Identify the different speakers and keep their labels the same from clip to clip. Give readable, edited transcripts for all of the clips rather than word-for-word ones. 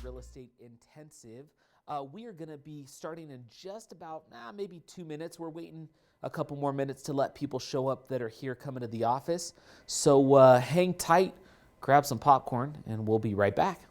Speaker 1: Real Estate Intensive. We are going to be starting in just about maybe 2 minutes. We're waiting a couple more minutes to let people show up that are here coming to the office. So hang tight, grab some popcorn, and we'll be right back.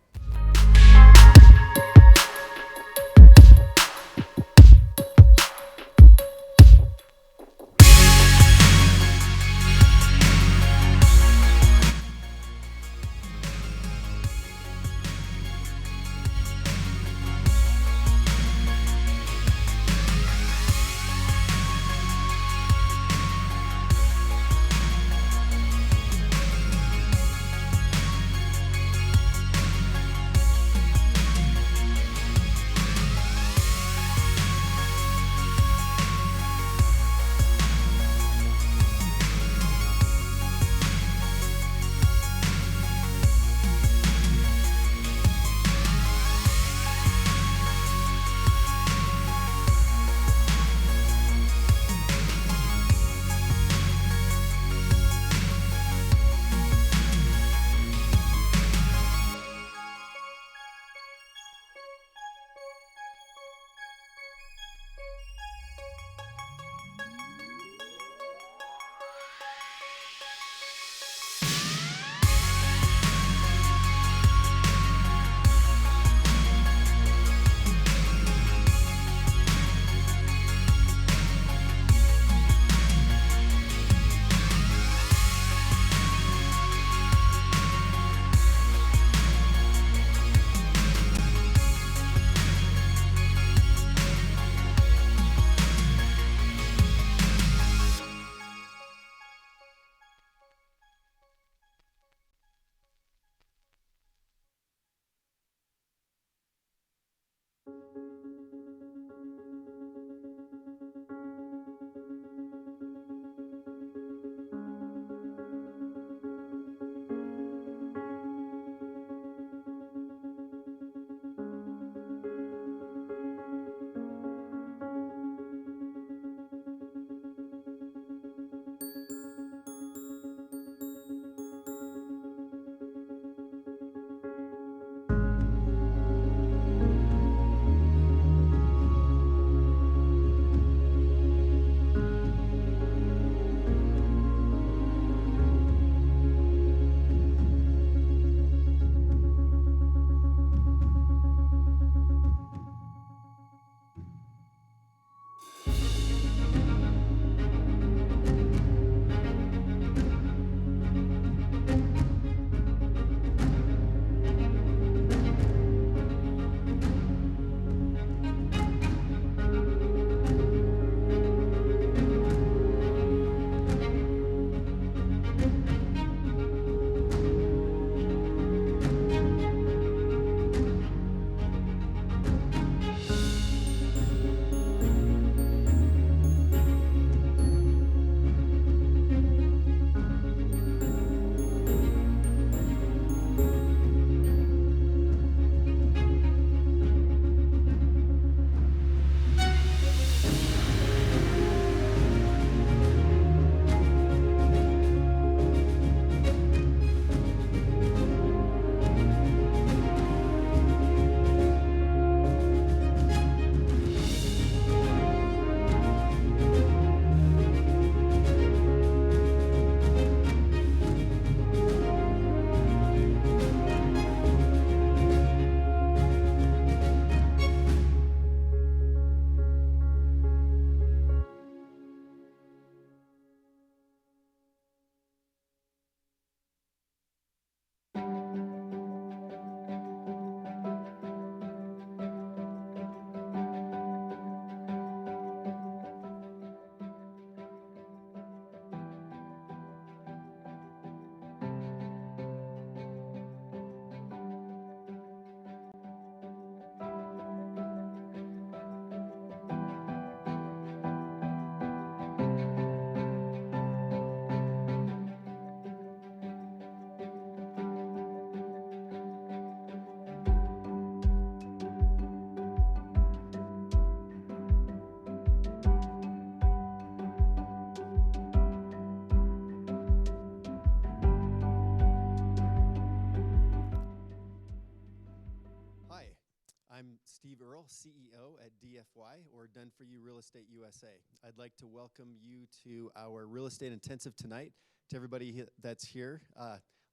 Speaker 2: DFY, or Done For You Real Estate USA. I'd like to welcome you to our Real Estate Intensive tonight, to everybody that's here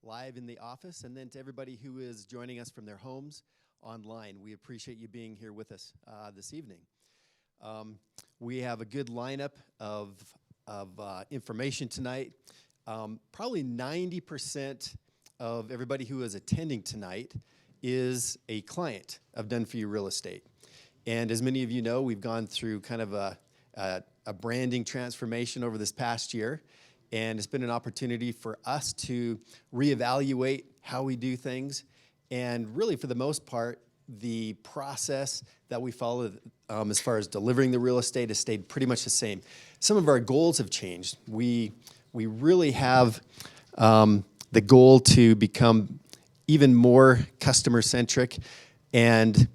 Speaker 2: live in the office, and then to everybody who is joining us from their homes online. We appreciate you being here with us this evening. We have a good lineup of information tonight. Probably 90% of everybody who is attending tonight is a client of Done For You Real Estate. And as many of you know, we've gone through kind of a branding transformation over this past year, and it's been an opportunity for us to reevaluate how we do things. And really, for the most part, the process that we follow as far as delivering the real estate has stayed pretty much the same. Some of our goals have changed. We really have the goal to become even more customer-centric, and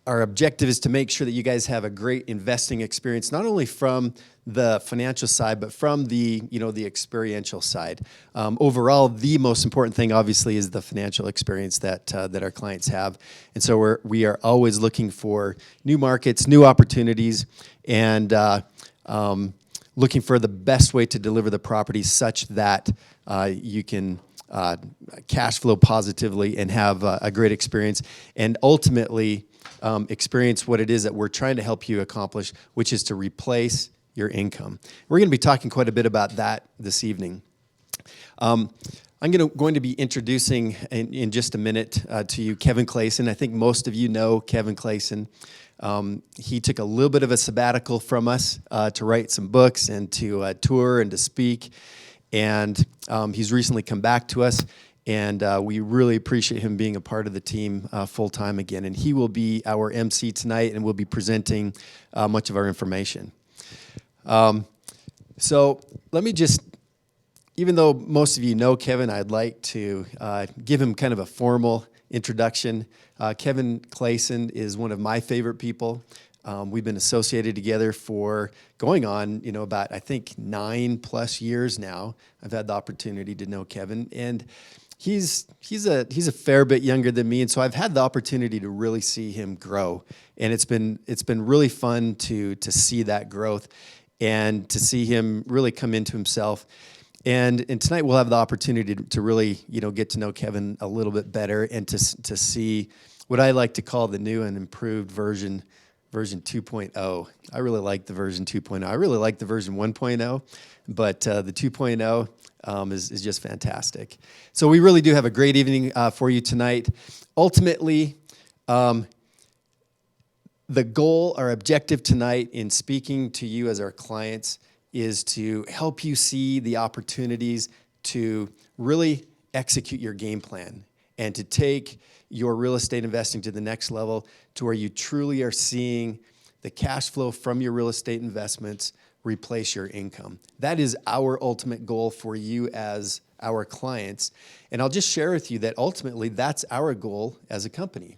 Speaker 2: our objective is to make sure that you guys have a great investing experience, not only from the financial side, but from the experiential side. Overall, the most important thing, obviously, is the financial experience that our clients have. And so we are always looking for new markets, new opportunities, and looking for the best way to deliver the property such that you can cash flow positively and have a great experience, and ultimately experience what it is that we're trying to help you accomplish, which is to replace your income. We're going to be talking quite a bit about that this evening. I'm going to be introducing in just a minute to you Kevin Clayson. I think most of you know Kevin Clayson. He took a little bit of a sabbatical from us to write some books and to tour and to speak. And he's recently come back to us, and we really appreciate him being a part of the team full-time again. And he will be our MC tonight, and we'll be presenting much of our information. So let me just, even though most of you know Kevin, I'd like to give him kind of a formal introduction. Kevin Clayson is one of my favorite people. We've been associated together for going on, about, I think, 9+ years now. I've had the opportunity to know Kevin, and he's a fair bit younger than me, and so I've had the opportunity to really see him grow, and it's been really fun to see that growth and to see him really come into himself. And tonight we'll have the opportunity to really get to know Kevin a little bit better, and to see what I like to call the new and improved version 2.0. I really like the version 2.0. I really like the version 1.0, but the 2.0 is just fantastic. So we really do have a great evening for you tonight. Ultimately, the goal, our objective tonight in speaking to you as our clients, is to help you see the opportunities to really execute your game plan and to take your real estate investing to the next level, to where you truly are seeing the cash flow from your real estate investments replace your income. That is our ultimate goal for you as our clients. And I'll just share with you that ultimately that's our goal as a company.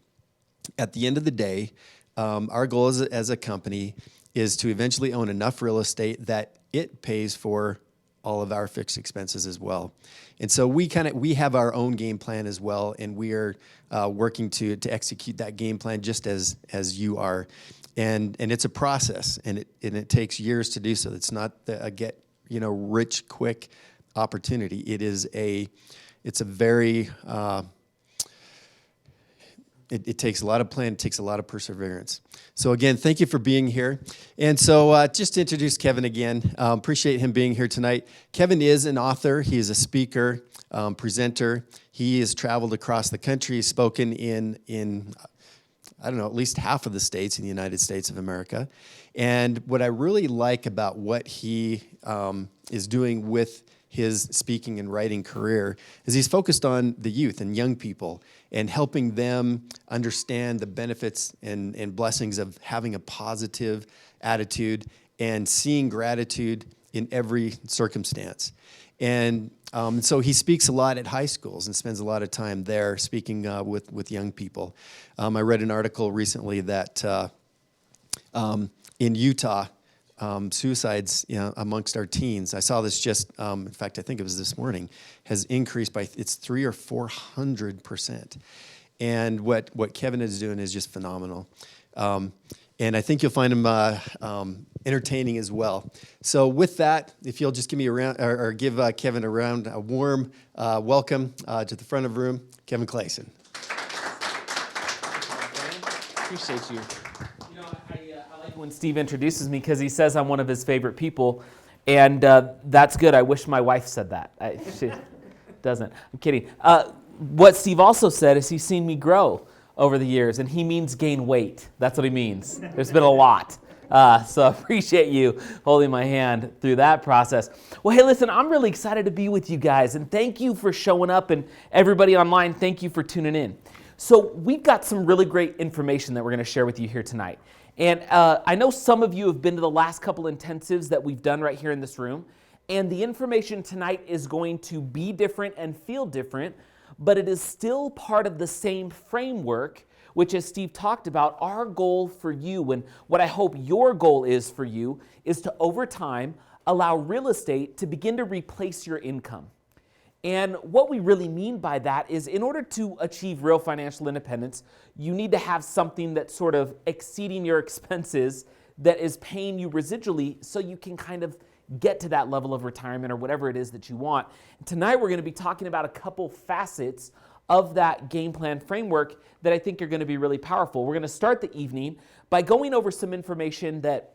Speaker 2: At the end of the day, our goal as a company is to eventually own enough real estate that it pays for all of our fixed expenses as well. And so we have our own game plan as well, and we are working to execute that game plan just as you are. And it's a process, and it takes years to do so. It's not a get rich quick opportunity. It's a very It takes a lot of plan, it takes a lot of perseverance. So again, thank you for being here. And so just to introduce Kevin again, appreciate him being here tonight. Kevin is an author, he is a speaker, presenter. He has traveled across the country, he's spoken in I don't know, at least half of the states in the United States of America. And what I really like about what he is doing with his speaking and writing career is he's focused on the youth and young people and helping them understand the benefits and blessings of having a positive attitude and seeing gratitude in every circumstance. And so he speaks a lot at high schools and spends a lot of time there speaking with young people. I read an article recently that in Utah, suicides amongst our teens, I saw this just, in fact, I think it was this morning, has increased by, it's 300 or 400%. And what Kevin is doing is just phenomenal. And I think you'll find them entertaining as well. So with that, if you'll just give me a round, or give Kevin a warm welcome to the front of the room, Kevin Clayson.
Speaker 1: Appreciate you. You know, I like when Steve introduces me because he says I'm one of his favorite people, and that's good. I wish my wife said that. She doesn't. I'm kidding. What Steve also said is he's seen me grow over the years, and he means gain weight. That's what he means. There's been a lot. So I appreciate you holding my hand through that process. Well, hey, listen, I'm really excited to be with you guys, and thank you for showing up, and everybody online, thank you for tuning in. So we've got some really great information that we're going to share with you here tonight. And I know some of you have been to the last couple intensives that we've done right here in this room, and the information tonight is going to be different and feel different, but it is still part of the same framework, which, as Steve talked about, our goal for you, and what I hope your goal is for you, is to, over time, allow real estate to begin to replace your income. And what we really mean by that is, in order to achieve real financial independence, you need to have something that's sort of exceeding your expenses, that is paying you residually, so you can kind of get to that level of retirement or whatever it is that you want. Tonight we're going to be talking about a couple facets of that game plan framework that I think are going to be really powerful. We're going to start the evening by going over some information that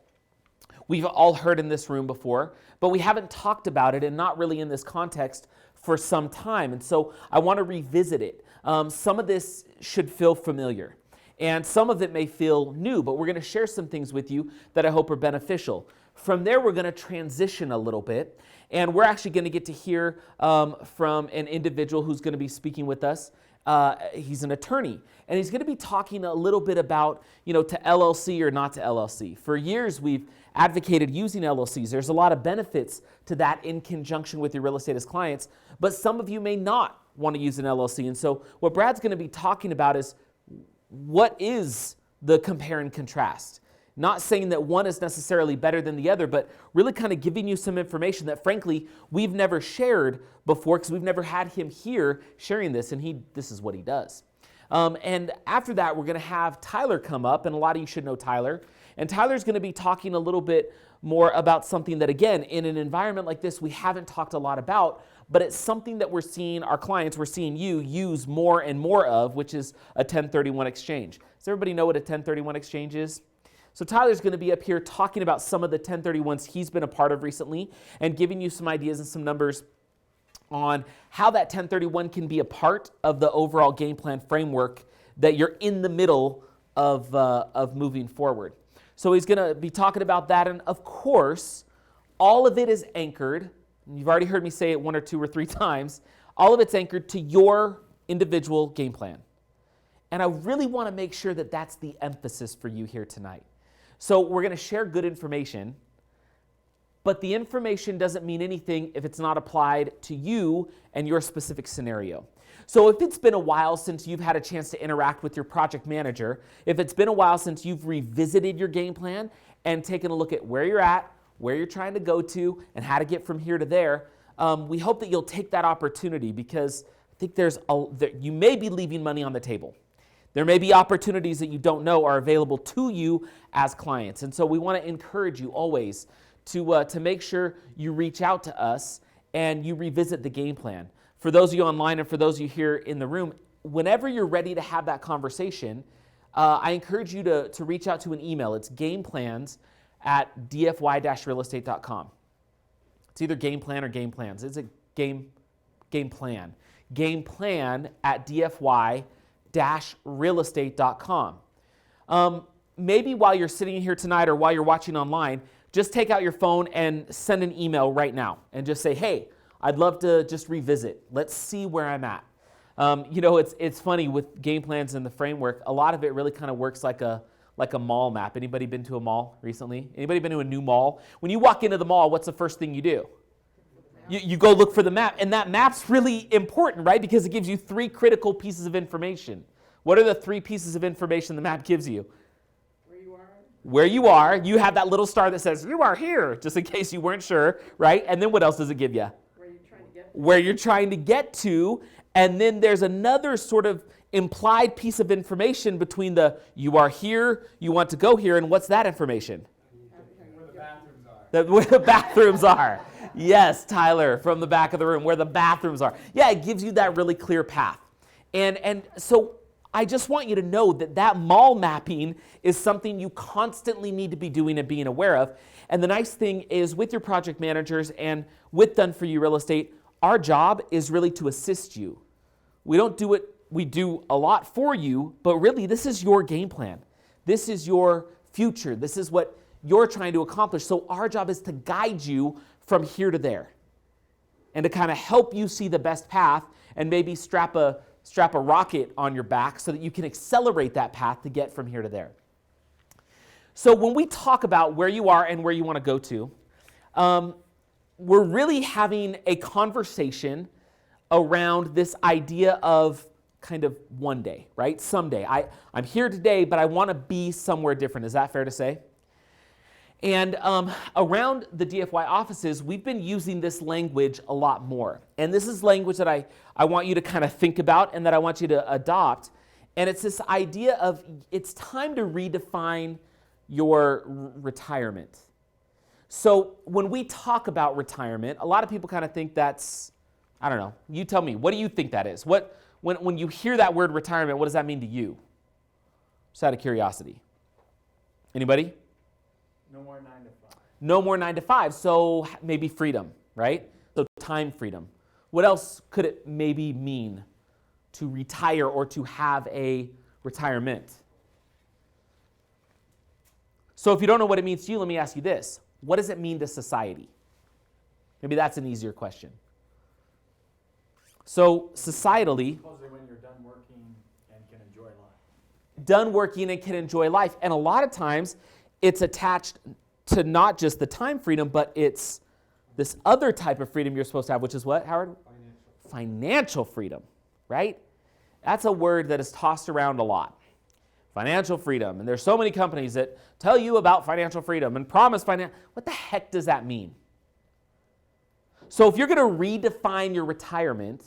Speaker 1: we've all heard in this room before, but we haven't talked about it, and not really in this context, for some time. And so I want to revisit it. Some of this should feel familiar, and some of it may feel new, but we're going to share some things with you that I hope are beneficial. From there, we're going to transition a little bit, and we're actually going to get to hear from an individual who's going to be speaking with us. He's an attorney, and he's going to be talking a little bit about, to LLC or not to LLC. For years, we've advocated using LLCs. There's a lot of benefits to that in conjunction with your real estate as clients, but some of you may not want to use an LLC. And so what Brad's going to be talking about is, what is the compare and contrast? Not saying that one is necessarily better than the other, but really kind of giving you some information that, frankly, we've never shared before, because we've never had him here sharing this, and this is what he does. And after that, we're going to have Tyler come up, and a lot of you should know Tyler. And Tyler's going to be talking a little bit more about something that, again, in an environment like this, we haven't talked a lot about, but it's something that we're seeing our clients, we're seeing you use more and more of, which is a 1031 exchange. Does everybody know what a 1031 exchange is? So Tyler's going to be up here talking about some of the 1031s he's been a part of recently, and giving you some ideas and some numbers on how that 1031 can be a part of the overall game plan framework that you're in the middle of moving forward. So he's going to be talking about that, and of course, all of it is anchored, and you've already heard me say it 1 or 2 or 3 times, all of it's anchored to your individual game plan. And I really want to make sure that that's the emphasis for you here tonight. So we're going to share good information, but the information doesn't mean anything if it's not applied to you and your specific scenario. So if it's been a while since you've had a chance to interact with your project manager, if it's been a while since you've revisited your game plan and taken a look at where you're at, where you're trying to go to, and how to get from here to there, we hope that you'll take that opportunity, because I think you may be leaving money on the table. There may be opportunities that you don't know are available to you as clients. And so we want to encourage you always to make sure you reach out to us and you revisit the game plan. For those of you online and for those of you here in the room, whenever you're ready to have that conversation, I encourage you to reach out to an email. It's gameplans@dfy-realestate.com. It's either game plan or game plans. It's a game plan. gameplan@dfy-realestate.com. Maybe while you're sitting here tonight or while you're watching online, just take out your phone and send an email right now and just say, hey, I'd love to just revisit. Let's see where I'm at. It's funny with game plans and the framework, a lot of it really kind of works like a mall map. Anybody been to a mall recently? Anybody been to a new mall? When you walk into the mall, what's the first thing you do? You go look for the map, and that map's really important, right? Because it gives you 3 critical pieces of information. What are the 3 pieces of information the map gives you? Where you are. You have that little star that says, you are here, just in case you weren't sure, right? And then what else does it give you? Where you're trying to get to. And then there's another sort of implied piece of information between the you are here, you want to go here, and what's that information?
Speaker 3: Where the bathrooms are.
Speaker 1: Where the bathrooms are. Yes, Tyler, from the back of the room, where the bathrooms are. Yeah, it gives you that really clear path. And so I just want you to know that that mall mapping is something you constantly need to be doing and being aware of. And the nice thing is with your project managers and with Done For You Real Estate, our job is really to assist you. We don't do it, we do a lot for you, but really this is your game plan. This is your future. This is what you're trying to accomplish. So our job is to guide you from here to there and to kind of help you see the best path and maybe strap a rocket on your back so that you can accelerate that path to get from here to there. So when we talk about where you are and where you want to go to, we're really having a conversation around this idea of kind of one day, right? Someday. I'm here today, but I want to be somewhere different. Is that fair to say? And around the DFY offices, we've been using this language a lot more. And this is language that I want you to kind of think about and that I want you to adopt. And it's this idea of it's time to redefine your retirement. So when we talk about retirement, a lot of people kind of think that's, I don't know, you tell me, what do you think that is? When you hear that word retirement, what does that mean to you? Just out of curiosity. Anybody?
Speaker 3: No more 9 to 5.
Speaker 1: No more 9 to 5, so maybe freedom, right? So time freedom. What else could it maybe mean to retire or to have a retirement? So if you don't know what it means to you, let me ask you this. What does it mean to society? Maybe that's an easier question. So societally,
Speaker 3: Supposedly when you're done working and can enjoy life.
Speaker 1: done working and can enjoy life. And a lot of times it's attached to not just the time freedom, but it's this other type of freedom you're supposed to have, which is what, Howard? Financial freedom, right? That's a word that is tossed around a lot. Financial freedom. And there's so many companies that tell you about financial freedom and promise financial. What the heck does that mean? So if you're going to redefine your retirement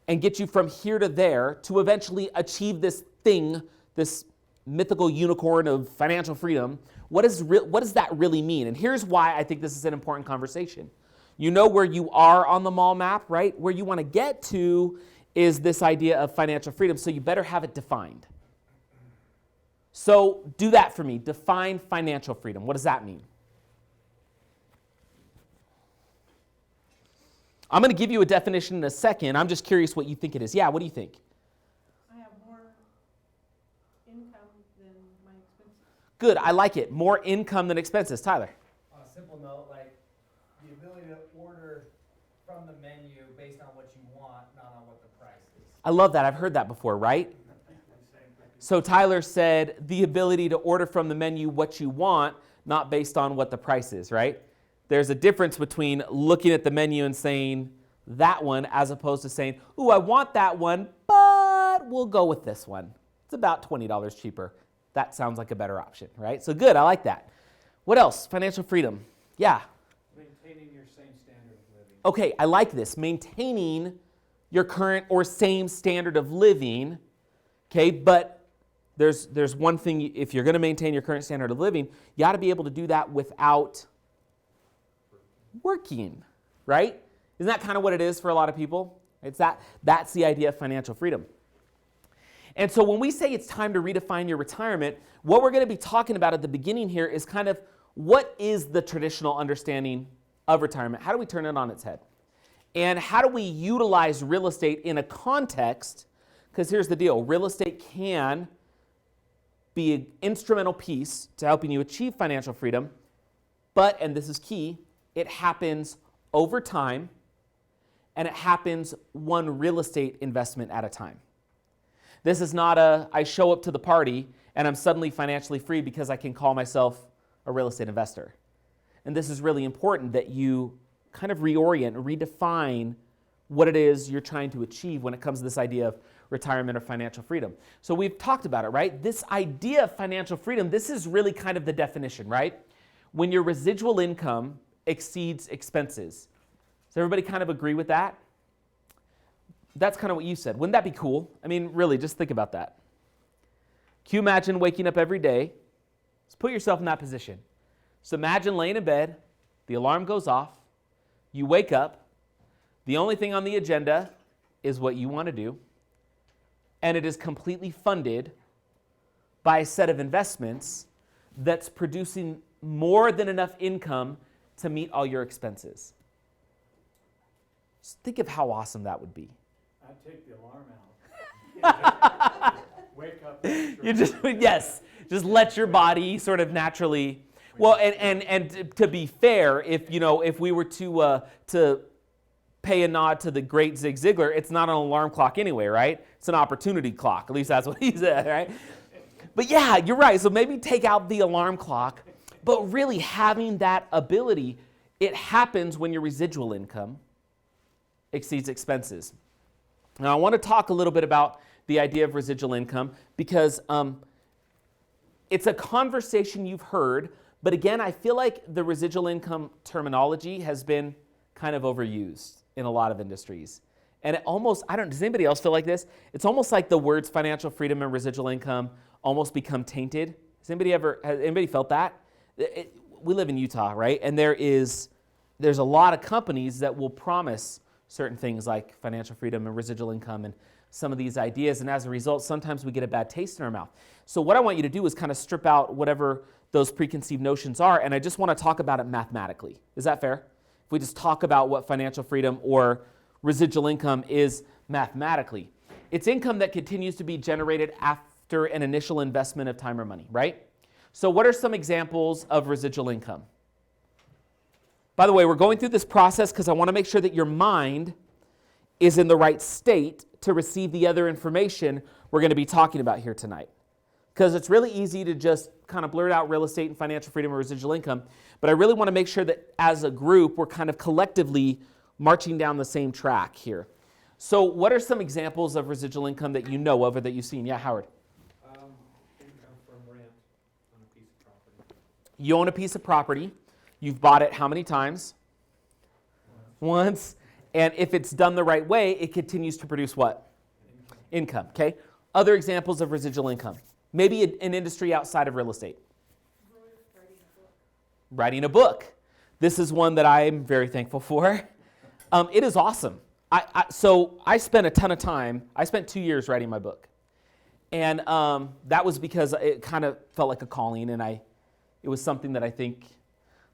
Speaker 1: and get you from here to there to eventually achieve this thing, this mythical unicorn of financial freedom, what does that really mean? And here's why I think this is an important conversation. You know where you are on the mall map, right? Where you want to get to is this idea of financial freedom, so you better have it defined. So do that for me. Define financial freedom. What does that mean? I'm going to give you a definition in a second. I'm just curious what you think it is. Yeah, what do you think?
Speaker 4: I have more income than my expenses.
Speaker 1: Good, I like it. More income than expenses. Tyler?
Speaker 5: On a simple note, like the ability to order from the menu based on what you want, not on what the price is.
Speaker 1: I love that. I've heard that before, right? So Tyler said the ability to order from the menu what you want, not based on what the price is, right? There's a difference between looking at the menu and saying that one as opposed to saying, ooh, I want that one, but we'll go with this one. It's about $20 cheaper. That sounds like a better option, right? So good, I like that. What else? Financial freedom. Yeah.
Speaker 3: Maintaining your same standard of living.
Speaker 1: Okay, I like this. Maintaining your current or same standard of living, okay, but there's one thing, if you're going to maintain your current standard of living, you got to be able to do that without working, right? Isn't that kind of what it is for a lot of people? That's the idea of financial freedom. And so when we say it's time to redefine your retirement, what we're going to be talking about at the beginning here is kind of what is the traditional understanding of retirement? How do we turn it on its head? And how do we utilize real estate in a context? Because here's the deal. Real estate can be an instrumental piece to helping you achieve financial freedom, but, and this is key, it happens over time, and it happens one real estate investment at a time. This is not I show up to the party and I'm suddenly financially free because I can call myself a real estate investor. And this is really important that you kind of reorient, redefine what it is you're trying to achieve when it comes to this idea of retirement or financial freedom. So we've talked about it, right? This idea of financial freedom, this is really kind of the definition, right? When your residual income exceeds expenses. Does everybody kind of agree with that? that's kind of what you said. Wouldn't that be cool? I mean, really, just think about that. Can you imagine waking up every day? Let's put yourself in that position. So imagine laying in bed, the alarm goes off, you wake up, the only thing on the agenda is what you want to do, and it is completely funded by a set of investments that's producing more than enough income to meet all your expenses. Just think of how awesome that would be.
Speaker 3: I'd take the alarm out. Wake up.
Speaker 1: You just, yes, just let your body sort of naturally. Well, and to be fair, if we were to pay a nod to the great Zig Ziglar, it's not an alarm clock anyway, right? It's an opportunity clock. At least that's what he said, right? But yeah, you're right. So maybe take out the alarm clock, but really having that ability, it happens when your residual income exceeds expenses. Now, I want to talk a little bit about the idea of residual income because it's a conversation you've heard, but again, I feel like the residual income terminology has been kind of overused in a lot of industries. And it almost, does anybody else feel like this? It's almost like the words financial freedom and residual income almost become tainted. Has anybody felt that? We live in Utah, right? And there's a lot of companies that will promise certain things like financial freedom and residual income and some of these ideas, and as a result, sometimes we get a bad taste in our mouth. So what I want you to do is kind of strip out whatever those preconceived notions are, and I just want to talk about it mathematically. Is that fair? If we just talk about what financial freedom or residual income is mathematically. It's income that continues to be generated after an initial investment of time or money, right? So what are some examples of residual income? By the way, we're going through this process because I want to make sure that your mind is in the right state to receive the other information we're going to be talking about here tonight. Because it's really easy to just kind of blurt out real estate and financial freedom or residual income, but I really want to make sure that as a group, we're kind of collectively marching down the same track here. So what are some examples of residual income that you know of or that you've seen? Yeah, Howard.
Speaker 3: Income from rent on a piece of property.
Speaker 1: You own a piece of property. You've bought it how many times? Once. And if it's done the right way, it continues to produce what? Income, okay? Other examples of residual income. Maybe an industry outside of real estate. Writing a book. This is one that I'm very thankful for. It is awesome. So I spent a ton of time. I spent 2 years writing my book. And that was because it kind of felt like a calling, and it was something that I think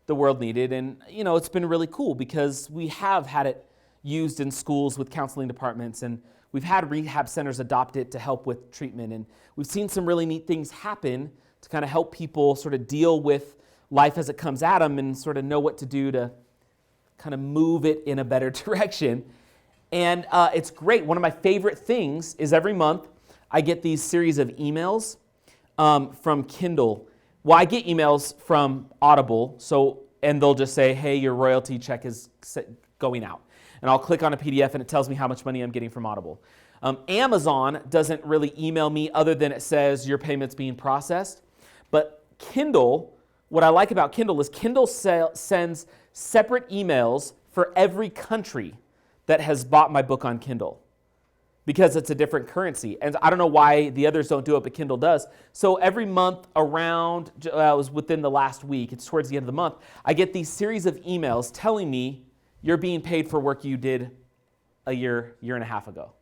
Speaker 1: the world needed. And, it's been really cool because we have had it used in schools with counseling departments, and we've had rehab centers adopt it to help with treatment, and we've seen some really neat things happen to kind of help people sort of deal with life as it comes at them and sort of know what to do to kind of move it in a better direction. And it's great. One of my favorite things is every month I get these series of emails from Kindle. Well, I get emails from Audible, and they'll just say, hey, your royalty check is going out. And I'll click on a PDF and it tells me how much money I'm getting from Audible. Amazon doesn't really email me other than it says your payment's being processed. But Kindle, what I like about Kindle is Kindle sends separate emails for every country that has bought my book on Kindle because it's a different currency. And I don't know why the others don't do it, but Kindle does. So every month around, it was within the last week, it's towards the end of the month, I get these series of emails telling me you're being paid for work you did a year and a half ago,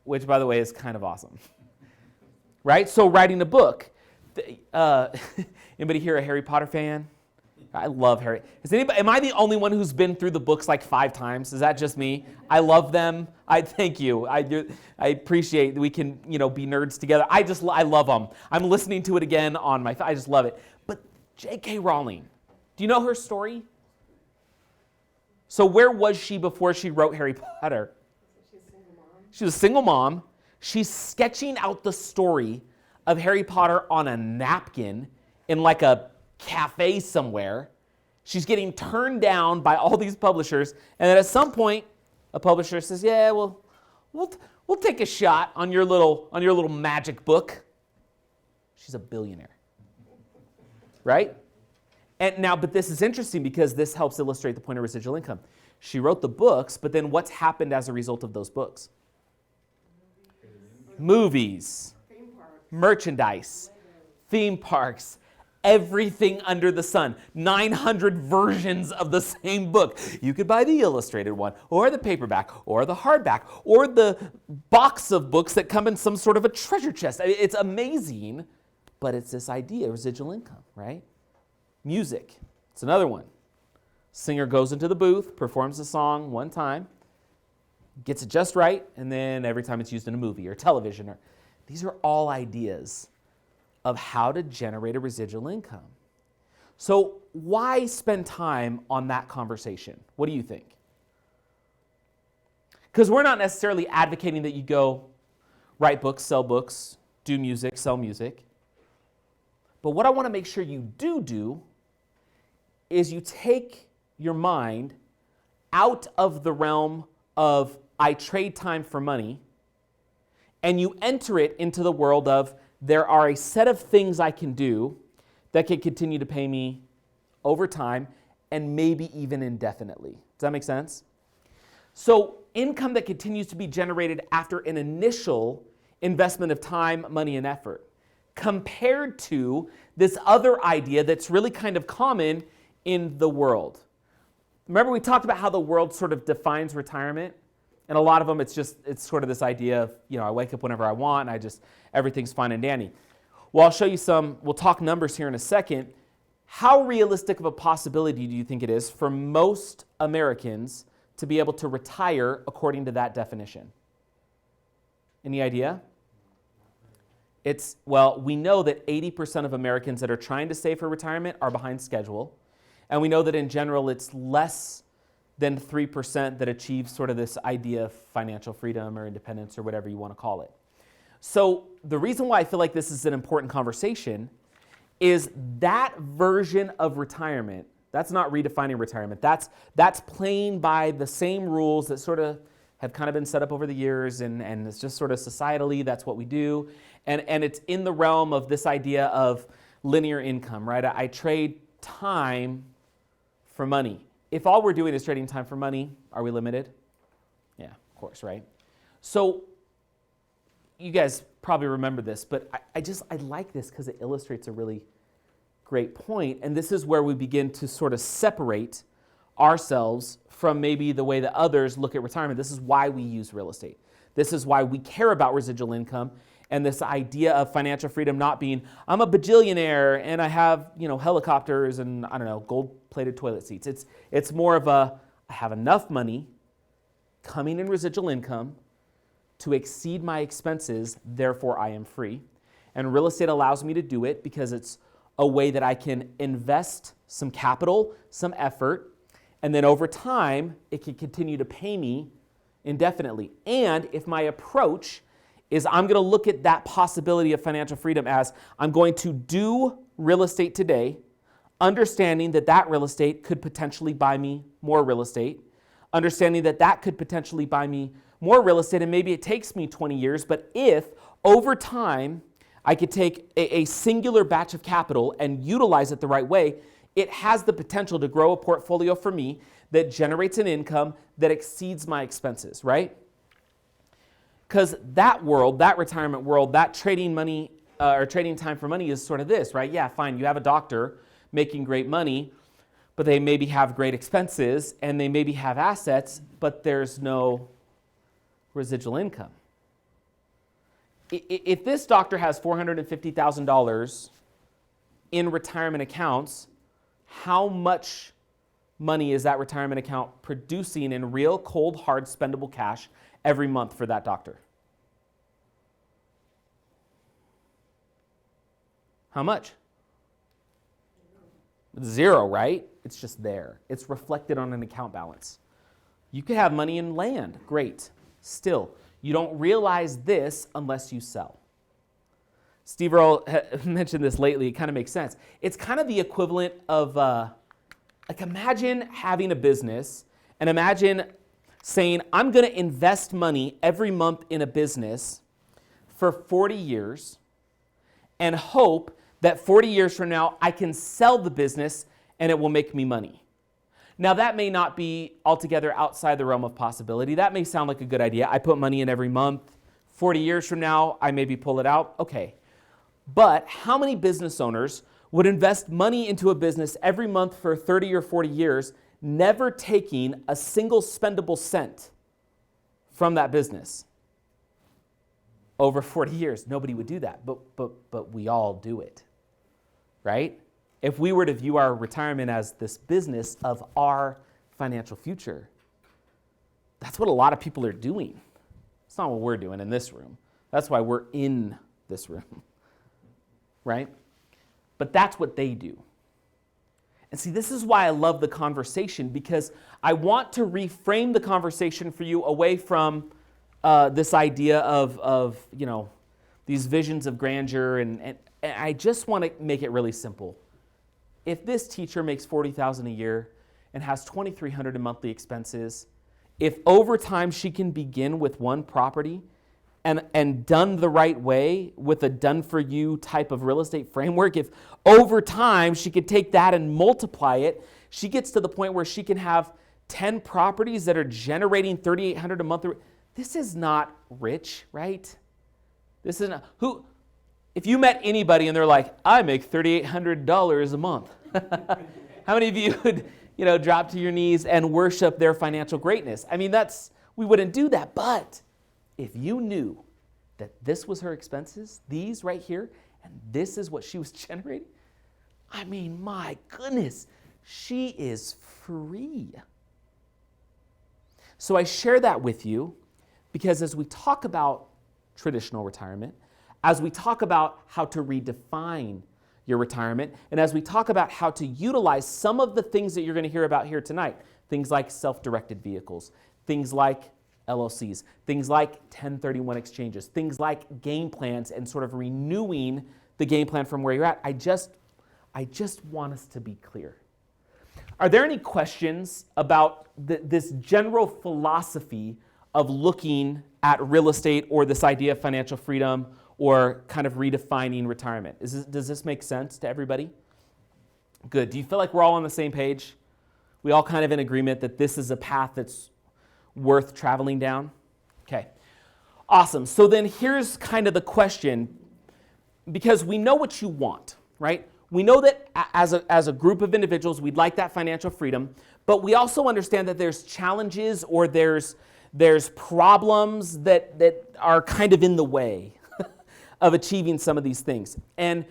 Speaker 1: which, by the way, is kind of awesome, right? So writing a book. Anybody here a Harry Potter fan? I love Harry. Am I the only one who's been through the books like 5 times? Is that just me? I love them. Thank you. I appreciate that we can, be nerds together. I love them. I'm listening to it again on my. I just love it. But J.K. Rowling, do you know her story? So where was she before she wrote Harry Potter?
Speaker 4: She's a single mom.
Speaker 1: She was a single mom. She's sketching out the story of Harry Potter on a napkin in like a cafe somewhere. She's getting turned down by all these publishers, and then at some point, a publisher says, "Yeah, well, we'll take a shot on your little magic book." She's a billionaire, right? And now, but this is interesting because this helps illustrate the point of residual income. She wrote the books, but then what's happened as a result of those books? Movies, merchandise, theme parks, everything under the sun. 900 versions of the same book. You could buy the illustrated one, or the paperback, or the hardback, or the box of books that come in some sort of a treasure chest. I mean, it's amazing, but it's this idea, residual income, right? Music, it's another one. Singer goes into the booth, performs the song one time, gets it just right, and then every time it's used in a movie or television. These are all ideas of how to generate a residual income. So why spend time on that conversation? What do you think? Because we're not necessarily advocating that you go write books, sell books, do music, sell music. But what I want to make sure you do is you take your mind out of the realm of I trade time for money, and you enter it into the world of there are a set of things I can do that can continue to pay me over time and maybe even indefinitely. Does that make sense? So income that continues to be generated after an initial investment of time, money, and effort, compared to this other idea that's really kind of common in the world. Remember we talked about how the world sort of defines retirement? And a lot of them, it's sort of this idea of, I wake up whenever I want, and everything's fine and dandy. Well, I'll show you we'll talk numbers here in a second. How realistic of a possibility do you think it is for most Americans to be able to retire according to that definition? Any idea? We know that 80% of Americans that are trying to save for retirement are behind schedule. And we know that in general, it's less than 3% that achieve sort of this idea of financial freedom or independence or whatever you want to call it. So the reason why I feel like this is an important conversation is that version of retirement, that's not redefining retirement. That's playing by the same rules that sort of have kind of been set up over the years, and it's just sort of societally, that's what we do. And it's in the realm of this idea of linear income, right? I trade time for money. If all we're doing is trading time for money, are we limited? Yeah, of course, right? So you guys probably remember this, but I like this because it illustrates a really great point. And this is where we begin to sort of separate ourselves from maybe the way that others look at retirement. This is why we use real estate. This is why we care about residual income and this idea of financial freedom not being, I'm a bajillionaire and I have, helicopters and, gold-plated toilet seats. It's more of I have enough money coming in residual income to exceed my expenses, therefore I am free. And real estate allows me to do it because it's a way that I can invest some capital, some effort, and then over time, it can continue to pay me indefinitely. And if my approach is I'm going to look at that possibility of financial freedom as I'm going to do real estate today, understanding that real estate could potentially buy me more real estate, understanding that could potentially buy me more real estate, and maybe it takes me 20 years, but if over time I could take a singular batch of capital and utilize it the right way, it has the potential to grow a portfolio for me that generates an income that exceeds my expenses, right? Because that world, that retirement world, that trading money or trading time for money is sort of this, right? Yeah, fine, you have a doctor making great money, but they maybe have great expenses and they maybe have assets, but there's no residual income. If this doctor has $450,000 in retirement accounts, how much money is that retirement account producing in real, cold, hard, spendable cash every month for that doctor? How much? Zero, right? It's just there. It's reflected on an account balance. You could have money in land. Great. Still, you don't realize this unless you sell. Steve Earle mentioned this lately. It kind of makes sense. It's kind of the equivalent of, imagine having a business and imagine saying, I'm going to invest money every month in a business for 40 years and hope that 40 years from now I can sell the business and it will make me money. Now, that may not be altogether outside the realm of possibility. That may sound like a good idea. I put money in every month. 40 years from now, I maybe pull it out. Okay. But how many business owners would invest money into a business every month for 30 or 40 years, never taking a single spendable cent from that business? Over 40 years, nobody would do that, but we all do it, right? If we were to view our retirement as this business of our financial future, that's what a lot of people are doing. It's not what we're doing in this room. That's why we're in this room, right? But that's what they do. And see, this is why I love the conversation, because I want to reframe the conversation for you away from this idea of these visions of grandeur, and I just want to make it really simple. If this teacher makes $40,000 a year and has $2,300 in monthly expenses, if over time she can begin with one property and done the right way with a done-for-you type of real estate framework, if over time she could take that and multiply it, she gets to the point where she can have 10 properties that are generating $3,800 a month. This is not rich, right? This is not, if you met anybody and they're like, I make $3,800 a month, how many of you would drop to your knees and worship their financial greatness? I mean, we wouldn't do that. But if you knew that this was her expenses, these right here, and this is what she was generating, I mean, my goodness, she is free. So I share that with you because as we talk about traditional retirement, as we talk about how to redefine your retirement, and as we talk about how to utilize some of the things that you're going to hear about here tonight, things like self-directed vehicles, things like LLCs, things like 1031 exchanges, things like game plans, and sort of renewing the game plan from where you're at, I just want us to be clear. Are there any questions about this general philosophy of looking at real estate or this idea of financial freedom or kind of redefining retirement? Does this make sense to everybody? Good. Do you feel like we're all on the same page? We all kind of in agreement that this is a path that's worth traveling down? Okay. Awesome. So then here's kind of the question, because we know what you want, right? We know that as a group of individuals, we'd like that financial freedom, but we also understand that there's challenges or there's problems that are kind of in the way of achieving some of these things. And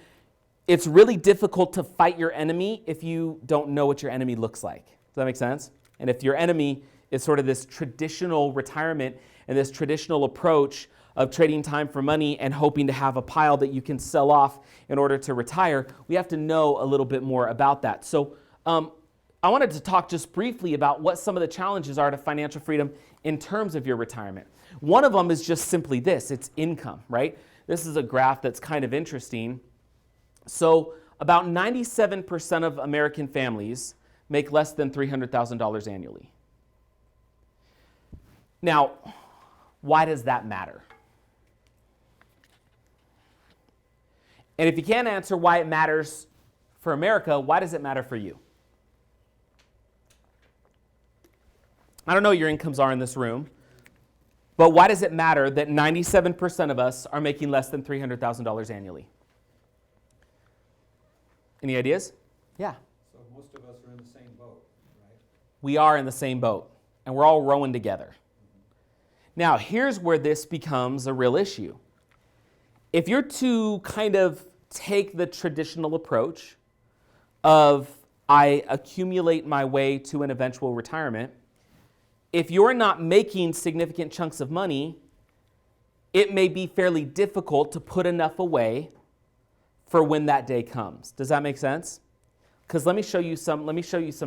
Speaker 1: it's really difficult to fight your enemy if you don't know what your enemy looks like. Does that make sense? And if your enemy is sort of this traditional retirement and this traditional approach of trading time for money and hoping to have a pile that you can sell off in order to retire, we have to know a little bit more about that. So I wanted to talk just briefly about what some of the challenges are to financial freedom in terms of your retirement. One of them is just simply this, it's income, right? This is a graph that's kind of interesting. So about 97% of American families make less than $300,000 annually. Now, why does that matter? And if you can't answer why it matters for America, why does it matter for you? I don't know what your incomes are in this room, but why does it matter that 97% of us are making less than $300,000 annually? Any ideas? Yeah.
Speaker 3: So most of us are in the same boat, right?
Speaker 1: We are in the same boat, and we're all rowing together. Now, here's where this becomes a real issue. If you're to kind of take the traditional approach of I accumulate my way to an eventual retirement, if you're not making significant chunks of money, it may be fairly difficult to put enough away for when that day comes. Does that make sense? Because let me show you some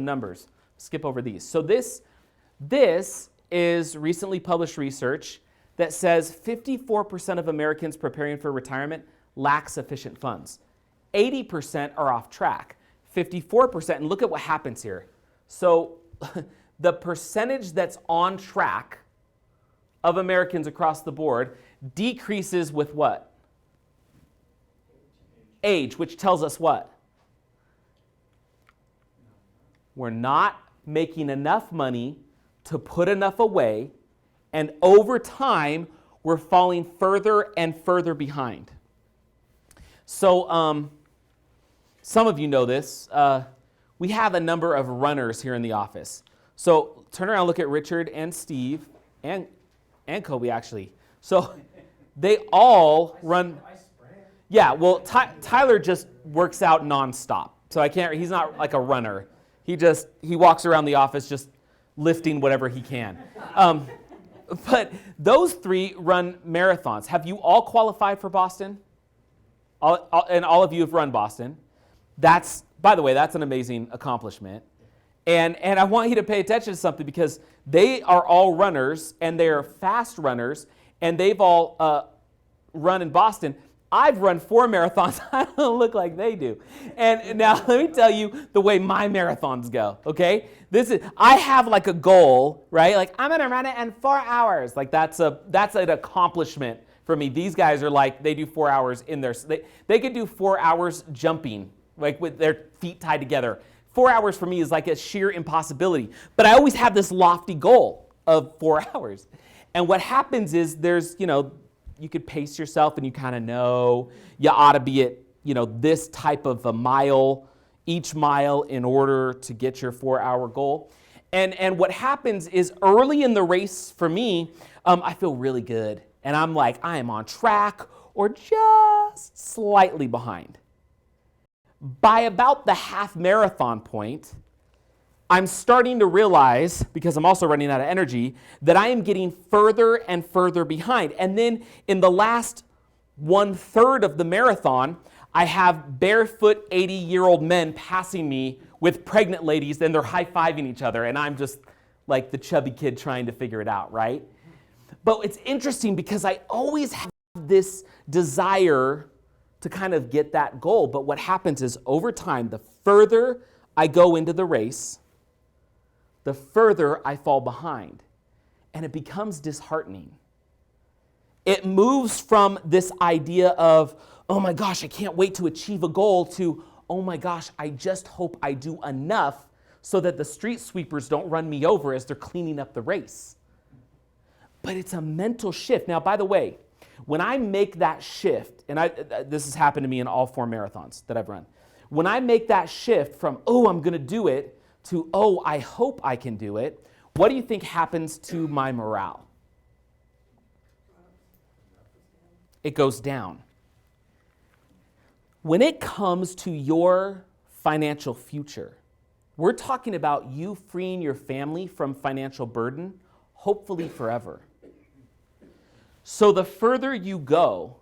Speaker 1: numbers. Skip over these. So this is recently published research that says 54% of Americans preparing for retirement lack sufficient funds. 80% are off track. 54%, and look at what happens here. So the percentage that's on track of Americans across the board decreases with what? Age, which tells us what? We're not making enough money to put enough away, and over time, we're falling further and further behind. So some of you know this. We have a number of runners here in the office. So turn around, look at Richard and Steve and Kobe, actually. So they all run.
Speaker 5: I sprint.
Speaker 1: Yeah, well, Tyler just works out nonstop. So he's not like a runner. He walks around the office just lifting whatever he can. But those three run marathons. Have you all qualified for Boston? And all of you have run Boston. By the way, that's an amazing accomplishment. And I want you to pay attention to something, because they are all runners, and they are fast runners, and they've all run in Boston. I've run 4 marathons. I don't look like they do. And now let me tell you the way my marathons go, okay? I have like a goal, right? Like, I'm gonna run it in 4 hours. Like, that's an accomplishment for me. These guys are like, they do 4 hours in their, they could do 4 hours jumping, like with their feet tied together. 4 hours for me is like a sheer impossibility. But I always have this lofty goal of 4 hours. And what happens is you could pace yourself, and you kind of know you ought to be at, this type of a mile, each mile, in order to get your 4-hour goal. And what happens is, early in the race for me, I feel really good. And I'm like, I am on track or just slightly behind. By about the half marathon point, I'm starting to realize, because I'm also running out of energy, that I am getting further and further behind. And then in the last 1/3 of the marathon, I have barefoot 80-year-old men passing me with pregnant ladies, and they're high-fiving each other, and I'm just like the chubby kid trying to figure it out, right? But it's interesting, because I always have this desire to kind of get that goal. But what happens is, over time, the further I go into the race, the further I fall behind. And it becomes disheartening. It moves from this idea of, oh my gosh, I can't wait to achieve a goal, to, oh my gosh, I just hope I do enough so that the street sweepers don't run me over as they're cleaning up the race. But it's a mental shift. Now, by the way, when I make that shift, and this has happened to me in all 4 marathons that I've run, when I make that shift from, oh, I'm going to do it, to, oh, I hope I can do it, what do you think happens to my morale? It goes down. When it comes to your financial future, we're talking about you freeing your family from financial burden, hopefully forever. So the further you go,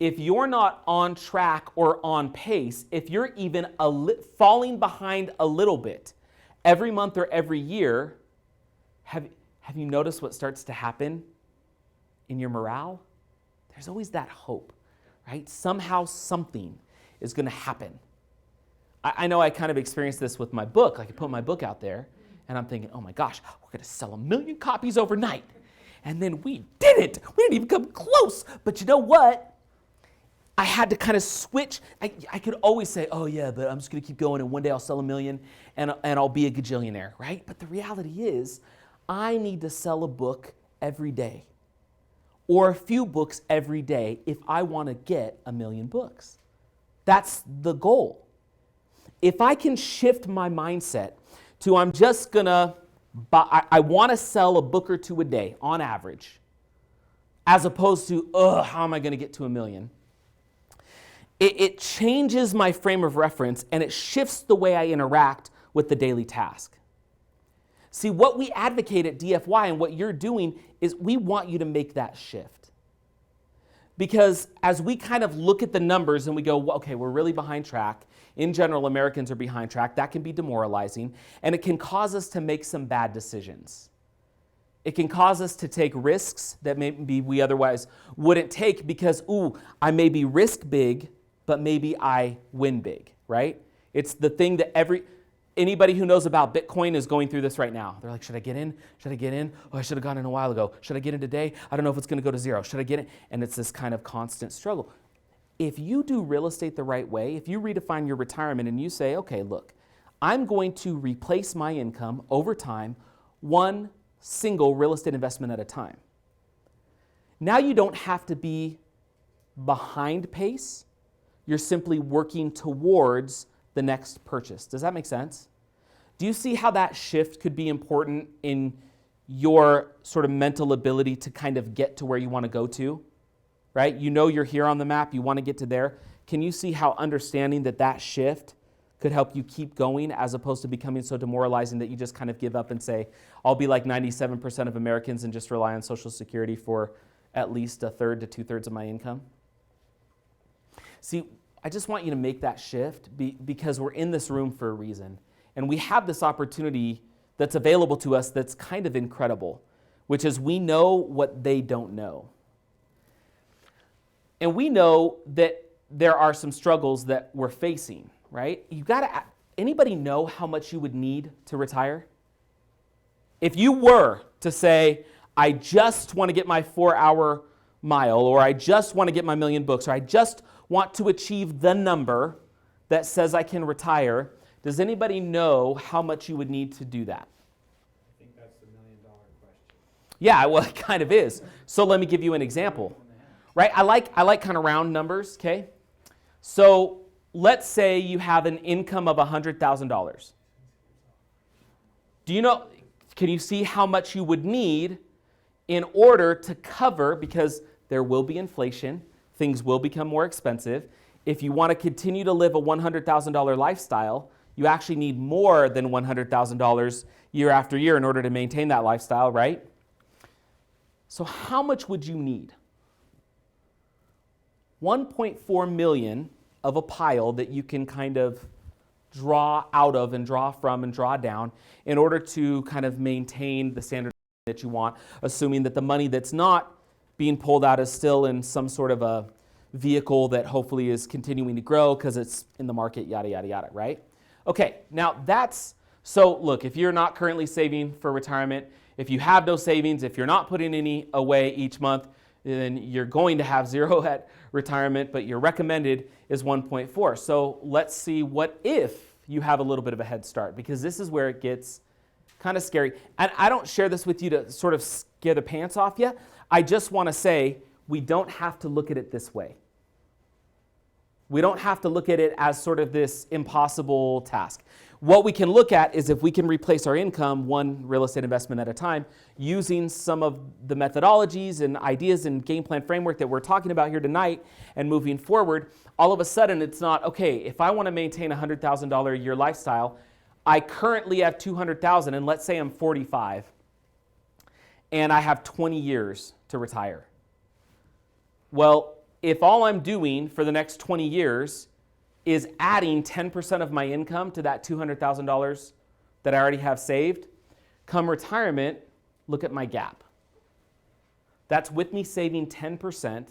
Speaker 1: if you're not on track or on pace, if you're even falling behind a little bit every month or every year, have you noticed what starts to happen in your morale? There's always that hope, right? Somehow something is going to happen. I know I kind of experienced this with my book. Like, I put my book out there, and I'm thinking, oh my gosh, we're going to sell 1 million copies overnight. And then we didn't. We didn't even come close. But you know what? I had to kind of switch. I could always say, oh yeah, but I'm just going to keep going, and one day I'll sell 1 million, and I'll be a gajillionaire, right? But the reality is, I need to sell a book every day, or a few books every day, if I want to get 1 million books. That's the goal. If I can shift my mindset to, I'm just going to, I want to sell a book or 2 a day on average, as opposed to, how am I going to get to 1 million? It changes my frame of reference, and it shifts the way I interact with the daily task. See, what we advocate at DFY and what you're doing is, we want you to make that shift. Because as we kind of look at the numbers and we go, well, okay, we're really behind track. In general, Americans are behind track. That can be demoralizing, and it can cause us to make some bad decisions. It can cause us to take risks that maybe we otherwise wouldn't take, because, I maybe risk big, but maybe I win big, right? It's the thing that anybody who knows about Bitcoin is going through this right now. They're like, should I get in? Should I get in? Oh, I should have gone in a while ago. Should I get in today? I don't know if it's going to go to 0. Should I get in? And it's this kind of constant struggle. If you do real estate the right way, if you redefine your retirement and you say, okay, look, I'm going to replace my income over time, one single real estate investment at a time. Now you don't have to be behind pace. You're simply working towards the next purchase. Does that make sense? Do you see how that shift could be important in your sort of mental ability to kind of get to where you want to go to? Right? You know you're here on the map, you want to get to there. Can you see how understanding that shift could help you keep going as opposed to becoming so demoralizing that you just kind of give up and say, I'll be like 97% of Americans and just rely on Social Security for at least a third to two-thirds of my income? See, I just want you to make that shift because we're in this room for a reason. And we have this opportunity that's available to us that's kind of incredible, which is we know what they don't know. And we know that there are some struggles that we're facing, right? Anybody know how much you would need to retire? If you were to say, I just want to get my 4-hour mile, or I just want to get my million books, or I just want to achieve the number that says I can retire, does anybody know how much you would need to do that?
Speaker 3: I think that's the $1 million question.
Speaker 1: Yeah, well, it kind of is. So let me give you an example. Right? I like kind of round numbers, okay? So let's say you have an income of $100,000. Can you see how much you would need in order to cover, because there will be inflation, things will become more expensive. If you want to continue to live a $100,000 lifestyle, you actually need more than $100,000 year after year in order to maintain that lifestyle, right? So how much would you need? 1.4 million of a pile that you can kind of draw out of and draw from and draw down in order to kind of maintain the standard that you want, assuming that the money that's not being pulled out is still in some sort of a vehicle that hopefully is continuing to grow because it's in the market, yada, yada, yada, right? Okay, now so look, if you're not currently saving for retirement, if you have no savings, if you're not putting any away each month, then you're going to have zero at retirement, but your recommended is 1.4. So let's see what if you have a little bit of a head start, because this is where it gets kind of scary. And I don't share this with you to sort of scare the pants off you. I just want to say we don't have to look at it this way. We don't have to look at it as sort of this impossible task. What we can look at is if we can replace our income one real estate investment at a time using some of the methodologies and ideas and game plan framework that we're talking about here tonight and moving forward, all of a sudden it's not, okay, if I want to maintain a $100,000 a year lifestyle, I currently have $200,000 and let's say I'm 45 and I have 20 years to retire. Well, if all I'm doing for the next 20 years is adding 10% of my income to that $200,000 that I already have saved, come retirement, look at my gap. That's with me saving 10%.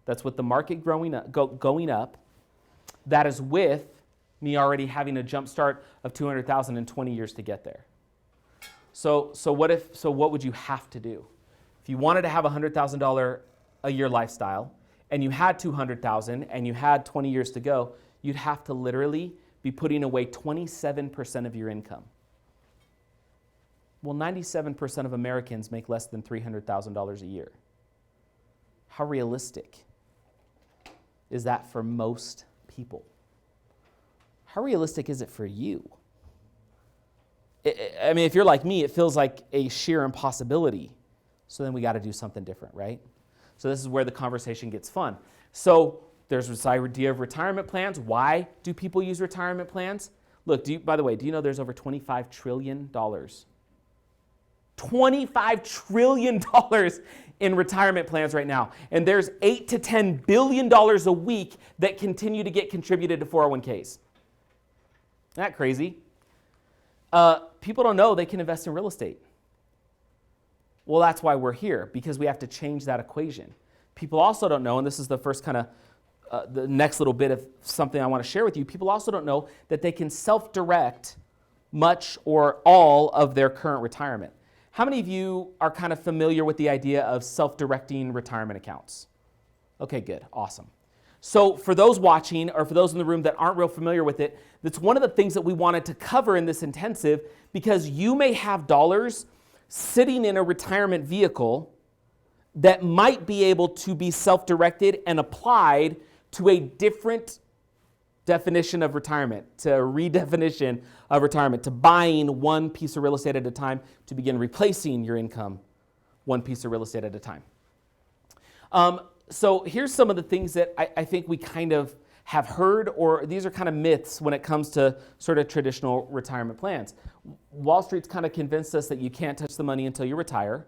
Speaker 1: That's with the market going up. That is with me already having a jump start of $200,000 in 20 years to get there. So what would you have to do? If you wanted to have a $100,000 a year lifestyle and you had $200,000 and you had 20 years to go, you'd have to literally be putting away 27% of your income. Well, 97% of Americans make less than $300,000 a year. How realistic is that for most people? How realistic is it for you? I mean, if you're like me, it feels like a sheer impossibility. So then we got to do something different, right? So this is where the conversation gets fun. So there's this idea of retirement plans. Why do people use retirement plans? Look, by the way, do you know there's over $25 trillion? $25 trillion in retirement plans right now. And there's $8 to $10 billion a week that continue to get contributed to 401ks. Isn't that crazy? People don't know they can invest in real estate. Well, that's why we're here, because we have to change that equation. People also don't know, and this is the first kind of the next little bit of something I want to share with you. People also don't know that they can self-direct much or all of their current retirement. How many of you are kind of familiar with the idea of self-directing retirement accounts? Okay, good, awesome. So for those watching or for those in the room that aren't real familiar with it, that's one of the things that we wanted to cover in this intensive, because you may have dollars sitting in a retirement vehicle that might be able to be self-directed and applied to a different definition of retirement, to a redefinition of retirement, to buying one piece of real estate at a time, to begin replacing your income one piece of real estate at a time. So here's some of the things that I think we kind of have heard, or these are kind of myths when it comes to sort of traditional retirement plans. Wall Street's kind of convinced us that you can't touch the money until you retire.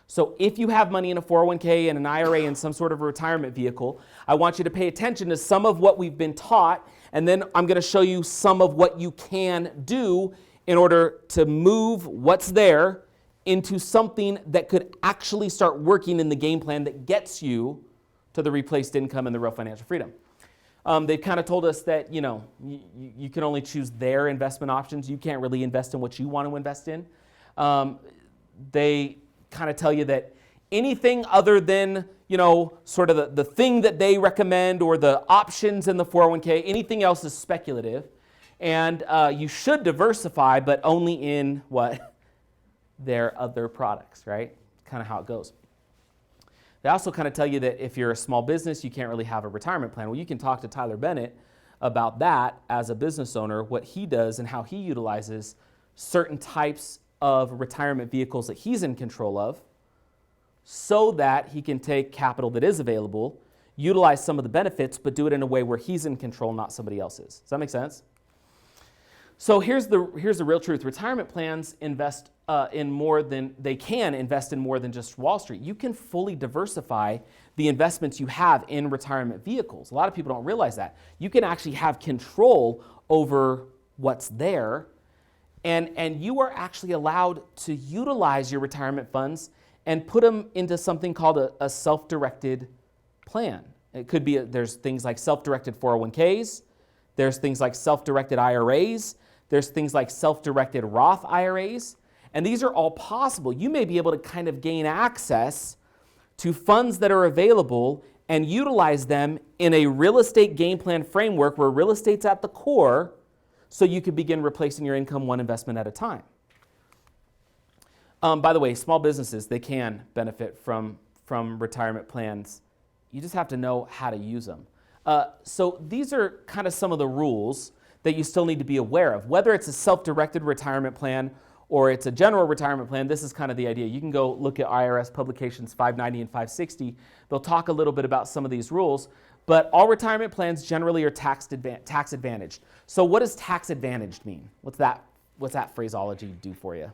Speaker 1: So if you have money in a 401k and an IRA and some sort of a retirement vehicle, I want you to pay attention to some of what we've been taught, and then I'm going to show you some of what you can do in order to move what's there into something that could actually start working in the game plan that gets you to the replaced income and the real financial freedom. They've kind of told us that, you can only choose their investment options. You can't really invest in what you want to invest in. They kind of tell you that anything other than, sort of the thing that they recommend or the options in the 401k, anything else is speculative. And you should diversify, but only in what? Their other products, right? Kind of how it goes. They also kind of tell you that if you're a small business, you can't really have a retirement plan. Well, you can talk to Tyler Bennett about that as a business owner, what he does and how he utilizes certain types of retirement vehicles that he's in control of so that he can take capital that is available, utilize some of the benefits, but do it in a way where he's in control, not somebody else's. Does that make sense? So here's the real truth. Retirement plans invest in more than just Wall Street. You can fully diversify the investments you have in retirement vehicles. A lot of people don't realize that. You can actually have control over what's there, and you are actually allowed to utilize your retirement funds and put them into something called a self-directed plan. It could be, there's things like self-directed 401ks, there's things like self-directed IRAs, there's things like self-directed Roth IRAs, and these are all possible. You may be able to kind of gain access to funds that are available and utilize them in a real estate game plan framework where real estate's at the core, so you could begin replacing your income one investment at a time. By the way, small businesses, they can benefit from retirement plans. You just have to know how to use them. So these are kind of some of the rules that you still need to be aware of. Whether it's a self-directed retirement plan or it's a general retirement plan, this is kind of the idea. You can go look at IRS publications 590 and 560. They'll talk a little bit about some of these rules, but all retirement plans generally are tax advantaged. So what does tax advantaged mean? What's that phraseology do for you?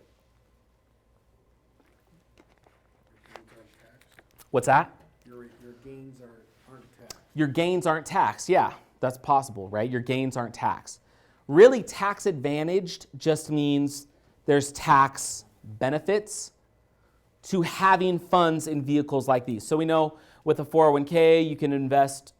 Speaker 1: What's that?
Speaker 6: Your gains aren't taxed.
Speaker 1: Your gains aren't taxed. Yeah, that's possible, right? Your gains aren't taxed. Really, tax advantaged just means there's tax benefits to having funds in vehicles like these. So we know with a 401k, you can invest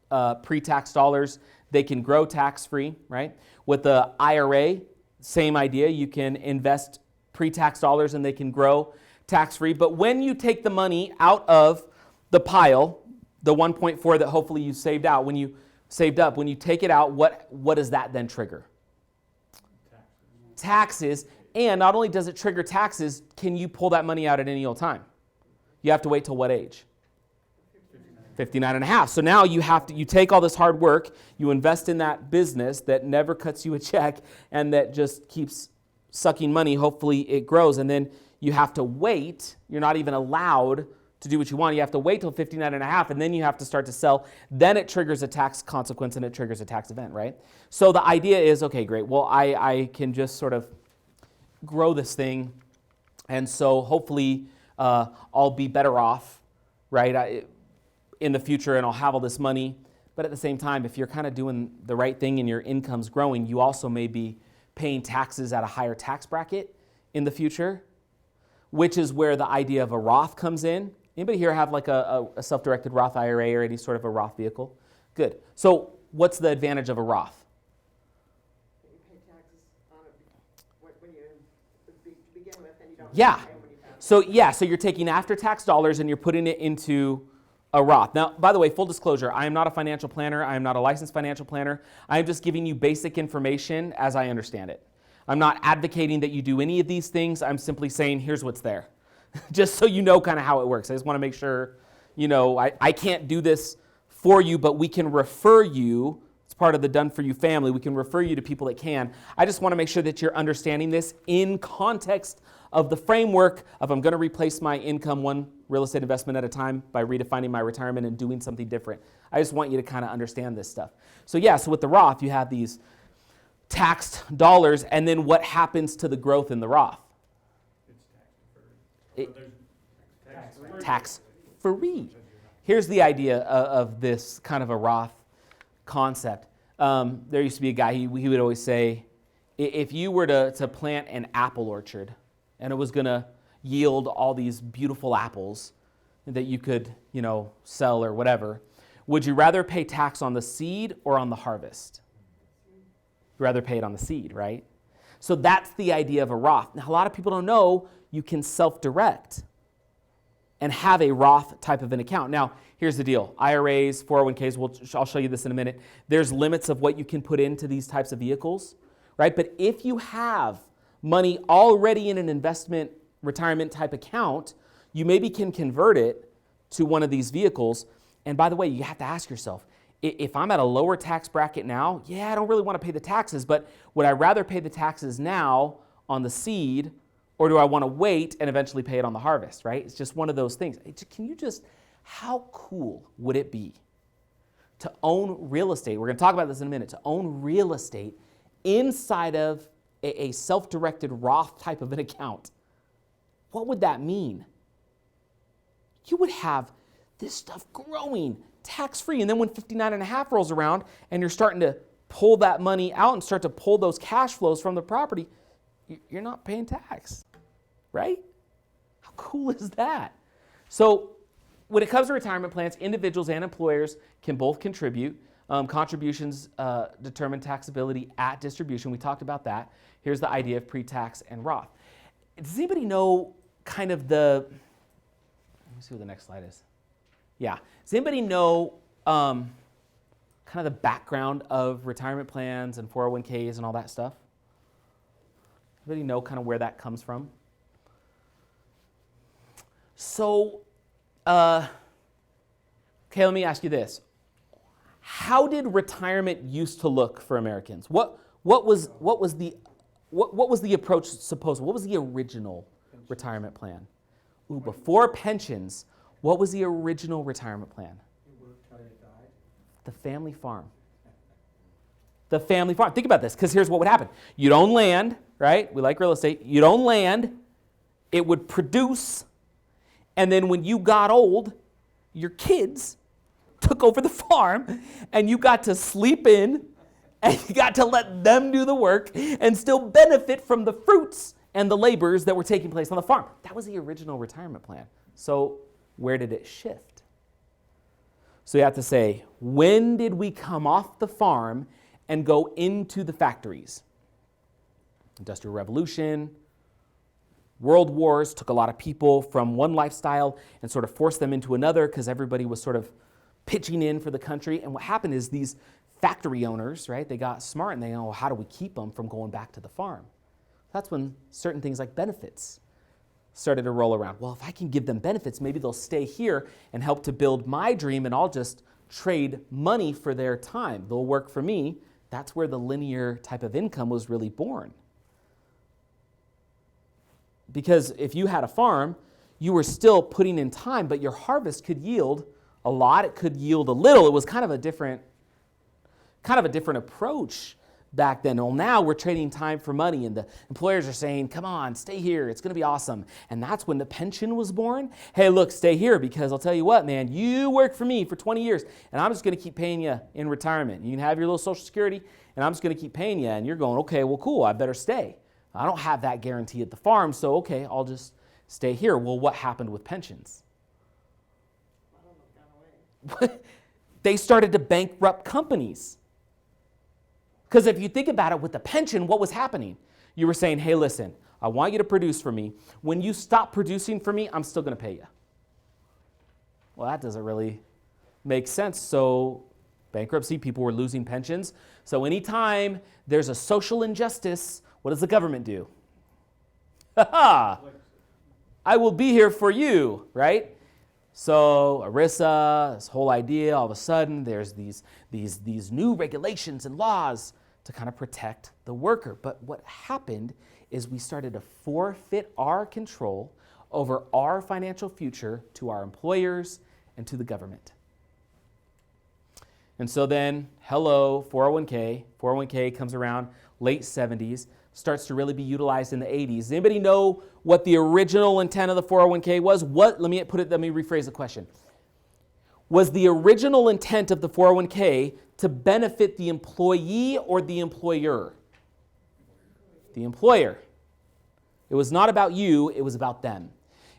Speaker 1: pre-tax dollars. They can grow tax-free, right? With the IRA, same idea. You can invest pre-tax dollars and they can grow tax-free. But when you take the money out of the pile, the 1.4 that hopefully you saved out, when you saved up, when you take it out, what does that then trigger? Taxes. And not only does it trigger taxes, can you pull that money out at any old time? You have to wait till what age? 59 and a half. So now you take all this hard work, you invest in that business that never cuts you a check and that just keeps sucking money. Hopefully it grows. And then you have to wait. You're not even allowed to do what you want. You have to wait till 59 and a half, and then you have to start to sell. Then it triggers a tax consequence and it triggers a tax event, right? So the idea is, okay, great. Well, I can just sort of grow this thing, and so hopefully I'll be better off, right, in the future, and I'll have all this money. But at the same time, if you're kind of doing the right thing and your income's growing, you also may be paying taxes at a higher tax bracket in the future, which is where the idea of a Roth comes in. Anybody here have like a self-directed Roth IRA or any sort of a Roth vehicle? Good. So what's the advantage of a Roth?
Speaker 7: You pay taxes on it when you begin with, and you don't
Speaker 1: Yeah.
Speaker 7: pay when you pass.
Speaker 1: So you're taking after-tax dollars and you're putting it into a Roth. Now, by the way, full disclosure, I am not a financial planner. I am not a licensed financial planner. I am just giving you basic information as I understand it. I'm not advocating that you do any of these things. I'm simply saying, here's what's there. Just so you know kind of how it works. I just want to make sure, I can't do this for you, but we can refer you. It's part of the Done For You family. We can refer you to people that can. I just want to make sure that you're understanding this in context of the framework of I'm going to replace my income one real estate investment at a time by redefining my retirement and doing something different. I just want you to kind of understand this stuff. So with the Roth, you have these taxed dollars, and then what happens to the growth in the Roth?
Speaker 3: It's tax deferred.
Speaker 1: Tax free. Here's the idea of this kind of a Roth concept. There used to be a guy, he would always say, if you were to plant an apple orchard and it was going to yield all these beautiful apples that you could, sell or whatever, would you rather pay tax on the seed or on the harvest? You'd rather pay it on the seed, right? So that's the idea of a Roth. Now, a lot of people don't know you can self-direct and have a Roth type of an account. Now, here's the deal. IRAs, 401ks, I'll show you this in a minute. There's limits of what you can put into these types of vehicles, right? But if you have money already in an investment retirement type account, you maybe can convert it to one of these vehicles. And by the way, you have to ask yourself, if I'm at a lower tax bracket now, I don't really want to pay the taxes, but would I rather pay the taxes now on the seed, or do I want to wait and eventually pay it on the harvest, right? It's just one of those things. How cool would it be to own real estate? We're going to talk about this in a minute. To own real estate inside of a self-directed Roth type of an account. What would that mean? You would have this stuff growing tax-free. And then when 59.5 rolls around and you're starting to pull that money out and start to pull those cash flows from the property, you're not paying tax, right? How cool is that? So when it comes to retirement plans, individuals and employers can both contribute. Contributions determine taxability at distribution. We talked about that. Here's the idea of pre-tax and Roth. Does anybody know kind of let me see what the next slide is. Yeah. Does anybody know kind of the background of retirement plans and 401ks and all that stuff? Anybody know kind of where that comes from? So, okay, let me ask you this. How did retirement used to look for Americans? What was the approach supposed? What was the original retirement plan? Ooh, before pensions, what was the original retirement plan?
Speaker 6: You worked till you died.
Speaker 1: The family farm. The family farm. Think about this, because here's what would happen. You'd own land, right? We like real estate. You'd own land. It would produce. And then when you got old, your kids took over the farm, and you got to sleep in, and you got to let them do the work and still benefit from the fruits and the labors that were taking place on the farm. That was the original retirement plan. So where did it shift? So you have to say, when did we come off the farm and go into the factories? Industrial Revolution, World Wars took a lot of people from one lifestyle and sort of forced them into another because everybody was sort of pitching in for the country. And what happened is these factory owners, right, they got smart and they know, how do we keep them from going back to the farm? That's when certain things like benefits started to roll around. Well, if I can give them benefits, maybe they'll stay here and help to build my dream, and I'll just trade money for their time. They'll work for me. That's where the linear type of income was really born. Because if you had a farm, you were still putting in time, but your harvest could yield a lot. It could yield a little. It was kind of a different approach back then. Well, now we're trading time for money, and the employers are saying, come on, stay here. It's going to be awesome. And that's when the pension was born. Hey, look, stay here, because I'll tell you what, man, you work for me for 20 years, and I'm just going to keep paying you in retirement. You can have your little Social Security, and I'm just going to keep paying you. And you're going, okay, well, cool, I better stay. I don't have that guarantee at the farm, so okay, I'll just stay here. Well, what happened with pensions? They started to bankrupt companies. Because if you think about it, with the pension, what was happening? You were saying, hey, listen, I want you to produce for me. When you stop producing for me, I'm still going to pay you. well, that doesn't really make sense. So bankruptcy, people were losing pensions. So anytime there's a social injustice, what does the government do? Ha-ha! I will be here for you, right? So ERISA, this whole idea, all of a sudden there's these new regulations and laws to kind of protect the worker. But what happened is we started to forfeit our control over our financial future to our employers and to the government. And so then, hello, 401k. 401k comes around late 70s, starts to really be utilized in the 80s. Does anybody know what the original intent of the 401k was? Let me rephrase the question. Was the original intent of the 401k to benefit the employee or the employer? The employer. It was not about you, it was about them.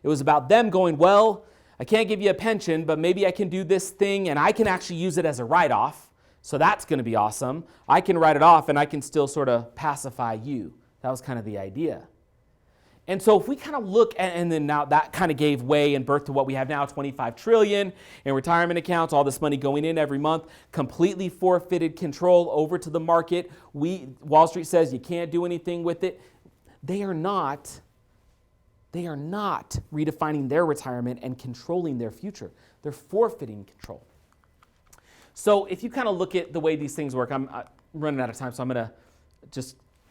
Speaker 1: It was about them going, well, I can't give you a pension, but maybe I can do this thing and I can actually use it as a write-off. So that's going to be awesome. I can write it off and I can still sort of pacify you. That was kind of the idea. And so if we kind of look at, and then now that kind of gave way and birth to what we have now, 25 trillion in retirement accounts, all this money going in every month, completely forfeited control over to the market. Wall Street says you can't do anything with it. They are not redefining their retirement and controlling their future. They're forfeiting control. So if you kind of look at the way these things work, I'm running out of time, so I'm going to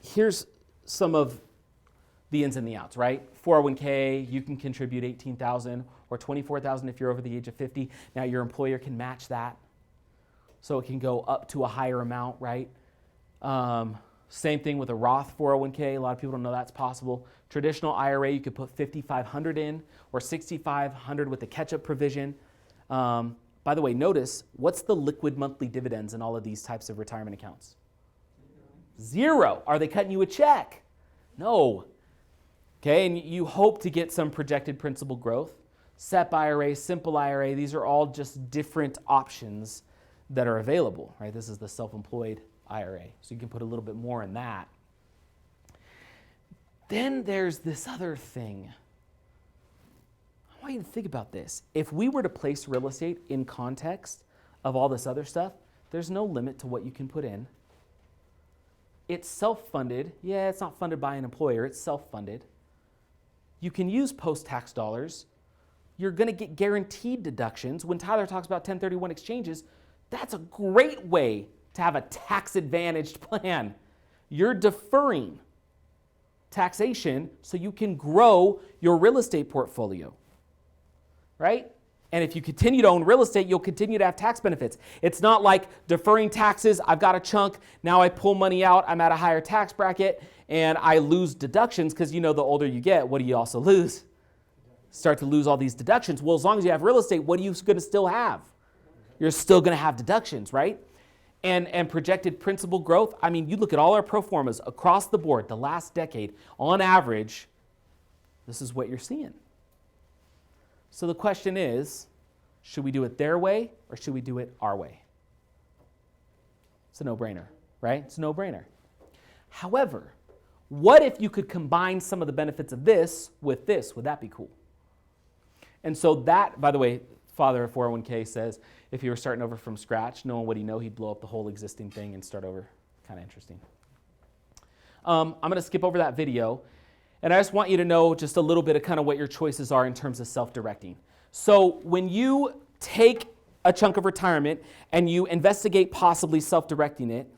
Speaker 1: here's some of the ins and the outs, right? 401k, you can contribute $18,000 or $24,000 if you're over the age of 50. Now your employer can match that. So it can go up to a higher amount, right? Same thing with a Roth 401k. A lot of people don't know that's possible. Traditional IRA, you could put $5,500 in or $6,500 with the catch-up provision. By the way, notice, what's the liquid monthly dividends in all of these types of retirement accounts? Zero. Are they cutting you a check? No. Okay, and you hope to get some projected principal growth. SEP IRA, simple IRA, these are all just different options that are available, right? This is the self-employed IRA, so you can put a little bit more in that. Then there's this other thing. I want you to think about this. If we were to place real estate in context of all this other stuff, there's no limit to what you can put in. It's self-funded. Yeah, it's not funded by an employer. It's self-funded. You can use post-tax dollars. You're going to get guaranteed deductions. When Tyler talks about 1031 exchanges, that's a great way to have a tax-advantaged plan. You're deferring taxation so you can grow your real estate portfolio, right? And if you continue to own real estate, you'll continue to have tax benefits. It's not like deferring taxes, I've got a chunk, now I pull money out, I'm at a higher tax bracket, and I lose deductions, because the older you get, what do you also lose? Start to lose all these deductions. Well, as long as you have real estate, what are you going to still have? You're still going to have deductions, right? And projected principal growth, I mean, you look at all our pro formas across the board, the last decade, on average, this is what you're seeing. So the question is, should we do it their way or should we do it our way? It's a no-brainer, right? It's a no-brainer. However, what if you could combine some of the benefits of this with this? Would that be cool? And so that, by the way, father of 401k says, if he were starting over from scratch, no one would he know, he'd blow up the whole existing thing and start over. Kind of interesting. I'm going to skip over that video. And I just want you to know just a little bit of kind of what your choices are in terms of self-directing. So when you take a chunk of retirement and you investigate possibly self-directing it,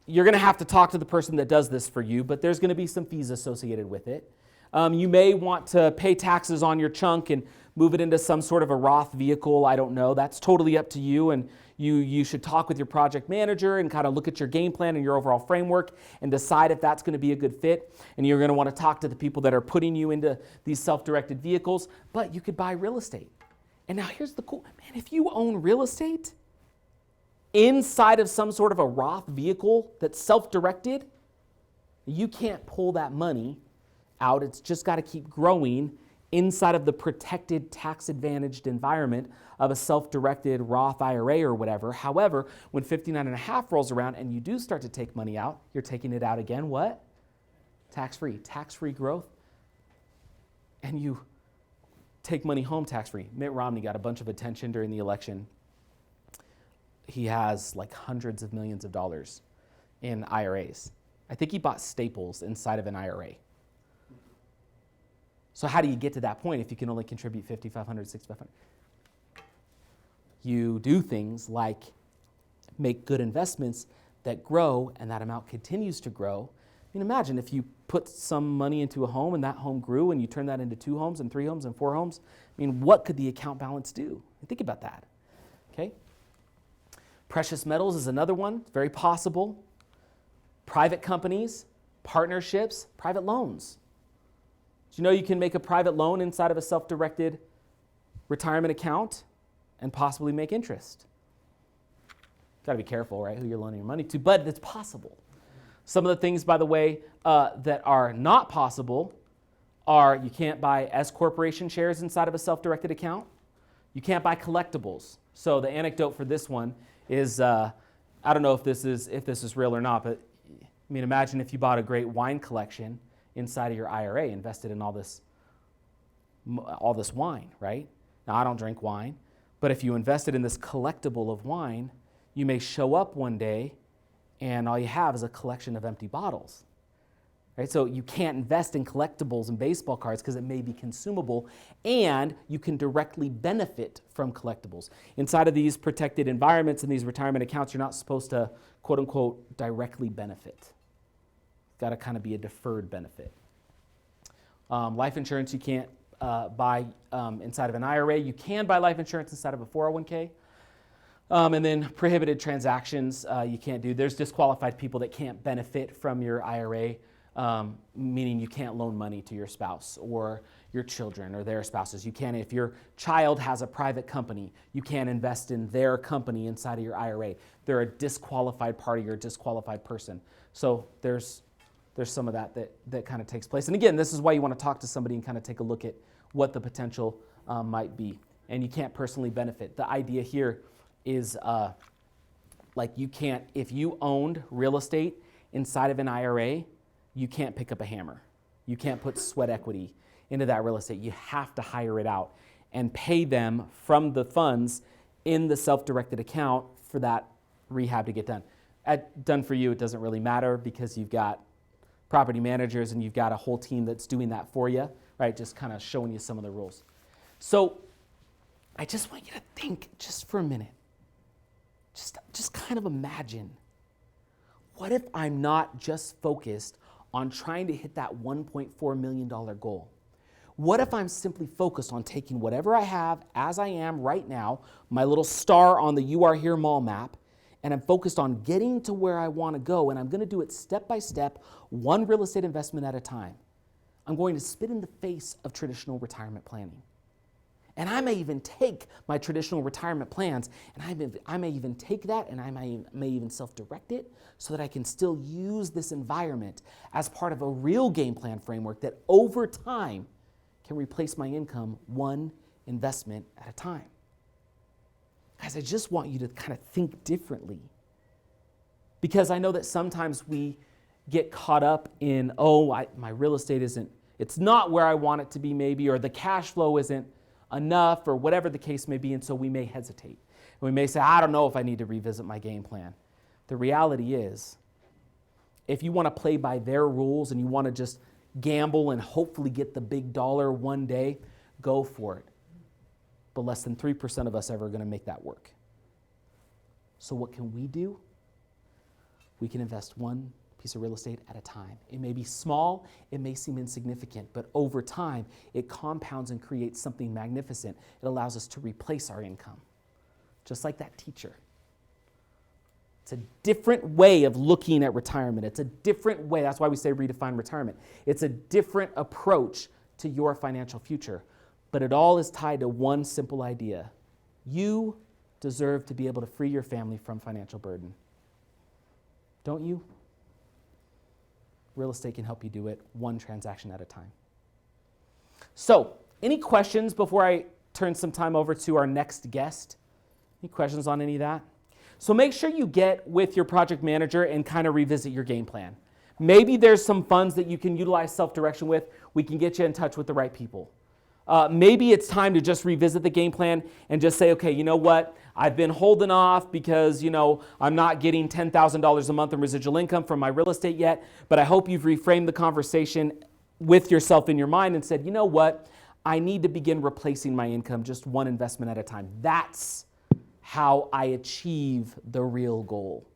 Speaker 1: you're going to have to talk to the person that does this for you, but there's going to be some fees associated with it. You may want to pay taxes on your chunk and move it into some sort of a Roth vehicle. I don't know. That's totally up to you. And you should talk with your project manager and kind of look at your game plan and your overall framework and decide if that's going to be a good fit. And you're going to want to talk to the people that are putting you into these self-directed vehicles. But you could buy real estate. And now here's the cool, man, if you own real estate inside of some sort of a Roth vehicle that's self-directed, you can't pull that money out. It's just got to keep growing inside of the protected, tax-advantaged environment of a self-directed Roth IRA or whatever. However, when 59.5 rolls around and you do start to take money out, you're taking it out again, what? Tax-free growth. And you take money home tax-free. Mitt Romney got a bunch of attention during the election. He has like hundreds of millions of dollars in IRAs. I think he bought Staples inside of an IRA. So how do you get to that point if you can only contribute $5,500, $6,500? You do things like make good investments that grow, and that amount continues to grow. I mean, imagine if you put some money into a home and that home grew and you turn that into 2 homes and 3 homes and 4 homes. I mean, what could the account balance do? Think about that, okay? Precious metals is another one, very possible. Private companies, partnerships, private loans. Do you know you can make a private loan inside of a self-directed retirement account and possibly make interest? Got to be careful, right, who you're loaning your money to, but it's possible. Some of the things, by the way, that are not possible are you can't buy S corporation shares inside of a self-directed account. You can't buy collectibles. So the anecdote for this one is, I don't know if this is real or not, but I mean, imagine if you bought a great wine collection inside of your IRA, invested in all this wine, right? Now, I don't drink wine, but if you invested in this collectible of wine, you may show up one day and all you have is a collection of empty bottles, right? So you can't invest in collectibles and baseball cards because it may be consumable, and you can directly benefit from collectibles. Inside of these protected environments and these retirement accounts, you're not supposed to, quote unquote, directly benefit. Got to kind of be a deferred benefit. Life insurance you can't buy inside of an IRA. You can buy life insurance inside of a 401k. And then prohibited transactions you can't do. There's disqualified people that can't benefit from your IRA, meaning you can't loan money to your spouse or your children or their spouses. You can't, if your child has a private company, you can't invest in their company inside of your IRA. They're a disqualified party or a disqualified person. So there's some of that kind of takes place. And again, this is why you want to talk to somebody and kind of take a look at what the potential might be. And you can't personally benefit. The idea here is like you can't, if you owned real estate inside of an IRA, you can't pick up a hammer. You can't put sweat equity into that real estate. You have to hire it out and pay them from the funds in the self-directed account for that rehab to get done. Done for you, it doesn't really matter because you've got property managers and you've got a whole team that's doing that for you, right? Just kind of showing you some of the rules. So I just want you to think just for a minute. Just kind of imagine, what if I'm not just focused on trying to hit that $1.4 million goal? What if I'm simply focused on taking whatever I have as I am right now, my little star on the You Are Here mall map, and I'm focused on getting to where I want to go, and I'm going to do it step by step, one real estate investment at a time. I'm going to spit in the face of traditional retirement planning. And I may even take my traditional retirement plans, and I may even take that and I may even self-direct it so that I can still use this environment as part of a real game plan framework that over time can replace my income one investment at a time. Guys, I just want you to kind of think differently, because I know that sometimes we get caught up in, my real estate it's not where I want it to be maybe, or the cash flow isn't enough, or whatever the case may be, and so we may hesitate. And we may say, I don't know if I need to revisit my game plan. The reality is, if you want to play by their rules and you want to just gamble and hopefully get the big dollar one day, go for it. But less than 3% of us ever are going to make that work. So what can we do? We can invest one piece of real estate at a time. It may be small, it may seem insignificant, but over time, it compounds and creates something magnificent. It allows us to replace our income, just like that teacher. It's a different way of looking at retirement. It's a different way. That's why we say redefine retirement. It's a different approach to your financial future, but it all is tied to one simple idea. You deserve to be able to free your family from financial burden. Don't you? Real estate can help you do it one transaction at a time. So, any questions before I turn some time over to our next guest? Any questions on any of that? So make sure you get with your project manager and kind of revisit your game plan. Maybe there's some funds that you can utilize self-direction with. We can get you in touch with the right people. maybe it's time to just revisit the game plan and just say, okay, you know what? I've been holding off because, I'm not getting $10,000 a month in residual income from my real estate yet, but I hope you've reframed the conversation with yourself in your mind and said, you know what? I need to begin replacing my income just one investment at a time. That's how I achieve the real goal.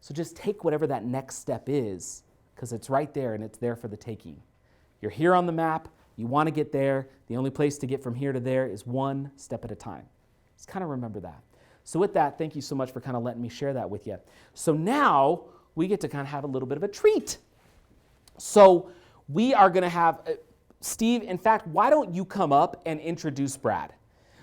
Speaker 1: So just take whatever that next step is, because it's right there and it's there for the taking. You're here on the map. You want to get there. The only place to get from here to there is one step at a time. Just kind of remember that. So with that, thank you so much for kind of letting me share that with you. So now we get to kind of have a little bit of a treat. So we are going to have, Steve, in fact, why don't you come up and introduce Brad?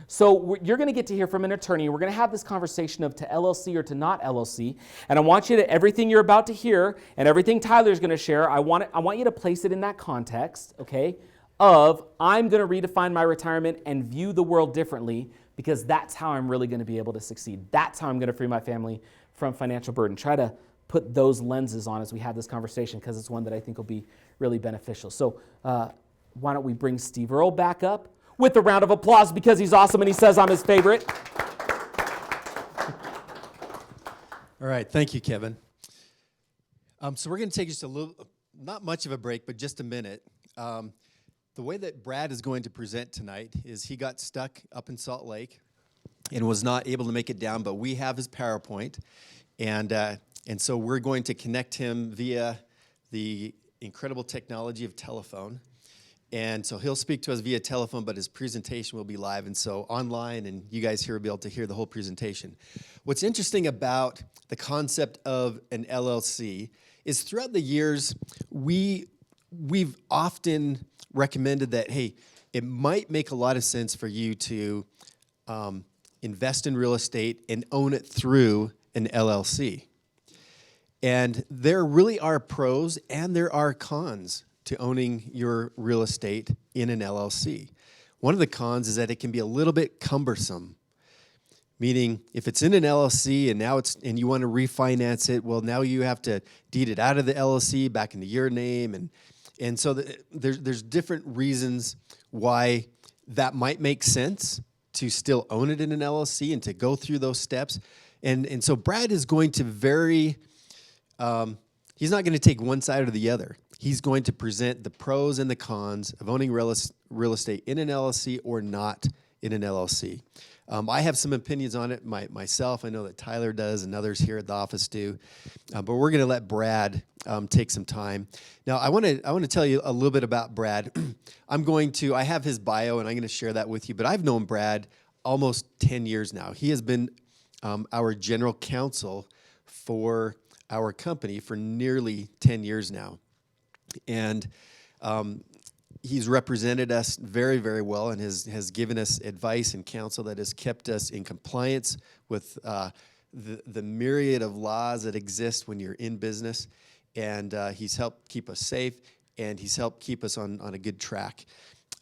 Speaker 1: So you're going to get to hear from an attorney. We're going to have this conversation of to LLC or to not LLC. And I want you to, everything you're about to hear and everything Tyler's going to share, I want you to place it in that context, okay, of I'm going to redefine my retirement and view the world differently, because that's how I'm really going to be able to succeed. That's how I'm going to free my family from financial burden. Try to put those lenses on as we have this conversation, because it's one that I think will be really beneficial. So why don't we bring Steve Earle back up with a round of applause, because he's awesome and he says I'm his favorite.
Speaker 2: All right, thank you, Kevin. So we're going to take just a little, not much of a break, but just a minute. The way that Brad is going to present tonight is he got stuck up in Salt Lake and was not able to make it down, but we have his PowerPoint, and so we're going to connect him via the incredible technology of telephone. And so he'll speak to us via telephone, but his presentation will be live, and so online, and you guys here will be able to hear the whole presentation. What's interesting about the concept of an LLC is throughout the years, we've often recommended that, hey, it might make a lot of sense for you to invest in real estate and own it through an LLC. And there really are pros and there are cons to owning your real estate in an LLC. One of the cons is that it can be a little bit cumbersome, meaning if it's in an LLC and now and you want to refinance it, well, now you have to deed it out of the LLC back into your name, and so there's different reasons why that might make sense to still own it in an LLC and to go through those steps. And so Brad is going to he's not going to take one side or the other. He's going to present the pros and the cons of owning real estate in an LLC or not in an LLC. I have some opinions on it myself. I know that Tyler does and others here at the office do. But we're going to let Brad take some time. Now, I want to tell you a little bit about Brad. I have his bio, and I'm going to share that with you. But I've known Brad almost 10 years now. He has been our general counsel for our company for nearly 10 years now. And he's represented us very, very well and has given us advice and counsel that has kept us in compliance with the myriad of laws that exist when you're in business. And he's helped keep us safe, and he's helped keep us on a good track.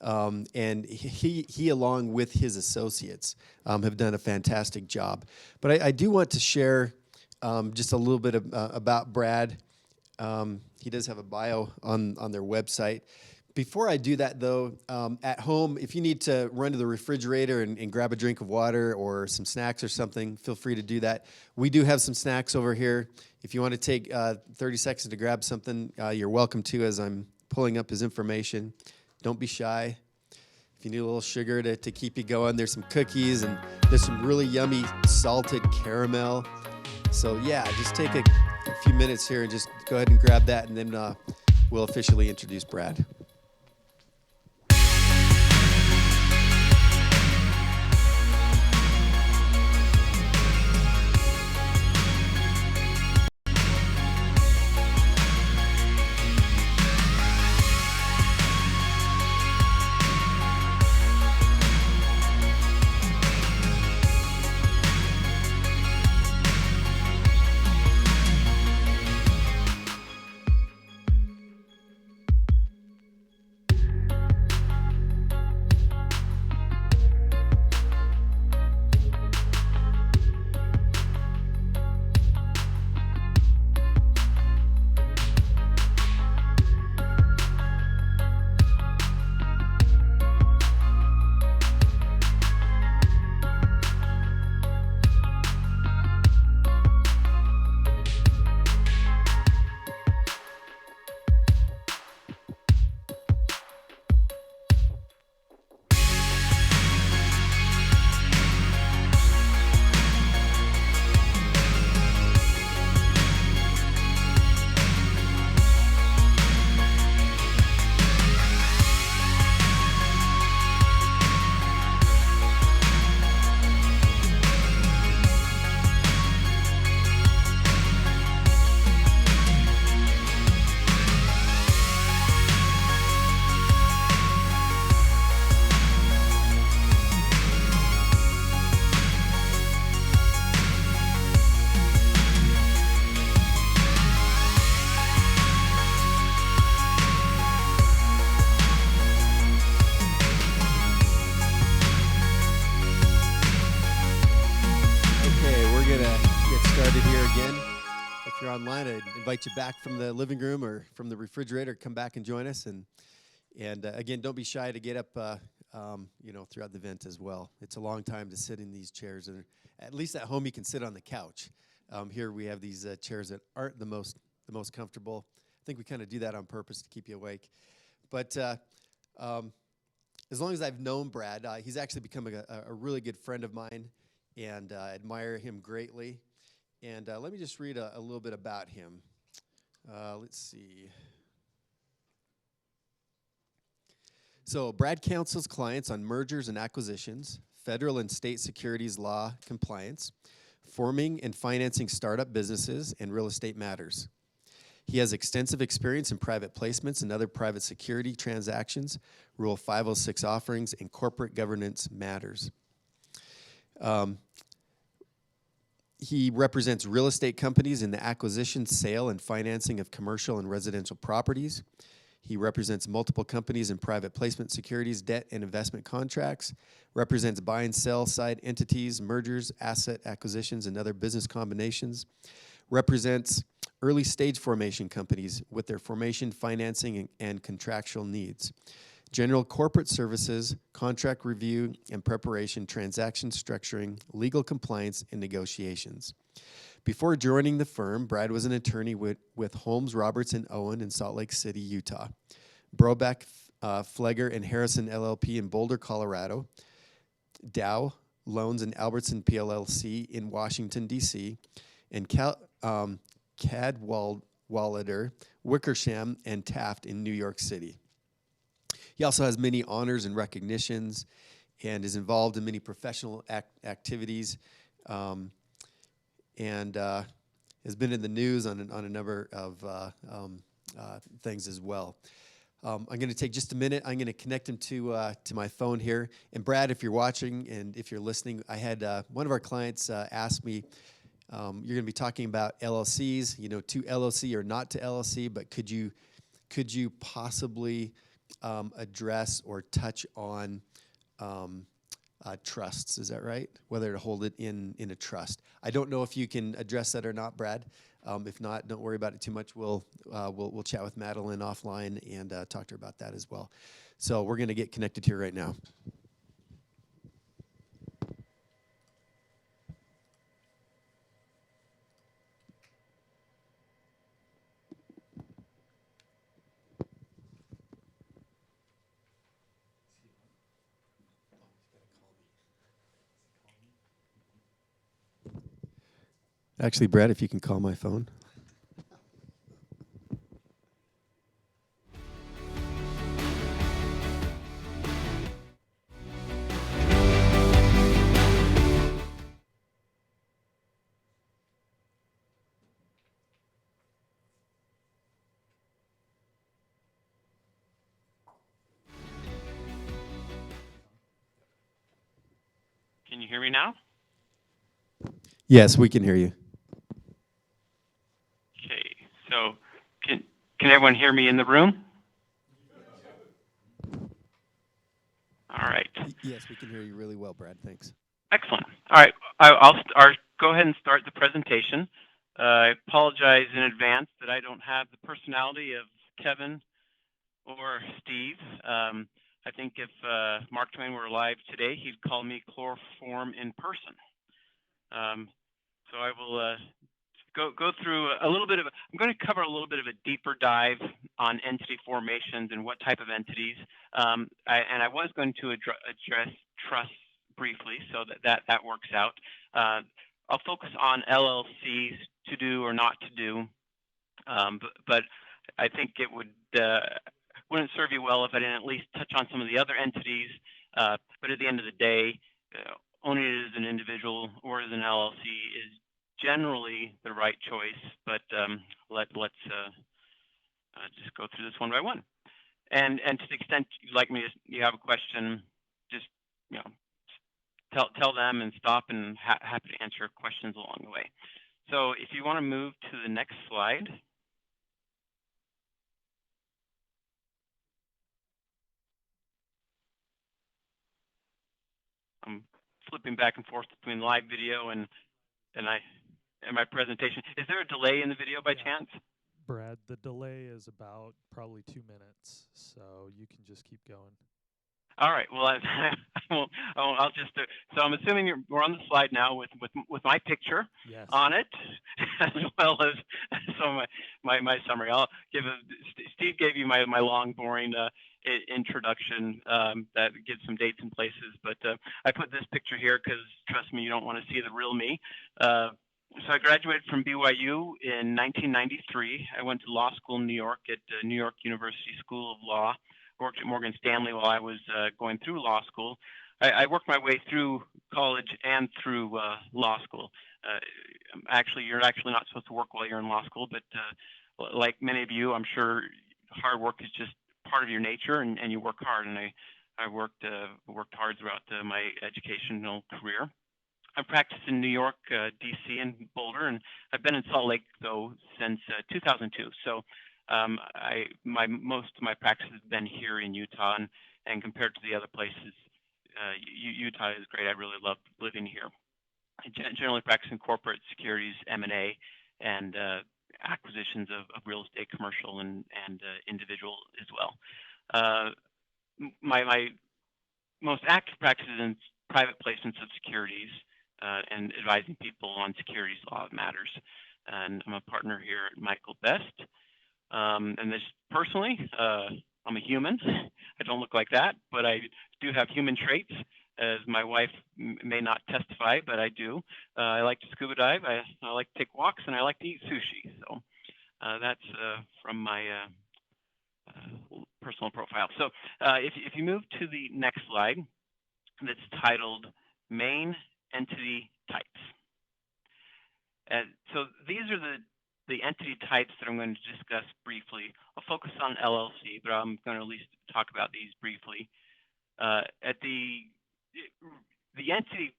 Speaker 2: And he, along with his associates, have done a fantastic job. But I do want to share just a little bit about Brad. He does have a bio on their website. Before I do that, though, at home, if you need to run to the refrigerator and grab a drink of water or some snacks or something, feel free to do that. We do have some snacks over here. If you want to take 30 seconds to grab something, you're welcome to as I'm pulling up his information. Don't be shy. If you need a little sugar to keep you going, there's some cookies, and there's some really yummy salted caramel. So, yeah, just take a few minutes here and just go ahead and grab that, and then we'll officially introduce Brad. online, I invite you back from the living room or from the refrigerator. Come back and join us. And again, don't be shy to get up, throughout the event as well. It's a long time to sit in these chairs, and at least at home you can sit on the couch. Here we have these chairs that aren't the most comfortable. I think we kind of do that on purpose to keep you awake. But as long as I've known Brad, he's actually become a really good friend of mine, and I admire him greatly. And let me just read a little bit about him. Let's see. So Brad counsels clients on mergers and acquisitions, federal and state securities law compliance, forming and financing startup businesses, and real estate matters. He has extensive experience in private placements and other private security transactions, Rule 506 offerings, and corporate governance matters. He represents real estate companies in the acquisition, sale, and financing of commercial and residential properties. He represents multiple companies in private placement securities, debt, and investment contracts, represents buy and sell side entities, mergers, asset acquisitions, and other business combinations, represents early stage formation companies with their formation, financing, and contractual needs, general corporate services, contract review and preparation, transaction structuring, legal compliance, and negotiations. Before joining the firm, Brad was an attorney with Holmes, Roberts & Owen in Salt Lake City, Utah, Brobeck, Flegger, and Harrison LLP in Boulder, Colorado, Dow, Loans and Albertson PLLC in Washington, D.C., and Cadwalader, Wickersham, and Taft in New York City. He also has many honors and recognitions and is involved in many professional activities, and has been in the news on a number of things as well. I'm going to take just a minute. I'm going to connect him to my phone here. And Brad, if you're watching and if you're listening, I had one of our clients ask me, you're going to be talking about LLCs, to LLC or not to LLC, but could you possibly address or touch on trusts? Is that right? Whether to hold it in a trust. I don't know if you can address that or not, Brad. If not, don't worry about it too much. We'll chat with Madeline offline and talk to her about that as well. So we're going to get connected here right now. Actually, Brad, if you can call my phone.
Speaker 8: Can you hear me now?
Speaker 2: Yes, we can hear you.
Speaker 8: Okay, so can everyone hear me in the room? All right.
Speaker 2: Yes, we can hear you really well, Brad. Thanks.
Speaker 8: Excellent. All right, I'll go ahead and start the presentation. I apologize in advance that I don't have the personality of Kevin or Steve. I think if Mark Twain were alive today, he'd call me chloroform in person. So I will go through a little bit of, I'm going to cover a little bit of a deeper dive on entity formations and what type of entities. I was going to address trusts briefly, so that works out. I'll focus on LLCs, to do or not to do, but I think it wouldn't serve you well if I didn't at least touch on some of the other entities. But at the end of the day, owning it as an individual or as an LLC is generally the right choice. But let's just go through this one by one. And to the extent you'd like me to, you have a question, just tell them and stop, and happy to answer questions along the way. So if you want to move to the next slide. I'm flipping back and forth between live video and in my presentation. Is there a delay in the video by
Speaker 3: Yeah.
Speaker 8: chance?
Speaker 3: Brad, the delay is about probably 2 minutes, so you can just keep going.
Speaker 8: All right. Well, I'll just. So I'm assuming we're on the slide now with my picture
Speaker 3: Yes.
Speaker 8: on it, as well as so my summary. I'll give Steve gave you my long boring introduction that gives some dates and places, but I put this picture here because trust me, you don't want to see the real me. So I graduated from BYU in 1993. I went to law school in New York at New York University School of Law. Worked at Morgan Stanley while I was going through law school. I worked my way through college and through law school. Actually, you're actually not supposed to work while you're in law school, but like many of you, I'm sure hard work is just part of your nature, and you work hard. And I worked hard throughout my educational career. I practiced in New York, D.C., and Boulder, and I've been in Salt Lake though since 2002. So most of my practice has been here in Utah, and compared to the other places, Utah is great. I really love living here. I generally practice in corporate securities, M&A, and acquisitions of real estate, commercial, and individual as well. My most active practice is in private placements of securities and advising people on securities law matters. And I'm a partner here at Michael Best. And this personally, I'm a human. I don't look like that, but I do have human traits, as my wife may not testify, but I do. I like to scuba dive, I like to take walks, and I like to eat sushi. So that's from my personal profile. So if you move to the next slide, that's titled Main Entity Types. So these are the entity types that I'm going to discuss briefly. I'll focus on LLC, but I'm going to at least talk about these briefly. At the entity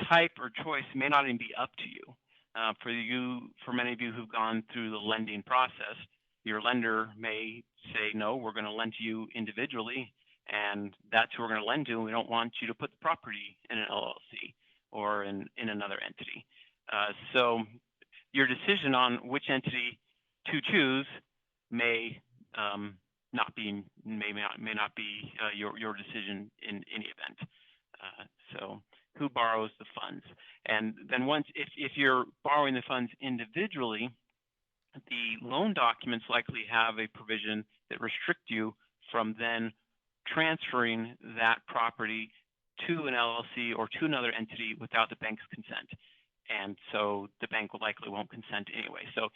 Speaker 8: type or choice may not even be up to you. For many of you who've gone through the lending process, your lender may say, no, we're going to lend to you individually, and that's who we're going to lend to, and we don't want you to put the property in an LLC or in another entity. So your decision on which entity to choose may not be your decision in any event. So who borrows the funds? And then if you're borrowing the funds individually, the loan documents likely have a provision that restrict you from then transferring that property to an LLC or to another entity without the bank's consent. And so the bank likely won't consent anyway. So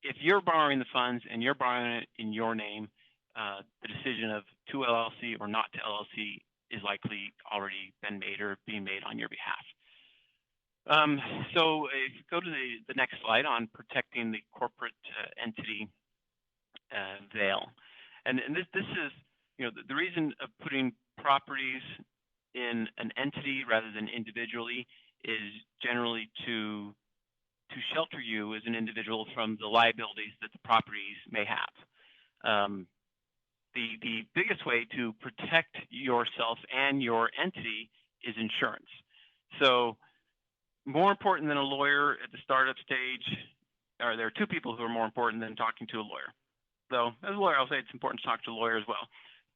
Speaker 8: if you're borrowing the funds and you're borrowing it in your name, the decision of to LLC or not to LLC is likely already been made or being made on your behalf. So if you go to the next slide on protecting the corporate entity veil. And this is, the reason of putting properties in an entity rather than individually is generally to shelter you as an individual from the liabilities that the properties may have. The biggest way to protect yourself and your entity is insurance. So more important than a lawyer at the startup stage, or there are two people who are more important than talking to a lawyer. So as a lawyer, I'll say it's important to talk to a lawyer as well.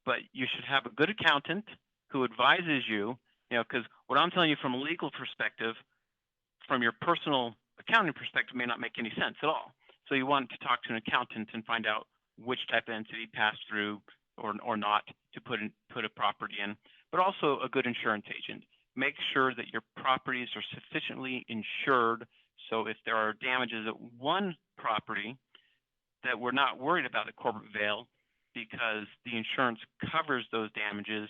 Speaker 8: But you should have a good accountant who advises you, because what I'm telling you from a legal perspective, from your personal accounting perspective, may not make any sense at all. So you want to talk to an accountant and find out which type of entity passed through or not to put a property in, but also a good insurance agent. Make sure that your properties are sufficiently insured, so if there are damages at one property, that we're not worried about the corporate veil because the insurance covers those damages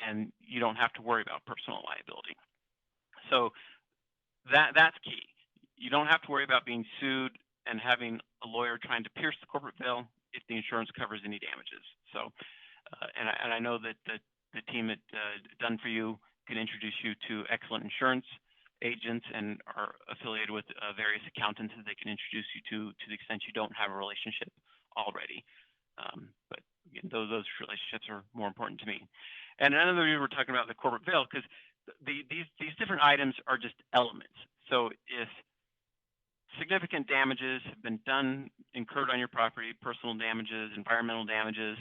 Speaker 8: and you don't have to worry about personal liability. So that's key. You don't have to worry about being sued and having a lawyer trying to pierce the corporate veil if the insurance covers any damages. So, and I know that the team at Done For You can introduce you to excellent insurance agents and are affiliated with various accountants that they can introduce you to the extent you don't have a relationship already. But again, those relationships are more important to me. And another reason we're talking about the corporate veil, because these different items are just elements. So if significant damages have been incurred on your property, personal damages, environmental damages,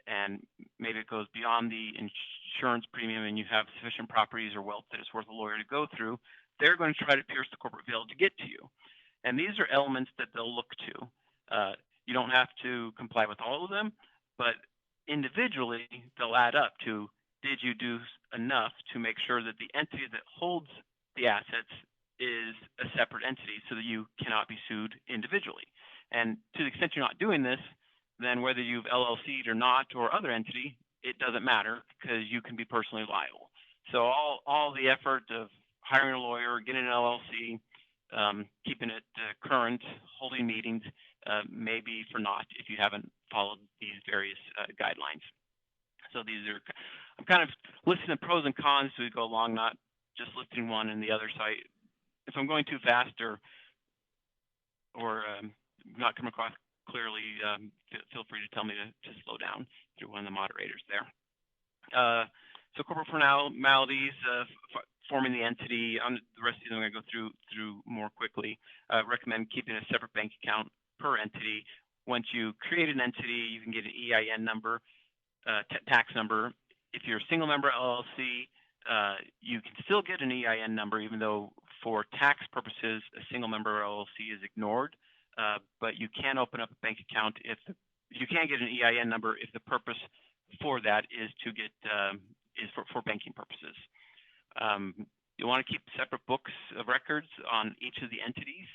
Speaker 8: and maybe it goes beyond the insurance premium and you have sufficient properties or wealth that it's worth a lawyer to go through, they're going to try to pierce the corporate veil to get to you. And these are elements that they'll look to. You don't have to comply with all of them, but individually, they'll add up to, did you do enough to make sure that the entity that holds the assets is a separate entity so that you cannot be sued individually? And to the extent you're not doing this, then whether you've LLC'd or not or other entity, it doesn't matter because you can be personally liable. So all the effort of hiring a lawyer, getting an LLC, keeping it current, holding meetings, may be for naught if you haven't followed these various guidelines. So these are, I'm kind of listing the pros and cons as we go along, not just listing one and the other. So if I'm going too fast or not come across clearly, feel free to tell me to slow down through one of the moderators there. So corporate formalities, forming the entity. On the rest of these I'm going to go through more quickly. Recommend keeping a separate bank account per entity. Once you create an entity, you can get an EIN number, tax number. If you're a single member LLC, you can still get an EIN number, even though for tax purposes, a single member LLC is ignored. But you can open up a bank account you can get an EIN number if the purpose for that is to get is for banking purposes. You want to keep separate books of records on each of the entities.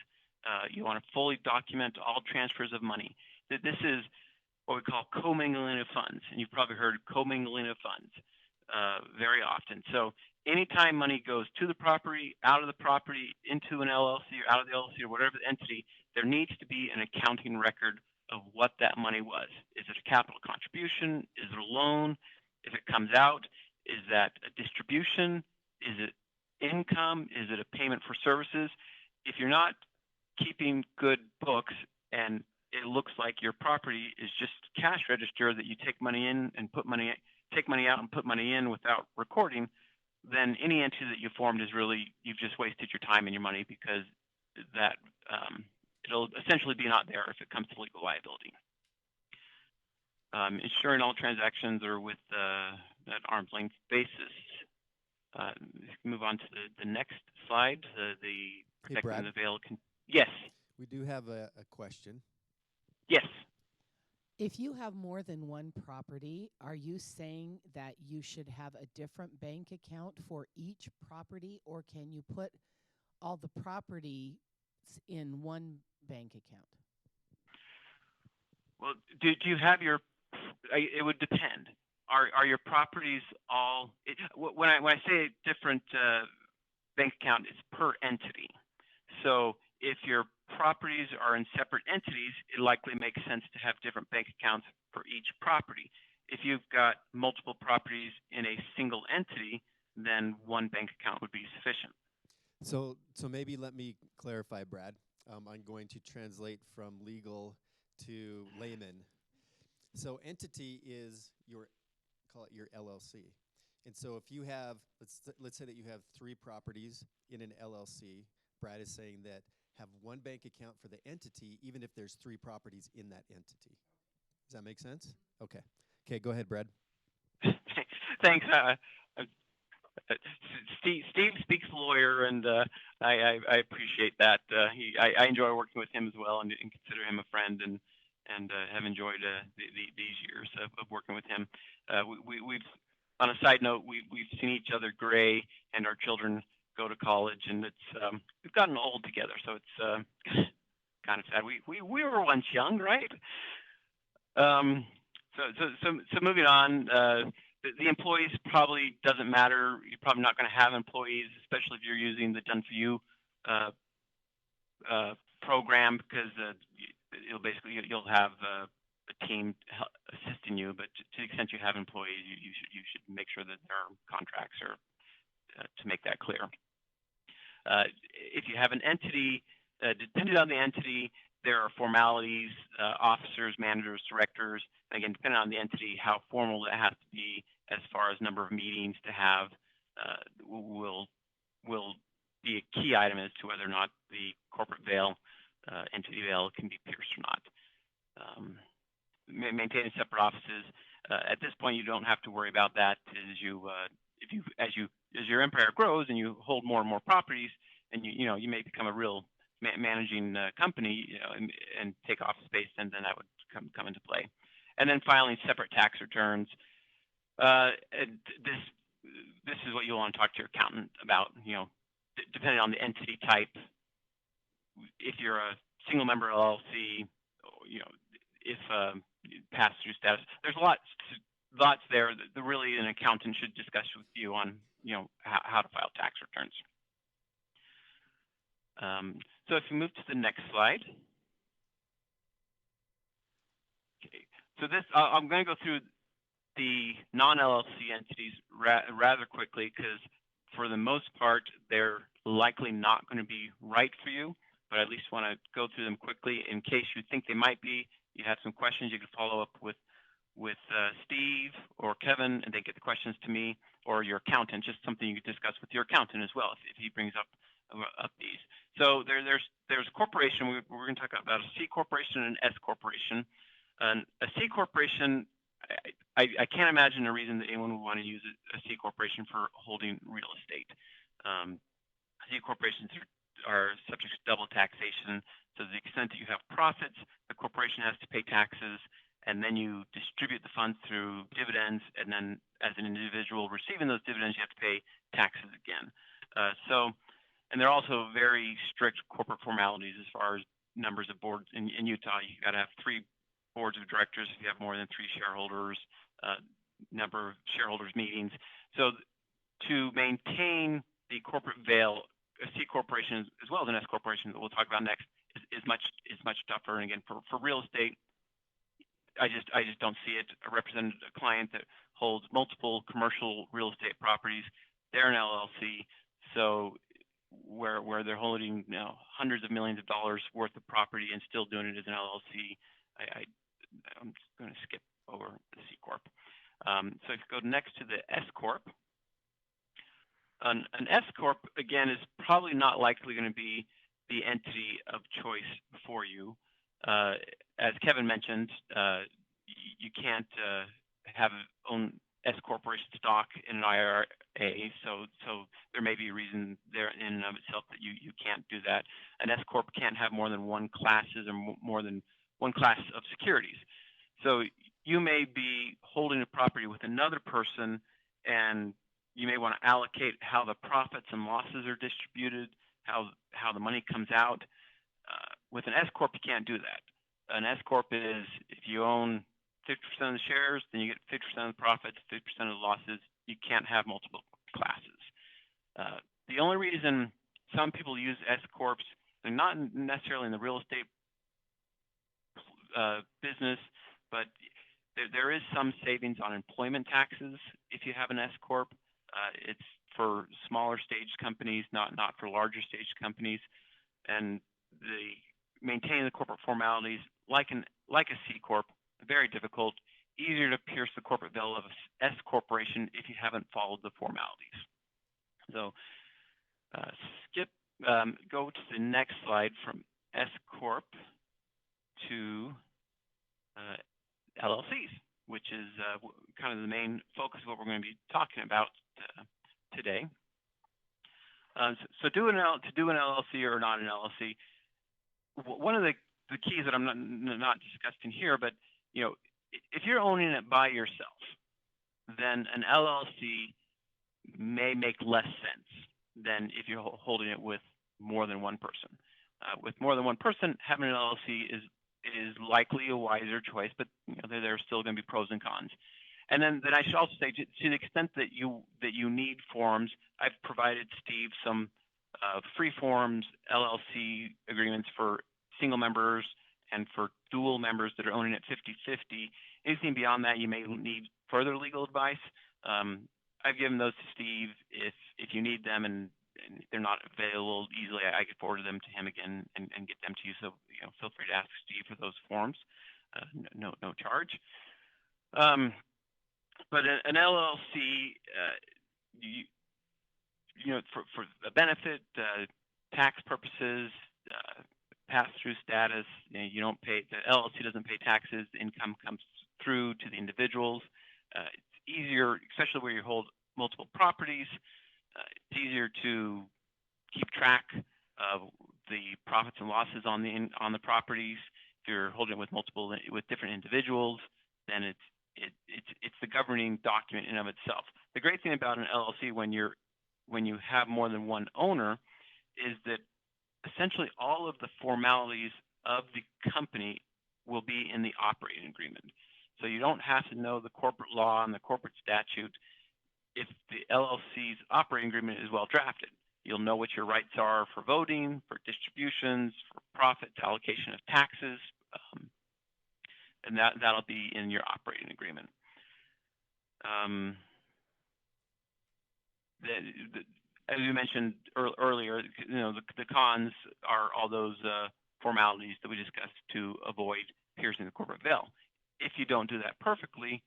Speaker 8: You want to fully document all transfers of money. This is what we call commingling of funds, and you've probably heard commingling of funds very often. So anytime money goes to the property, out of the property, into an LLC or out of the LLC or whatever the entity, there needs to be an accounting record of what that money was. Is it a capital contribution? Is it a loan? If it comes out, is that a distribution? Is it income? Is it a payment for services? If you're not keeping good books and it looks like your property is just cash register that you take money in and take money out and put money in without recording, then any entity that you formed is really, you've just wasted your time and your money, because that it'll essentially be not there if it comes to legal liability. Ensuring all transactions are with that arm's length basis. Move on to the next slide. The protecting
Speaker 2: Brad.
Speaker 8: the veil. Yes.
Speaker 2: We do have a question.
Speaker 8: Yes.
Speaker 9: If you have more than one property, are you saying that you should have a different bank account for each property, or can you put all the properties in one bank account?
Speaker 8: Well, do you have your? It would depend. Are your properties all? When I say a different bank account, it's per entity. So if your properties are in separate entities, it likely makes sense to have different bank accounts for each property. If you've got multiple properties in a single entity, then one bank account would be sufficient.
Speaker 2: So maybe let me clarify, Brad. I'm going to translate from legal to layman. So entity is call it your LLC. And so if you have, let's say that you have 3 properties in an LLC, Brad is saying that have one bank account for the entity, even if there's 3 properties in that entity. Does that make sense? Okay. Okay, go ahead, Brad.
Speaker 8: Thanks. Steve speaks lawyer, and I appreciate that. I enjoy working with him as well, and consider him a friend, and have enjoyed these years of working with him. We've, on a side note, we've seen each other gray, and our children go to college, and it's we've gotten old together, so it's kind of sad. We were once young, right? So moving on. The employees probably doesn't matter. You're probably not going to have employees, especially if you're using the Done For You program, because you'll have a team assisting you. But to the extent you have employees, you should make sure that there are contracts or to make that clear. If you have an entity, depending on the entity, there are formalities, officers, managers, directors. And again, depending on the entity, how formal it has to be as far as number of meetings to have will be a key item as to whether or not the corporate veil entity veil can be pierced or not. Maintaining separate offices. At this point, you don't have to worry about that as your empire grows and you hold more and more properties, and you may become a real managing company, and take office space, and then that would come into play. And then finally, separate tax returns. This is what you'll want to talk to your accountant about. Depending on the entity type, if you're a single member LLC, if pass-through status, there's lots there that really an accountant should discuss with you on how to file tax returns. So if you move to the next slide. Okay, so this I'm going to go through the non-LLC entities rather quickly, because for the most part they're likely not going to be right for you, but I at least want to go through them quickly in case you think they might be. You have some questions, you can follow up with Steve or Kevin, and they get the questions to me, or your accountant, just something you could discuss with your accountant as well if he brings up these. So there's a corporation. We're going to talk about a C corporation and an S corporation. A C corporation, I can't imagine a reason that anyone would want to use a C corporation for holding real estate. C corporations are subject to double taxation. So to the extent that you have profits, the corporation has to pay taxes, and then you distribute the funds through dividends, and then as an individual receiving those dividends, you have to pay taxes again. And they're also very strict corporate formalities as far as numbers of boards. In Utah, you got to have 3 boards of directors if you have more than 3 shareholders, number of shareholders meetings. So to maintain the corporate veil, a C corporation as well as an S corporation that we'll talk about next is much tougher. And again, for real estate, I just don't see it. I represented a client that holds multiple commercial real estate properties. They're an LLC, so where they're holding hundreds of millions of dollars worth of property and still doing it as an LLC, I'm just going to skip over the C corp. So if you go next to the S corp, an S corp again is probably not likely going to be the entity of choice for you. As Kevin mentioned, you can't own S corporation stock in an IRA, so there may be a reason there in and of itself that you can't do that. An S corp can't have more than one classes or more than one class of securities. So you may be holding a property with another person, and you may want to allocate how the profits and losses are distributed, how the money comes out. With an S corp, you can't do that. An S corp is if you own 50% of the shares, then you get 50% of the profits, 50% of the losses. You can't have multiple classes. The only reason some people use S corps, they're not necessarily in the real estate business, but there is some savings on employment taxes if you have an S corp. It's for smaller stage companies, not for larger stage companies, and maintaining the corporate formalities like a C corp, very difficult. Easier to pierce the corporate veil of a S corporation if you haven't followed the formalities. So go to the next slide from S corp to LLCs, which is kind of the main focus of what we're going to be talking about today. So to do an LLC or not an LLC, one of the keys that I'm not discussing here, but if you're owning it by yourself, then an LLC may make less sense than if you're holding it with more than one person. With more than one person, having an LLC is likely a wiser choice, but there are still going to be pros and cons. And then I should also say, to the extent that you need forms, I've provided Steve some free forms, LLC agreements for single members and for dual members that are owning it 50-50. Anything beyond that, you may need further legal advice. I've given those to Steve. If you need them and they're not available easily, I could forward them to him again and get them to you. So feel free to ask Steve for those forms. No charge. But an LLC, for the benefit, tax purposes, pass-through status. You don't pay, the LLC doesn't pay taxes. The income comes through to the individuals. It's easier, especially where you hold multiple properties. It's easier to keep track of the profits and losses on the properties. If you're holding it with different individuals, then it's the governing document in of itself. The great thing about an LLC when you have more than one owner is that essentially all of the formalities of the company will be in the operating agreement. So you don't have to know the corporate law and the corporate statute if the LLC's operating agreement is well drafted. You'll know what your rights are for voting, for distributions, for profits, allocation of taxes, and that'll be in your operating agreement. As you mentioned earlier, the cons are all those formalities that we discussed to avoid piercing the corporate veil. If you don't do that perfectly,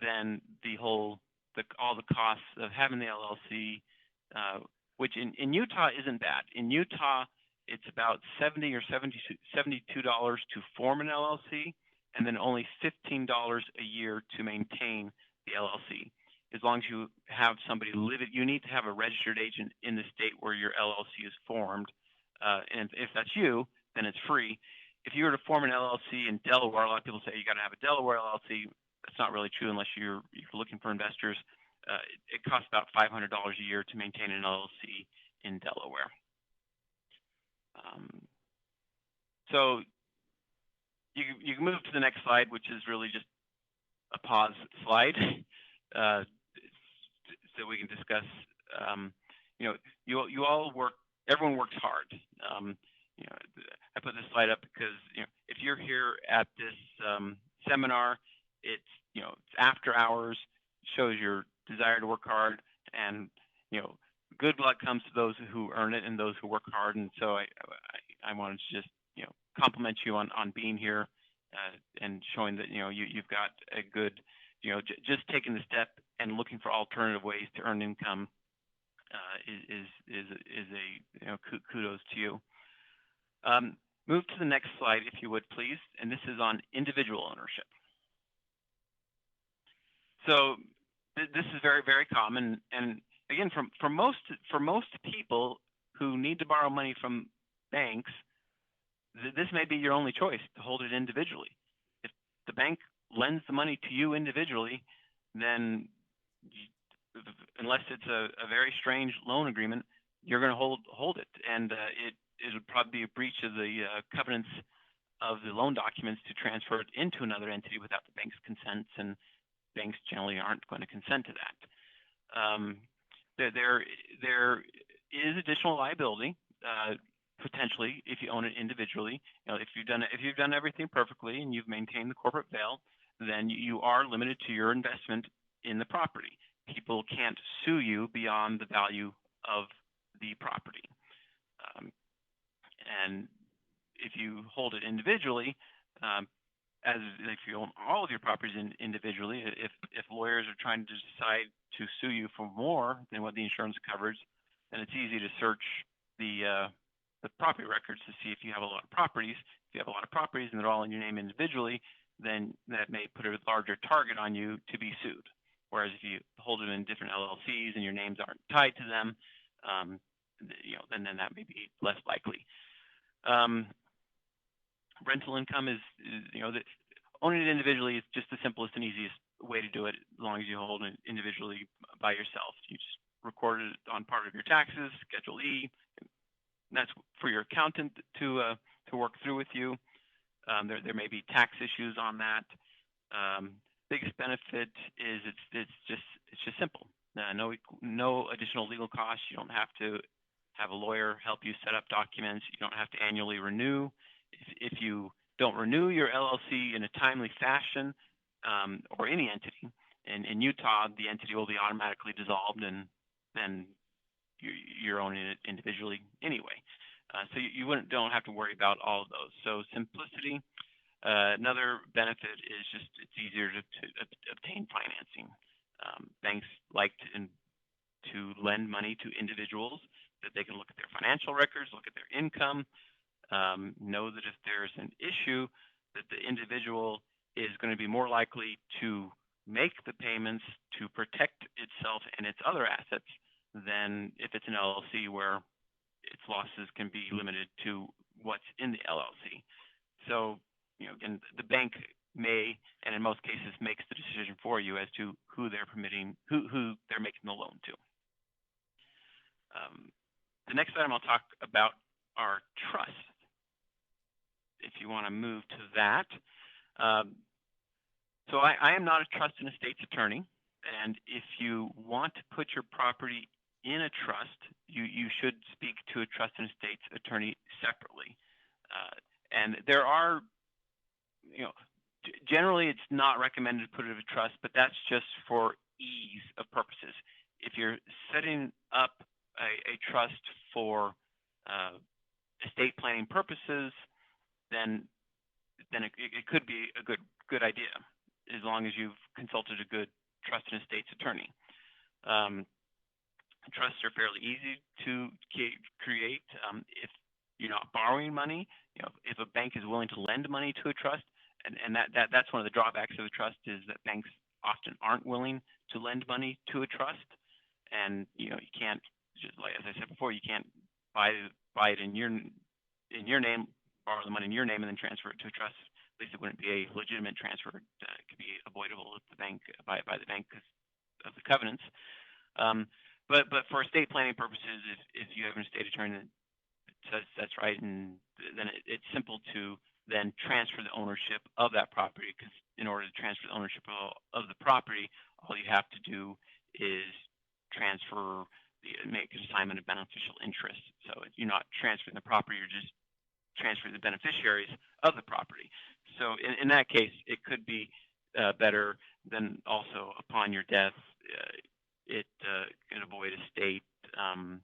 Speaker 8: then all the costs of having the LLC, which in Utah isn't bad. In Utah, it's about $70 or $72 to form an LLC, and then only $15 a year to maintain the LLC. As long as you have somebody live it, you need to have a registered agent in the state where your LLC is formed. And if that's you, then it's free. If you were to form an LLC in Delaware, a lot of people say you got to have a Delaware LLC. That's not really true unless you're looking for investors. It costs about $500 a year to maintain an LLC in Delaware. So you can move to the next slide, which is really just a pause slide, so we can discuss. You all work. Everyone works hard. I put this slide up because if you're here at this seminar, it's after hours, shows your desire to work hard, and good luck comes to those who earn it and those who work hard. And so I wanted to just compliment you on being here and showing that you've got a good just taking the step and looking for alternative ways to earn income is a kudos to you. Move to the next slide, if you would, please. And this is on individual ownership. So this is very, very common. And again, for most people who need to borrow money from banks, this may be your only choice to hold it individually. If the bank lends the money to you individually, then unless it's a very strange loan agreement, you're going to hold it, and it would probably be a breach of the covenants of the loan documents to transfer it into another entity without the bank's consent, and banks generally aren't going to consent to that. There is additional liability potentially if you own it individually. If you've done everything perfectly and you've maintained the corporate veil, then you are limited to your investment in the property. People can't sue you beyond the value of the property. And if you hold it individually, as if you own all of your properties individually, if lawyers are trying to decide to sue you for more than what the insurance covers, then it's easy to search the property records to see if you have a lot of properties. If you have a lot of properties and they're all in your name individually, then that may put a larger target on you to be sued. Whereas if you hold them in different LLCs and your names aren't tied to them, then that may be less likely. Rental income is owning it individually is just the simplest and easiest way to do it, as long as you hold it individually by yourself. You just record it on part of your taxes, Schedule E. That's for your accountant to work through with you. There may be tax issues on that. Biggest benefit is it's just simple. No additional legal costs. You don't have to have a lawyer help you set up documents. You don't have to annually renew. If you don't renew your LLC in a timely fashion, or any entity, in Utah, the entity will be automatically dissolved, and then you're owning it individually anyway. So you don't have to worry about all of those. So simplicity. Another benefit is just it's easier to obtain financing. Banks like to lend money to individuals that they can look at their financial records, look at their income, know that if there's an issue, that the individual is going to be more likely to make the payments to protect itself and its other assets than if it's an LLC where its losses can be limited to what's in the LLC. So, again, the bank may, and in most cases, makes the decision for you as to who they're permitting, who they're making the loan to. The next item I'll talk about are trusts. If you want to move to that. So I am not a trust and estates attorney, and if you want to put your property in a trust, you should speak to a trust and estates attorney separately. And there are, generally it's not recommended to put it in a trust, but that's just for ease of purposes. If you're setting up a trust for estate planning purposes, then it could be a good idea, as long as you've consulted a good trust and estates attorney. Trusts are fairly easy to create. If you're not borrowing money, if a bank is willing to lend money to a trust, and that's one of the drawbacks of a trust, is that banks often aren't willing to lend money to a trust, and you can't, just like as I said before, you can't buy it in your name, borrow the money in your name, and then transfer it to a trust. At least it wouldn't be a legitimate transfer. It could be avoidable at the bank by the bank because of the covenants. But for estate planning purposes, if you have an estate attorney that says that's right, and then it's simple to then transfer the ownership of that property, because in order to transfer the ownership of the property, all you have to do is make an assignment of beneficial interest. So you're not transferring the property, you're just transferring the beneficiaries of the property. So in that case, it could be better than also upon your death, it can avoid estate and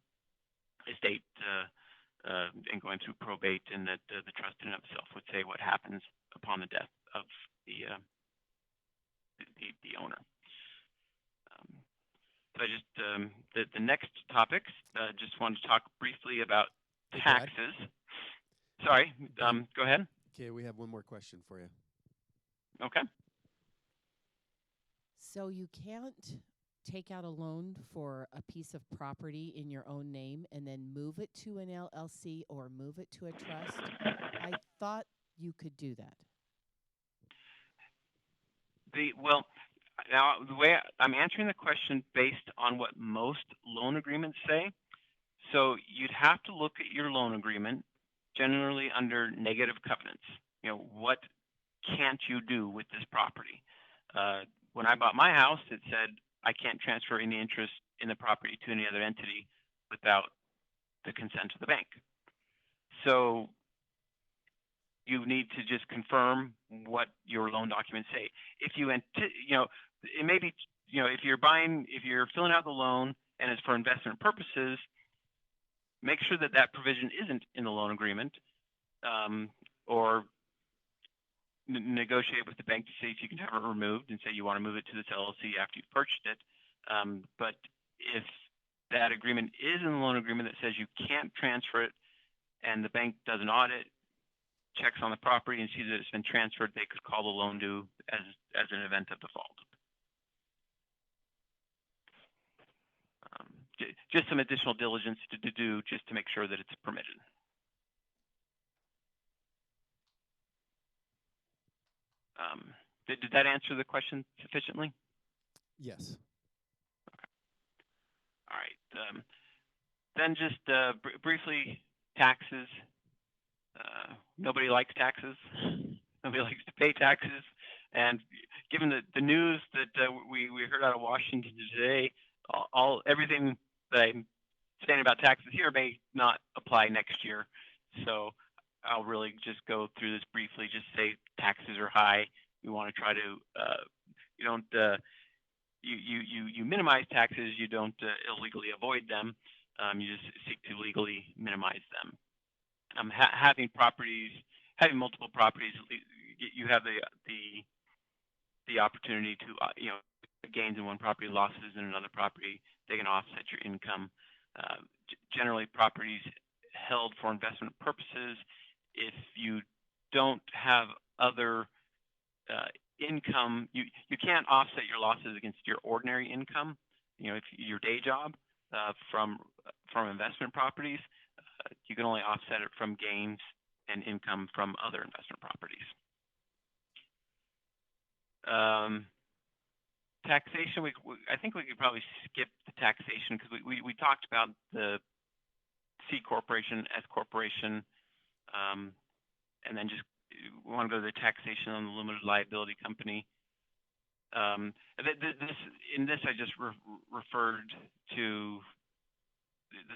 Speaker 8: going through probate, and that the trust in itself would say what happens upon the death of the owner. So I just the next topics, just wanted to talk briefly about taxes. Sorry, go ahead.
Speaker 2: Okay, we have one more question for you.
Speaker 8: Okay.
Speaker 9: So you can't take out a loan for a piece of property in your own name and then move it to an LLC or move it to a trust? I thought you could do that.
Speaker 8: Well, now the way I'm answering the question based on what most loan agreements say. So you'd have to look at your loan agreement, generally under negative covenants. What can't you do with this property? When I bought my house, it said I can't transfer any interest in the property to any other entity without the consent of the bank. So you need to just confirm what your loan documents say. If you, it may be, if you're filling out the loan and it's for investment purposes, make sure that that provision isn't in the loan agreement, or negotiate with the bank to see if you can have it removed and say you want to move it to this LLC after you've purchased it. But if that agreement is in the loan agreement that says you can't transfer it, and the bank does an audit, checks on the property and sees that it's been transferred, they could call the loan due as an event of default. Just some additional diligence to do just to make sure that it's permitted. Did that answer the question sufficiently?
Speaker 2: Yes.
Speaker 8: Okay. All right. Then just briefly, taxes. Nobody likes taxes. Nobody likes to pay taxes. And given the news that we heard out of Washington today, everything that I'm saying about taxes here may not apply next year. So I'll really just go through this briefly. Just say taxes are high. You want to try to you minimize taxes. You don't illegally avoid them. You just seek to legally minimize them. Having multiple properties, you have the opportunity to gains in one property, losses in another property. They can offset your income. Generally, properties held for investment purposes if you don't have other income, you can't offset your losses against your ordinary income, if your day job from investment properties. You can only offset it from gains and income from other investment properties. Taxation, I think we could probably skip the taxation because we talked about the C corporation, S corporation, and then just we want to go to the taxation on the limited liability company. In this, I just referred to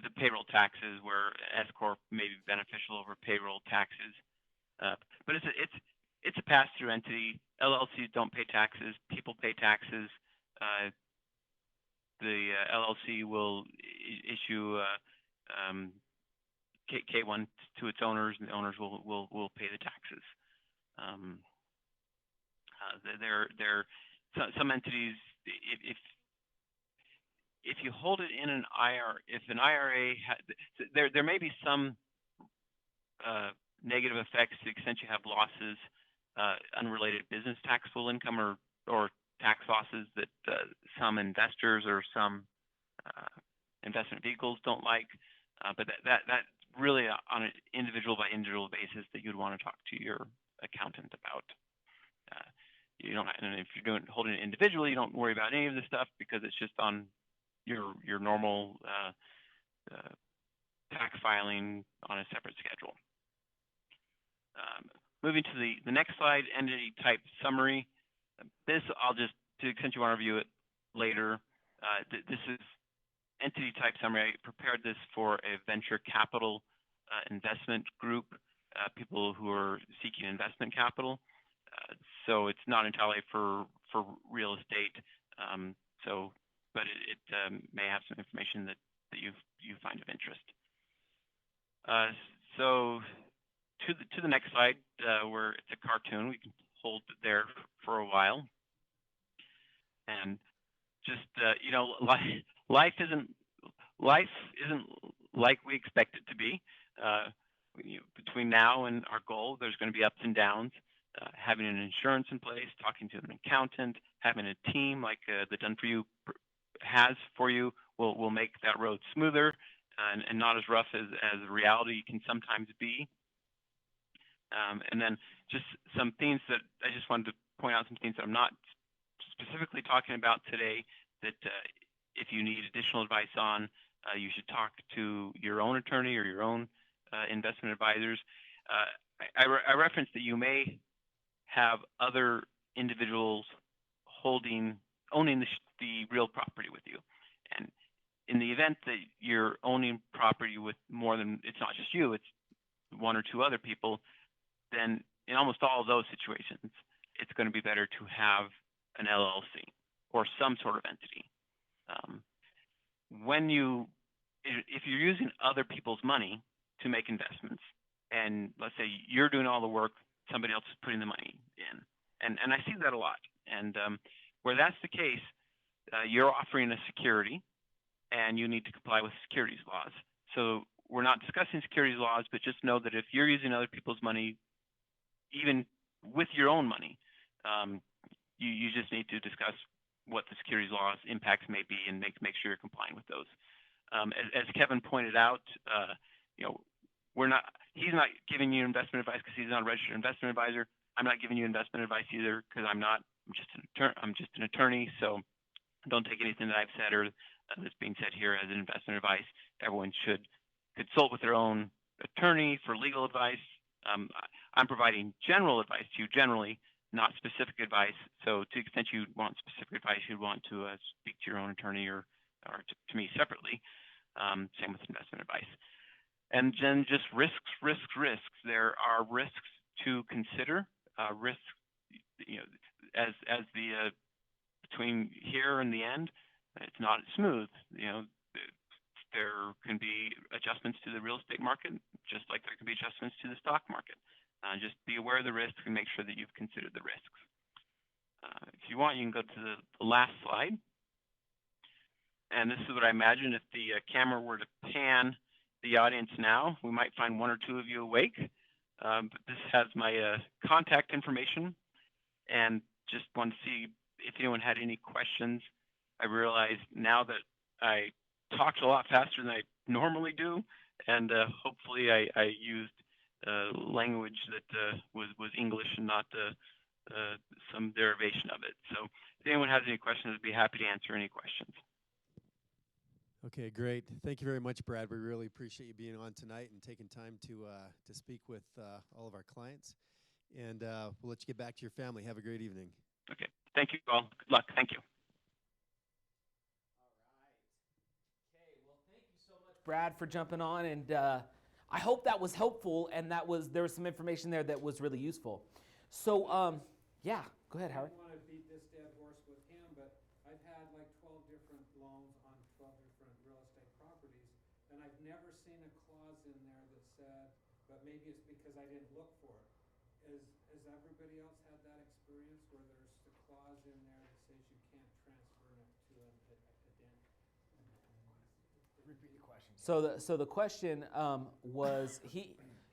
Speaker 8: the payroll taxes, where S corp may be beneficial over payroll taxes, but it's a pass-through entity. LLCs don't pay taxes. People pay taxes. The LLC will issue K1 to its owners, and the owners will pay the taxes. Some entities, if you hold it in an IRA, if an IRA, there may be some negative effects to the extent you have losses, unrelated business taxable income or tax losses that some investors or some investment vehicles don't like. But that's really on an individual by individual basis that you'd want to talk to your accountant about. You don't, and if you're holding it individually, you don't worry about any of this stuff because it's just on your normal tax filing on a separate schedule. Moving to the next slide, entity type summary. This I'll just, to the extent you want to review it later, this is entity type summary. I prepared this for a venture capital investment group, people who are seeking investment capital. So it's not entirely for real estate. But it may have some information that you find of interest. So to the next slide, where it's a cartoon, we can hold it there for a while. And just life isn't like we expect it to be. Between now and our goal, there's going to be ups and downs. Having an insurance in place, talking to an accountant, having a team like the Done For You has for you will make that road smoother and not as rough as reality can sometimes be. And then just some things that I just wanted to point out, some things that I'm not specifically talking about today that if you need additional advice on, you should talk to your own attorney or your own investment advisors. I referenced that you may have other individuals owning the real property with you. And in the event that you're owning property with more than, it's not just you, it's one or two other people, then in almost all of those situations, it's going to be better to have an LLC or some sort of entity. If you're using other people's money to make investments, and let's say you're doing all the work, somebody else is putting the money in, and I see that a lot. And where that's the case, you're offering a security, and you need to comply with securities laws. So we're not discussing securities laws, but just know that if you're using other people's money, even with your own money, you just need to discuss what the securities laws impacts may be and make sure you're complying with those. As Kevin pointed out, he's not giving you investment advice because he's not a registered investment advisor. I'm not giving you investment advice either because I'm just an attorney. So don't take anything that I've said or that's being said here as investment advice. Everyone should consult with their own attorney for legal advice. I'm providing general advice to you, generally, not specific advice. So to the extent you want specific advice, you'd want to speak to your own attorney or to me separately. Same with investment advice. And then just risks. There are risks to consider. Risks, as the between here and the end, it's not smooth. There can be adjustments to the real estate market, just like there can be adjustments to the stock market. Just be aware of the risks and make sure that you've considered the risks. If you want, you can go to the last slide. And this is what I imagine if the camera were to pan the audience now, we might find one or two of you awake. But this has my contact information, and just want to see if anyone had any questions. I realize now that I talked a lot faster than I normally do, and hopefully I used language that was English and not some derivation of it. So if anyone has any questions, I'd be happy to answer any questions.
Speaker 2: Okay, great. Thank you very much, Brad. We really appreciate you being on tonight and taking time to speak with all of our clients. And we'll let you get back to your family. Have a great evening.
Speaker 8: Okay. Thank you all. Good luck. Thank you.
Speaker 1: Brad, for jumping on, and I hope that was helpful, and there was some information there that was really useful. So, yeah, go ahead, Howard.
Speaker 6: I don't want to beat this dead horse with him, but I've had like 12 different loans on 12 different real estate properties, and I've never seen a clause in there that said, but maybe it's because I didn't look for it. Has everybody else had that experience where there's a clause in there that says you can't transfer it to a dent?
Speaker 5: Repeat the question.
Speaker 1: So the question was,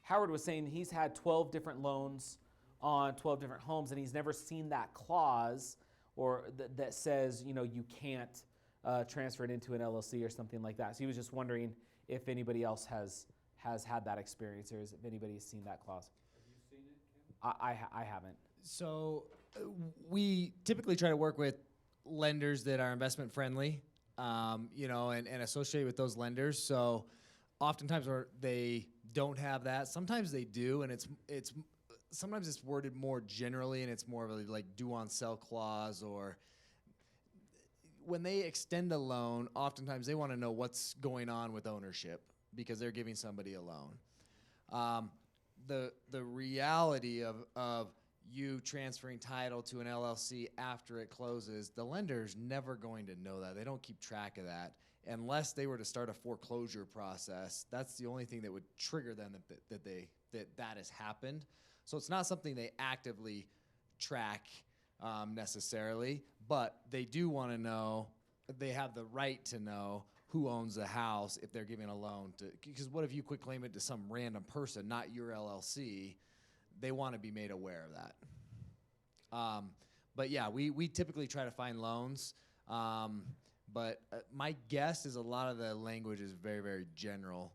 Speaker 1: Howard was saying he's had 12 different loans on 12 different homes, and he's never seen that clause or that says, you can't transfer it into an LLC or something like that. So he was just wondering if anybody else has had that experience, or if anybody's seen that clause.
Speaker 6: Have you seen it, Kim?
Speaker 1: I haven't.
Speaker 10: So we typically try to work with lenders that are investment friendly, and associate with those lenders. So oftentimes they don't have that. Sometimes they do, and sometimes it's worded more generally, and it's more of a like due on sell clause, or when they extend a loan, oftentimes they want to know what's going on with ownership because they're giving somebody a loan. The reality of you transferring title to an LLC after it closes, the lender's never going to know that. They don't keep track of that unless they were to start a foreclosure process. That's the only thing that would trigger them that has happened. So it's not something they actively track necessarily, but they do want to know. They have the right to know who owns the house if they're giving a loan to. Because what if you quit claim it to some random person, not your LLC? They want to be made aware of that. But yeah, we typically try to find loans. But my guess is a lot of the language is very, very general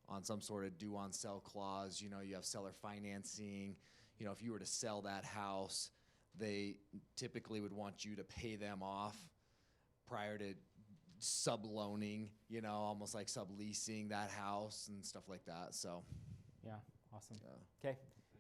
Speaker 10: on some sort of due on sell clause. You have seller financing. If you were to sell that house, they typically would want you to pay them off prior to subloaning, almost like subleasing that house and stuff like that. So,
Speaker 1: Yeah, awesome. Okay,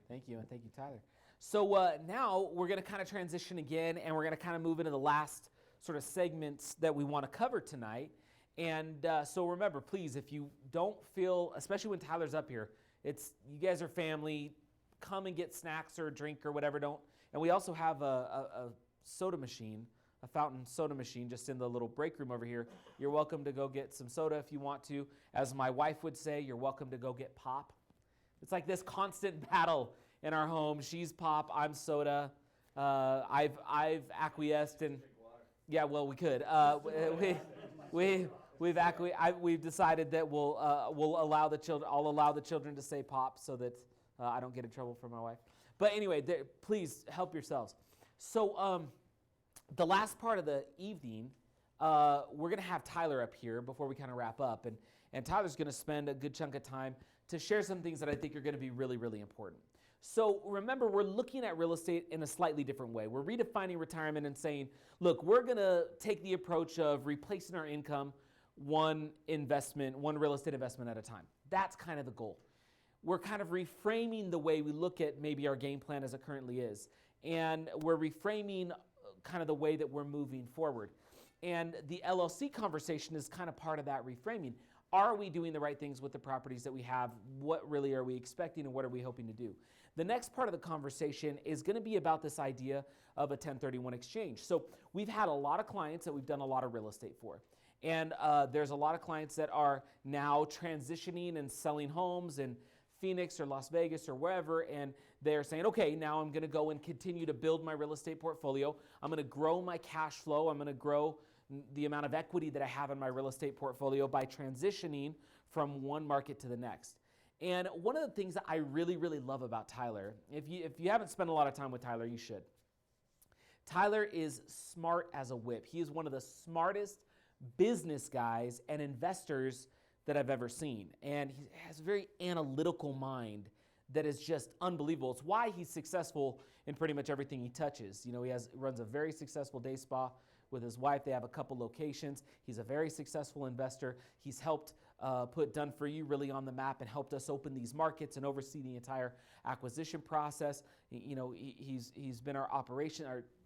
Speaker 1: thank you, and thank you, Tyler. So now we're going to kind of transition again, and we're going to kind of move into the last sort of segments that we want to cover tonight. And so remember, please, if you don't feel, especially when Tyler's up here, you guys are family. Come and get snacks or a drink or whatever. And we also have a soda machine, a fountain soda machine, just in the little break room over here. You're welcome to go get some soda if you want to. As my wife would say, you're welcome to go get pop. It's like this constant battle in our home. She's pop, I'm soda. I've acquiesced, and yeah, well, we could. We've decided that we'll allow the children. I'll allow the children to say pop so that I don't get in trouble from my wife. But anyway, please help yourselves. So the last part of the evening, we're going to have Tyler up here before we kind of wrap up, and Tyler's going to spend a good chunk of time to share some things that I think are going to be really, really important. So remember, we're looking at real estate in a slightly different way. We're redefining retirement and saying, look, we're going to take the approach of replacing our income one real estate investment at a time. That's kind of the goal. We're kind of reframing the way we look at maybe our game plan as it currently is. And we're reframing kind of the way that we're moving forward. And the LLC conversation is kind of part of that reframing. Are we doing the right things with the properties that we have? What really are we expecting, and what are we hoping to do? The next part of the conversation is going to be about this idea of a 1031 exchange. So we've had a lot of clients that we've done a lot of real estate for. And there's a lot of clients that are now transitioning and selling homes in Phoenix or Las Vegas or wherever, and they're saying, okay, now I'm going to go and continue to build my real estate portfolio. I'm going to grow my cash flow. I'm going to grow the amount of equity that I have in my real estate portfolio by transitioning from one market to the next. And one of the things that I really, really love about Tyler, if you haven't spent a lot of time with Tyler, you should. Tyler is smart as a whip. He is one of the smartest business guys and investors that I've ever seen. And he has a very analytical mind that is just unbelievable. It's why he's successful in pretty much everything he touches. You know, he runs a very successful day spa with his wife. They have a couple locations. He's a very successful investor. He's helped put Done For You really on the map and helped us open these markets and oversee the entire acquisition process. You know, he's been our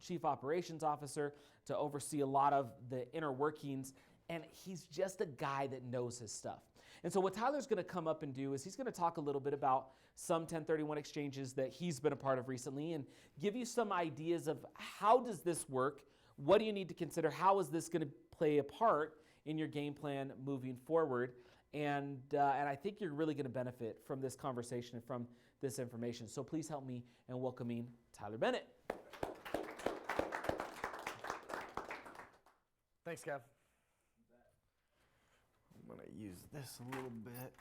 Speaker 1: chief operations officer to oversee a lot of the inner workings, and he's just a guy that knows his stuff. And so what Tyler's going to come up and do is he's going to talk a little bit about some 1031 exchanges that he's been a part of recently and give you some ideas of how does this work, what do you need to consider, how is this going to play a part in your game plan moving forward. And I think you're really going to benefit from this conversation and from this information. So please help me in welcoming Tyler Bennett.
Speaker 11: Thanks, Kev. I'm going to use this a little bit.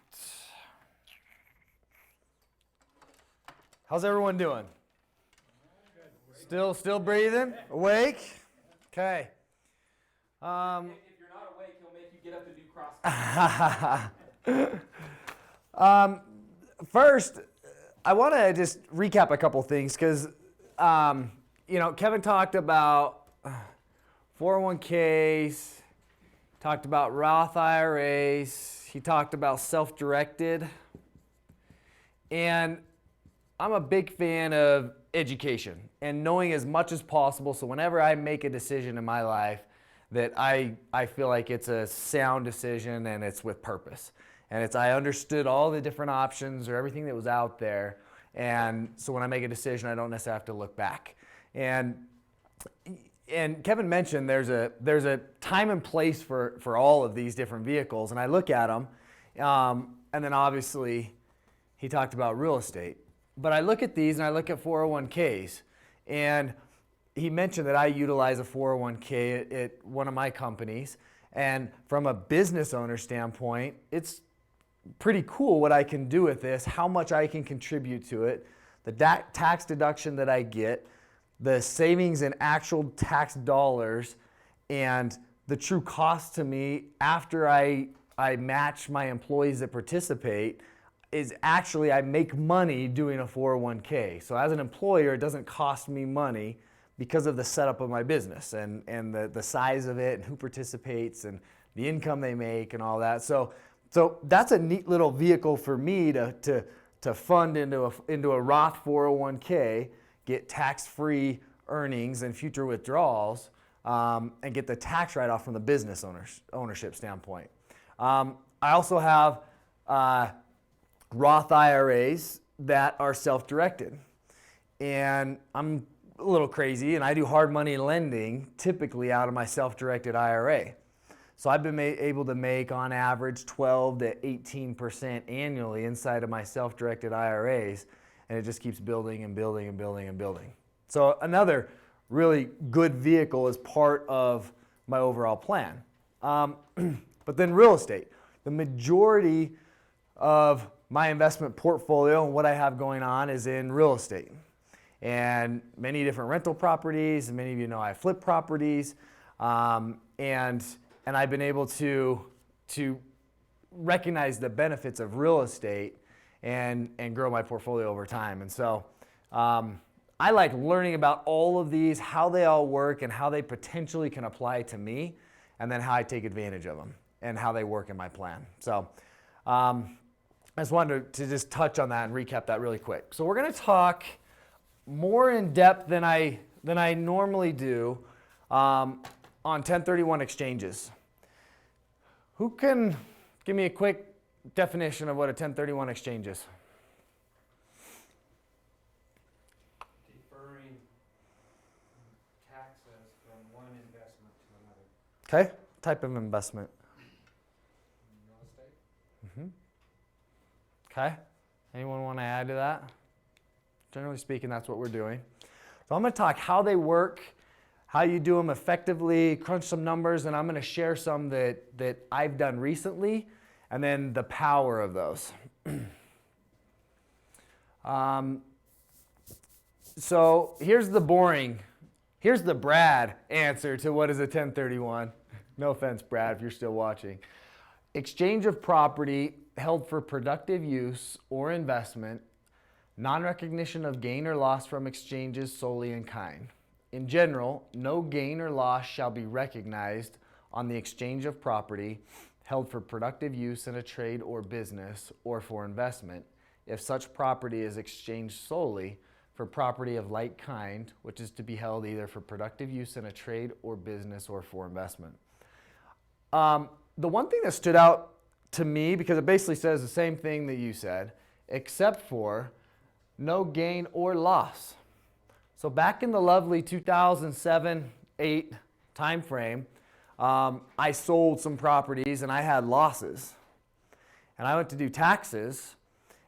Speaker 11: How's everyone doing? Still breathing? Awake? Okay.
Speaker 1: If you're not awake, he'll make you get up and do CrossFit.
Speaker 11: First, I want to just recap a couple things because, Kevin talked about 401ks, talked about Roth IRAs, he talked about self-directed, and I'm a big fan of education and knowing as much as possible so whenever I make a decision in my life that I feel like it's a sound decision and it's with purpose. And I understood all the different options or everything that was out there. And so when I make a decision, I don't necessarily have to look back. And Kevin mentioned there's a time and place for all of these different vehicles. And I look at them, and then obviously he talked about real estate. But I look at these and I look at 401ks. And he mentioned that I utilize a 401k at one of my companies. And from a business owner standpoint, it's pretty cool what I can do with this, how much I can contribute to it, the tax deduction that I get, the savings in actual tax dollars, and the true cost to me after I match my employees that participate is actually I make money doing a 401k. So as an employer, it doesn't cost me money because of the setup of my business and the size of it and who participates and the income they make and all that. So that's a neat little vehicle for me to fund into a Roth 401k, get tax-free earnings and future withdrawals, and get the tax write-off from the business ownership standpoint. I also have Roth IRAs that are self-directed. And I'm a little crazy, and I do hard money lending typically out of my self-directed IRA. So I've been able to make on average 12 to 18% annually inside of my self-directed IRAs, and it just keeps building and building and building and building. So another really good vehicle is part of my overall plan. But then real estate. The majority of my investment portfolio and what I have going on is in real estate. And many different rental properties, and many of you know I flip properties, and I've been able to recognize the benefits of real estate and grow my portfolio over time. And so I like learning about all of these, how they all work, and how they potentially can apply to me, and then how I take advantage of them and how they work in my plan. So I just wanted to just touch on that and recap that really quick. So we're going to talk more in depth than I normally do on 1031 exchanges. Who can give me a quick definition of what a 1031 exchange is?
Speaker 6: Deferring taxes from one investment to another.
Speaker 11: Okay, type of investment.
Speaker 6: Real estate?
Speaker 11: Okay, anyone want to add to that? Generally speaking, that's what we're doing. So I'm going to talk how they work, how you do them effectively, crunch some numbers, and I'm going to share some that I've done recently, and then the power of those. So here's the Brad answer to what is a 1031. No offense, Brad, if you're still watching. Exchange of property held for productive use or investment, non-recognition of gain or loss from exchanges solely in kind. In general, no gain or loss shall be recognized on the exchange of property held for productive use in a trade or business or for investment, if such property is exchanged solely for property of like kind, which is to be held either for productive use in a trade or business or for investment. The one thing that stood out to me, because it basically says the same thing that you said, except for no gain or loss. So back in the lovely 2007-8 time frame, I sold some properties and I had losses. And I went to do taxes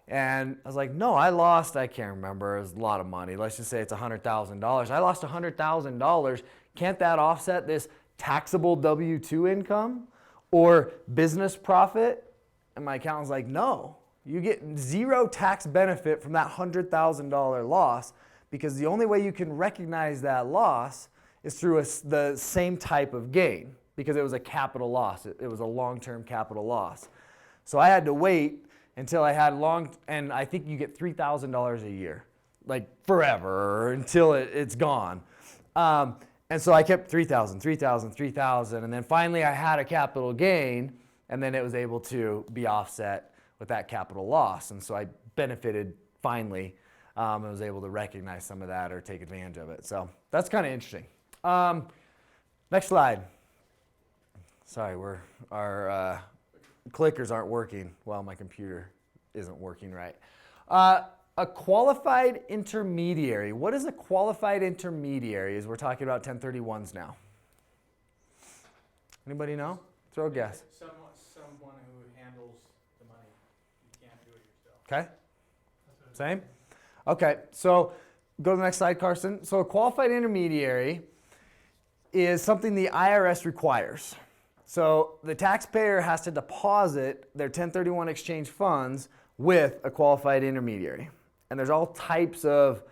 Speaker 11: and I was like, no, I lost, I can't remember, it was a lot of money. Let's just say it's $100,000. I lost $100,000. Can't that offset this taxable W-2 income or business profit? And my accountant's like, no, you get zero tax benefit from that $100,000 loss, because the only way you can recognize that loss is through the same type of gain, because it was a capital loss. It was a long-term capital loss. So I had to wait until I had and I think you get $3,000 a year, like forever, until it's gone. And so I kept 3,000, 3,000, 3,000, and then finally I had a capital gain, and then it was able to be offset with that capital loss. And so I benefited finally. I was able to recognize some of that or take advantage of it. So that's kind of interesting. Next slide. Sorry, our clickers aren't working. Well, my computer isn't working right. A qualified intermediary. What is a qualified intermediary as we're talking about 1031s now? Anybody know? Throw a guess.
Speaker 5: Someone who handles the money. You can't do it yourself.
Speaker 11: Okay. Same? Okay, so go to the next slide, Carson. So a qualified intermediary is something the IRS requires. So the taxpayer has to deposit their 1031 exchange funds with a qualified intermediary. And there's all types of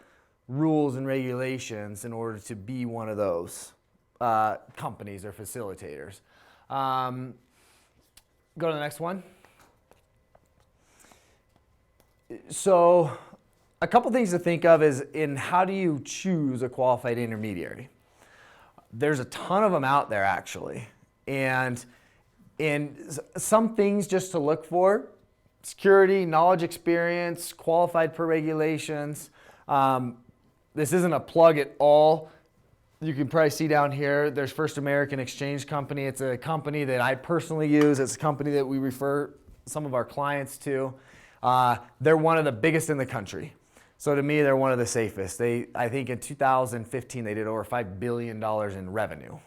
Speaker 11: rules and regulations in order to be one of those companies or facilitators. Go to the next one. So a couple things to think of is in how do you choose a qualified intermediary? There's a ton of them out there actually. And some things just to look for: security, knowledge, experience, qualified per regulations. This isn't a plug at all. You can probably see down here, there's First American Exchange Company. It's a company that I personally use. It's a company that we refer some of our clients to. They're one of the biggest in the country. So to me, they're one of the safest. I think in 2015, they did over $5 billion in revenue.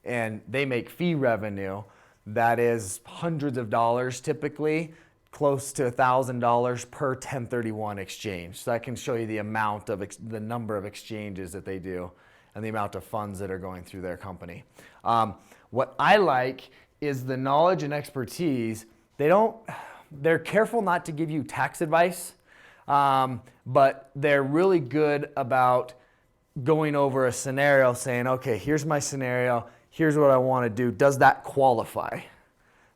Speaker 11: And they make fee revenue that is hundreds of dollars typically, close to $1,000 per 1031 exchange. So that can show you the amount of the number of exchanges that they do and the amount of funds that are going through their company. What I like is the knowledge and expertise. They're careful not to give you tax advice, but they're really good about going over a scenario, saying, okay, here's my scenario, here's what I want to do. Does that qualify?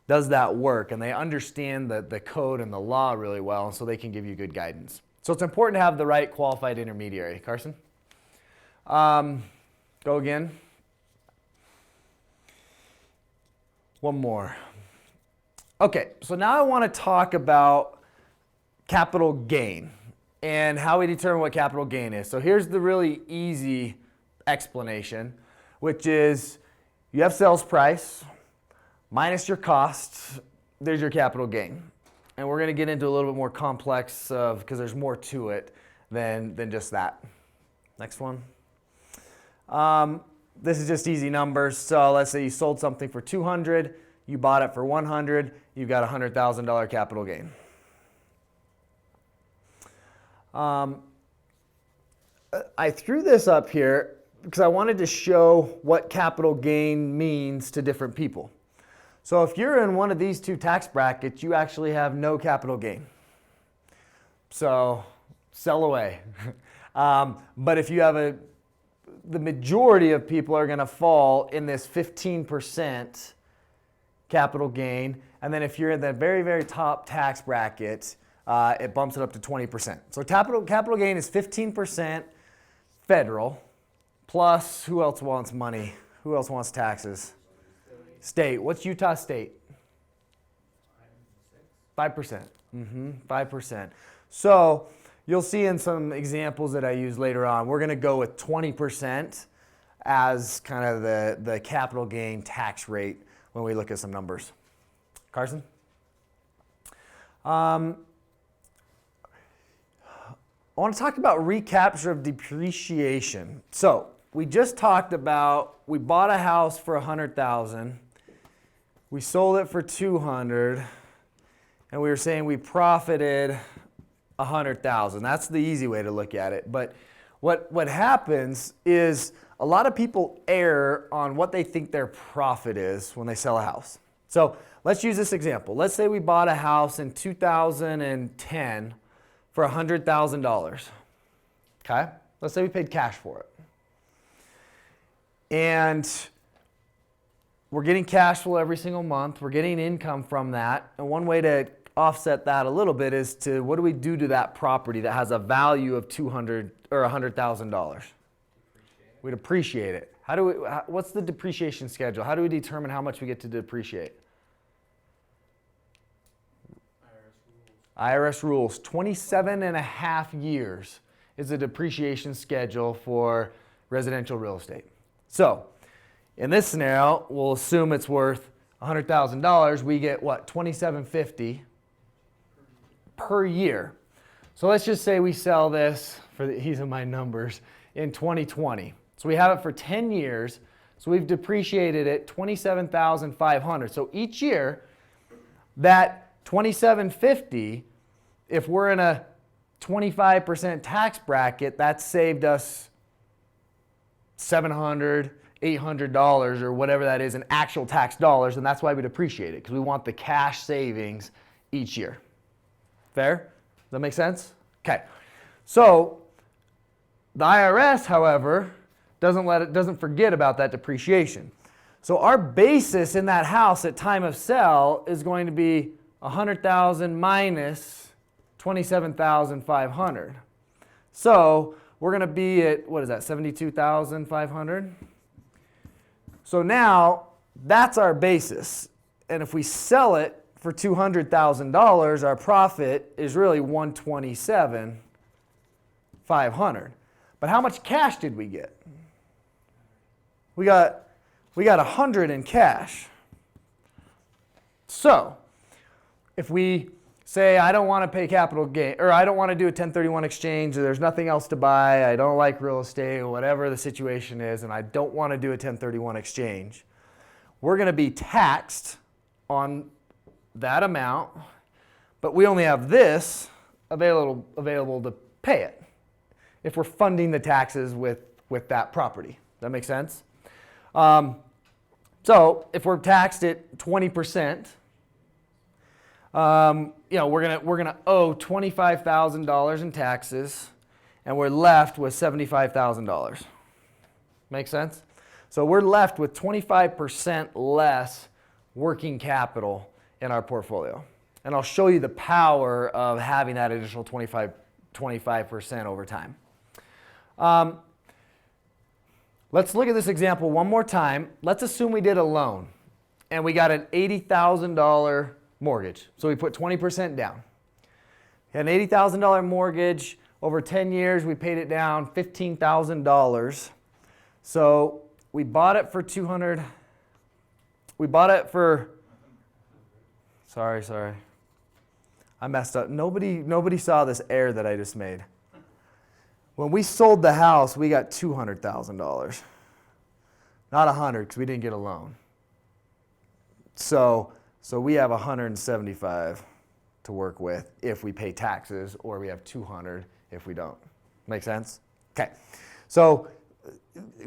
Speaker 11: Does that work? And they understand the code and the law really well, and so they can give you good guidance. So it's important to have the right qualified intermediary. Carson? Go again. One more. Okay, so now I want to talk about capital gain and how we determine what capital gain is. So here's the really easy explanation, which is you have sales price minus your costs, there's your capital gain. And we're going to get into a little bit more complex because there's more to it than just that. Next one. This is just easy numbers. So let's say you sold something for $200, you bought it for $100, you've got a $100,000 capital gain. I threw this up here because I wanted to show what capital gain means to different people. So if you're in one of these two tax brackets, you actually have no capital gain. So sell away. But if you have the majority of people are going to fall in this 15% capital gain. And then if you're in the very, very top tax bracket, it bumps it up to 20%. So capital gain is 15% federal, plus who else wants money? Who else wants taxes? State. What's Utah state? 5%. 5%. So you'll see in some examples that I use later on, we're going to go with 20% as kind of the capital gain tax rate when we look at some numbers. Carson? I want to talk about recapture of depreciation. So we just talked about, we bought a house for $100,000, we sold it for $200,000, and we were saying we profited $100,000. That's the easy way to look at it. But what happens is a lot of people err on what they think their profit is when they sell a house. So let's use this example. Let's say we bought a house in 2010 for $100,000. Okay? Let's say we paid cash for it. And we're getting cash flow every single month. We're getting income from that. And one way to offset that a little bit is to, what do we do to that property that has a value of $200,000 or $100,000? We depreciate it. What's the depreciation schedule? How do we determine how much we get to depreciate? IRS rules. 27 and a half years is the depreciation schedule for residential real estate. So in this scenario, we'll assume it's worth $100,000. We get what? $2,750 per year. So let's just say we sell this, these are my numbers, in 2020. So we have it for 10 years. So we've depreciated it $27,500. So each year, that $2,750, if we're in a 25% tax bracket, that's saved us $700, $800 or whatever that is in actual tax dollars, and that's why we depreciate it, because we want the cash savings each year. Fair? Does that make sense? Okay. So the IRS, however, doesn't forget about that depreciation. So our basis in that house at time of sale is going to be $100,000 minus $27,500. So we're going to be at, what is that, $72,500? So now that's our basis. And if we sell it for $200,000, our profit is really $127,500. But how much cash did we get? We got $100 in cash. So if we say, I don't want to pay capital gain, or I don't want to do a 1031 exchange, or there's nothing else to buy, I don't like real estate, or whatever the situation is, and I don't want to do a 1031 exchange, we're going to be taxed on that amount, but we only have this available to pay it if we're funding the taxes with that property. Does that make sense? So if we're taxed at 20%, we're gonna owe $25,000 in taxes, and we're left with $75,000. Make sense? So we're left with 25% less working capital in our portfolio, and I'll show you the power of having that additional 25% over time. Let's look at this example one more time. Let's assume we did a loan, and we got an $80,000 mortgage. So we put 20% down. An $80,000 mortgage, over 10 years we paid it down $15,000. So we bought it for $200. We bought it for, sorry. I messed up. Nobody saw this error that I just made. When we sold the house, we got $200,000. Not $100, because we didn't get a loan. So we have $175 to work with if we pay taxes, or we have $200 if we don't. Make sense? Okay. So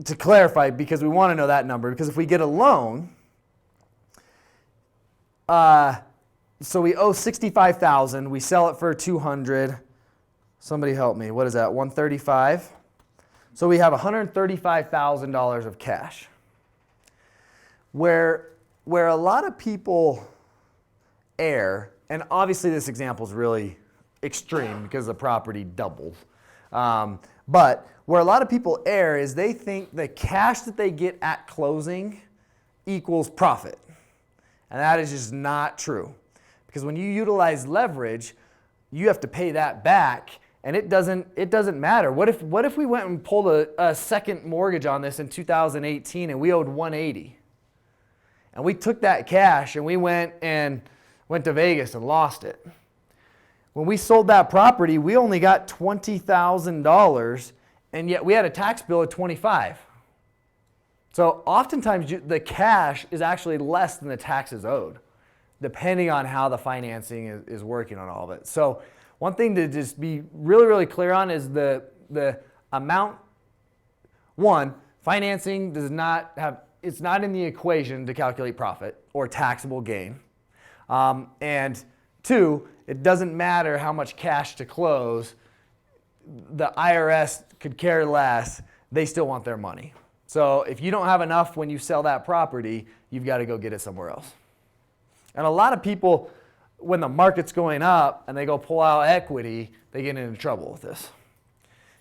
Speaker 11: to clarify, because we want to know that number, because if we get a loan, so we owe $65,000, we sell it for $200, Somebody help me. What is that? 135. So we have $135,000 of cash. Where a lot of people err, and obviously this example is really extreme because the property doubled. But where a lot of people err is they think the cash that they get at closing equals profit. And that is just not true. Because when you utilize leverage, you have to pay that back, and it doesn't matter. What if we went and pulled a second mortgage on this in 2018 and we owed 180? And we took that cash and we went to Vegas and lost it. When we sold that property, we only got $20,000, and yet we had a tax bill of $25,000. So oftentimes the cash is actually less than the taxes owed, depending on how the financing is working on all of it. So one thing to just be really, really clear on is the amount. One, financing does not have, it's not in the equation to calculate profit or taxable gain. And two, it doesn't matter how much cash to close. The IRS could care less. They still want their money. So if you don't have enough when you sell that property, you've got to go get it somewhere else. And a lot of people, when the market's going up and they go pull out equity, they get into trouble with this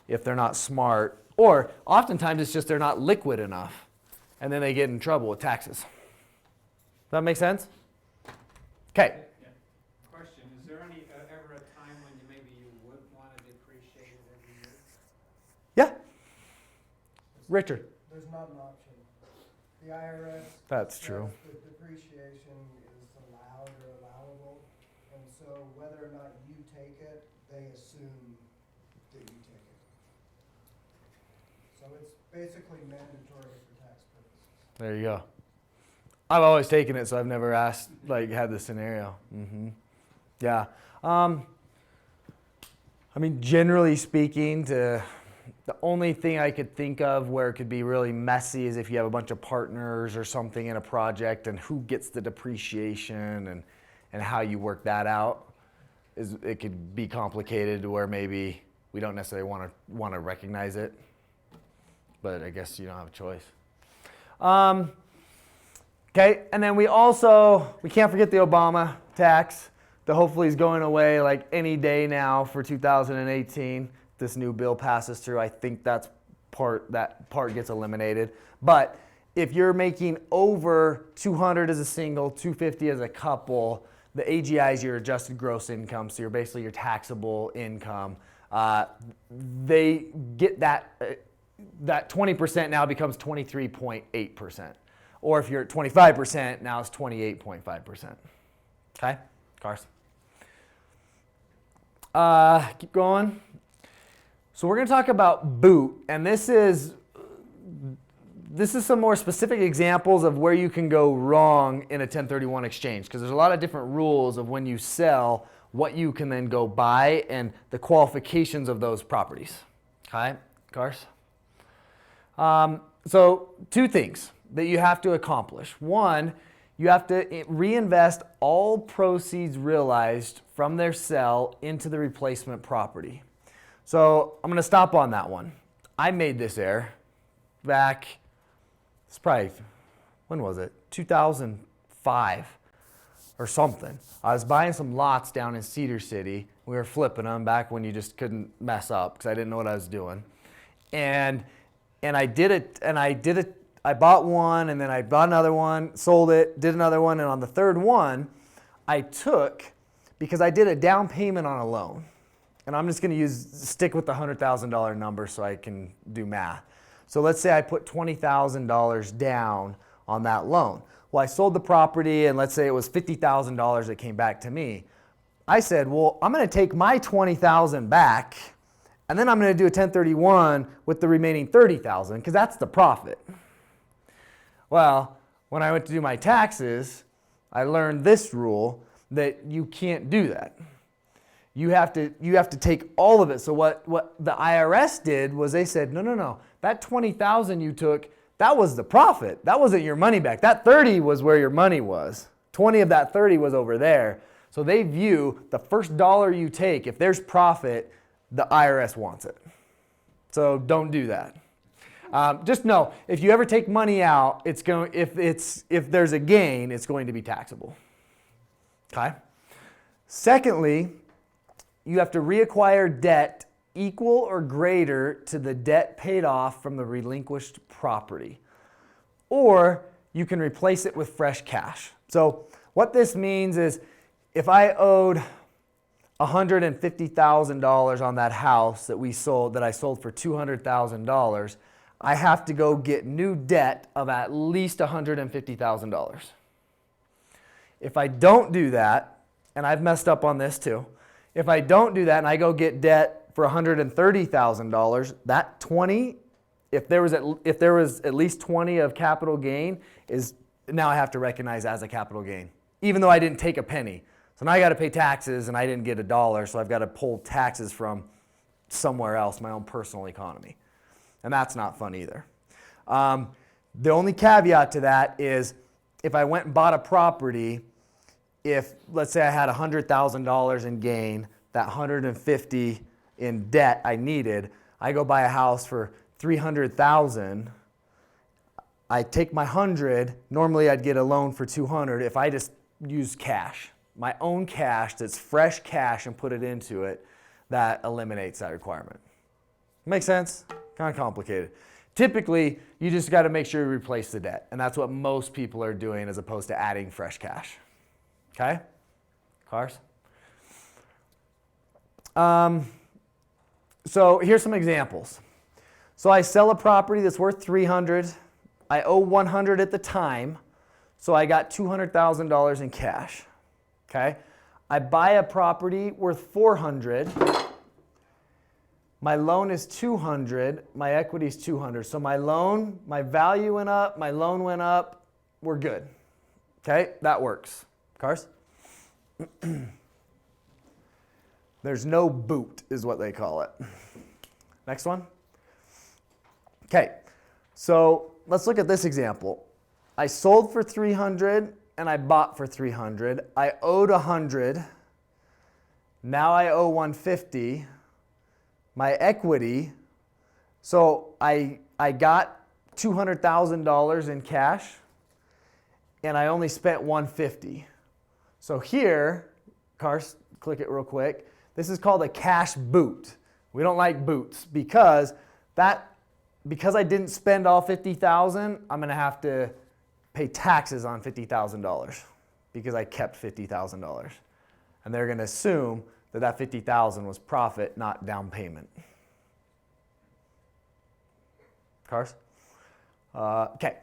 Speaker 11: if they're not smart. Or oftentimes it's just they're not liquid enough, and then they get in trouble with taxes. Does that make sense? Okay.
Speaker 6: Question, is there ever a time when maybe you would want to depreciate it every year?
Speaker 11: Yeah. Richard.
Speaker 12: There's not an option. The IRS.
Speaker 11: That's true.
Speaker 12: The depreciation is allowed or allowable, and so whether or not you take it, they assume that you take it. So it's basically mandatory for tax purposes.
Speaker 11: There you go. I've always taken it, so I've never had this scenario. Yeah. I mean, generally speaking, the only thing I could think of where it could be really messy is if you have a bunch of partners or something in a project, and who gets the depreciation and how you work that out. It could be complicated to where maybe we don't necessarily want to recognize it, but I guess you don't have a choice. Okay, and then we can't forget the Obama tax that hopefully is going away like any day now for 2018. This new bill passes through. I think that part gets eliminated. But if you're making over 200 as a single, 250 as a couple, the AGI is your adjusted gross income, so you're basically your taxable income. They get that 20% now becomes 23.8%. Or if you're at 25%, now it's 28.5%. Okay, Carson. Keep going. So we're going to talk about boot, and this is some more specific examples of where you can go wrong in a 1031 exchange, because there's a lot of different rules of when you sell, what you can then go buy, and the qualifications of those properties. Okay, Carson. So two things that you have to accomplish. One, you have to reinvest all proceeds realized from their sale into the replacement property. So I'm going to stop on that one. I made this error back, it's probably, when was it? 2005 or something. I was buying some lots down in Cedar City. We were flipping them back when you just couldn't mess up because I didn't know what I was doing. And I did it, I bought one, and then I bought another one, sold it, did another one, and on the third one, I took, because I did a down payment on a loan, and I'm just going to stick with the $100,000 number so I can do math. So let's say I put $20,000 down on that loan. Well, I sold the property, and let's say it was $50,000 that came back to me. I said, well, I'm going to take my $20,000 back, and then I'm going to do a 1031 with the remaining $30,000, because that's the profit. Well, when I went to do my taxes, I learned this rule that you can't do that. You have to take all of it. So what the IRS did was they said, no, that $20,000 you took, that was the profit. That wasn't your money back. That 30 was where your money was. 20 of that 30 was over there. So they view the first dollar you take, if there's profit, the IRS wants it. So don't do that. Just know, if you ever take money out, if there's a gain, it's going to be taxable. Okay? Secondly, you have to reacquire debt equal or greater to the debt paid off from the relinquished property. Or you can replace it with fresh cash. So what this means is, if I owed $150,000 on that house that I sold for $200,000, I have to go get new debt of at least $150,000. If I don't do that, and I've messed up on this too, if I don't do that and I go get debt for $130,000, that 20, if there was at least 20 of capital gain, is now I have to recognize as a capital gain, even though I didn't take a penny. So now I got to pay taxes and I didn't get $1, so I've got to pull taxes from somewhere else, my own personal economy. And that's not fun either. The only caveat to that is, if I went and bought a property, if let's say I had $100,000 in gain, that $150,000 in debt I needed, I go buy a house for $300,000. I take my $100,000. Normally I'd get a loan for $200,000 if I just use cash, my own cash that's fresh cash, and put it into it. That eliminates that requirement. Make sense? Kind of complicated. Typically, you just got to make sure you replace the debt, and that's what most people are doing as opposed to adding fresh cash. Okay? Cars? So here's some examples. So I sell a property that's worth $300,000. I owe $100,000 at the time, so I got $200,000 in cash. Okay? I buy a property worth $400,000. My loan is $200,000. My equity is $200,000. So my value went up, my loan went up. We're good. Okay? That works. Cars? There's no boot, is what they call it. Next one. Okay, so let's look at this example. I sold for $300,000 and I bought for $300,000. I owed $100,000. Now I owe $150,000. My equity, so I got $200,000 in cash and I only spent $150,000. So here, Cars, click it real quick. This is called a cash boot. We don't like boots because I didn't spend all $50,000, I'm going to have to pay taxes on $50,000 because I kept $50,000. And they're going to assume that $50,000 was profit, not down payment. Cars? Okay.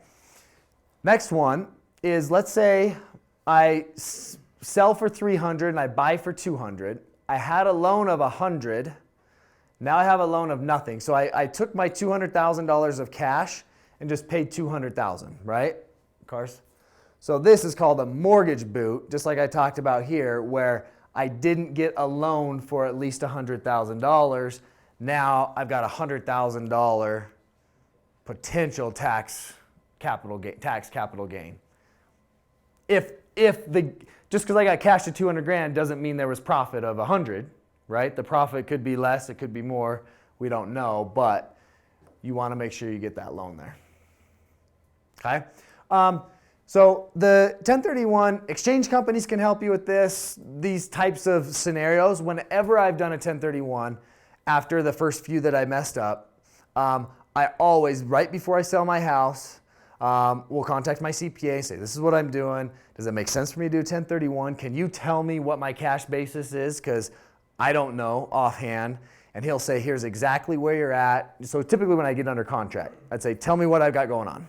Speaker 11: Next one is, let's say I sell for $300,000 and I buy for $200,000. I had a loan of $100,000. Now I have a loan of nothing. So I took my $200,000 of cash and just paid $200,000, right? Cars? So this is called a mortgage boot, just like I talked about here, where I didn't get a loan for at least $100,000. Now I've got $100,000 potential tax capital gain. Just because I got cash to $200,000 doesn't mean there was profit of $100,000, right? The profit could be less, it could be more, we don't know, but you want to make sure you get that loan there. Okay? So the 1031, exchange companies can help you with these types of scenarios. Whenever I've done a 1031, after the first few that I messed up, I always, right before I sell my house, will contact my CPA and say, this is what I'm doing. Does it make sense for me to do 1031? Can you tell me what my cash basis is? Because I don't know offhand. And he'll say, here's exactly where you're at. So typically when I get under contract, I'd say, tell me what I've got going on.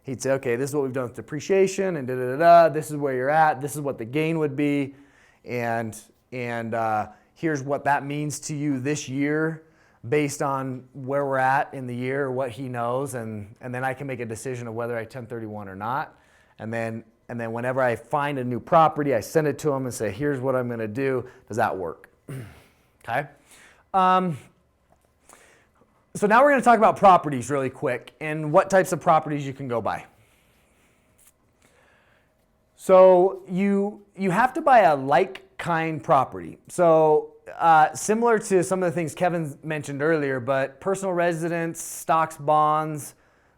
Speaker 11: He'd say, okay, this is what we've done with depreciation and da-da-da-da. This is where you're at. This is what the gain would be. And here's what that means to you this year based on where we're at in the year, what he knows. And then I can make a decision of whether I 1031 or not. And then whenever I find a new property, I send it to him and say, here's what I'm going to do. Does that work? Okay. So now we're going to talk about properties really quick and what types of properties you can go buy. So you have to buy a like-kind property. So similar to some of the things Kevin mentioned earlier, but personal residence, stocks, bonds,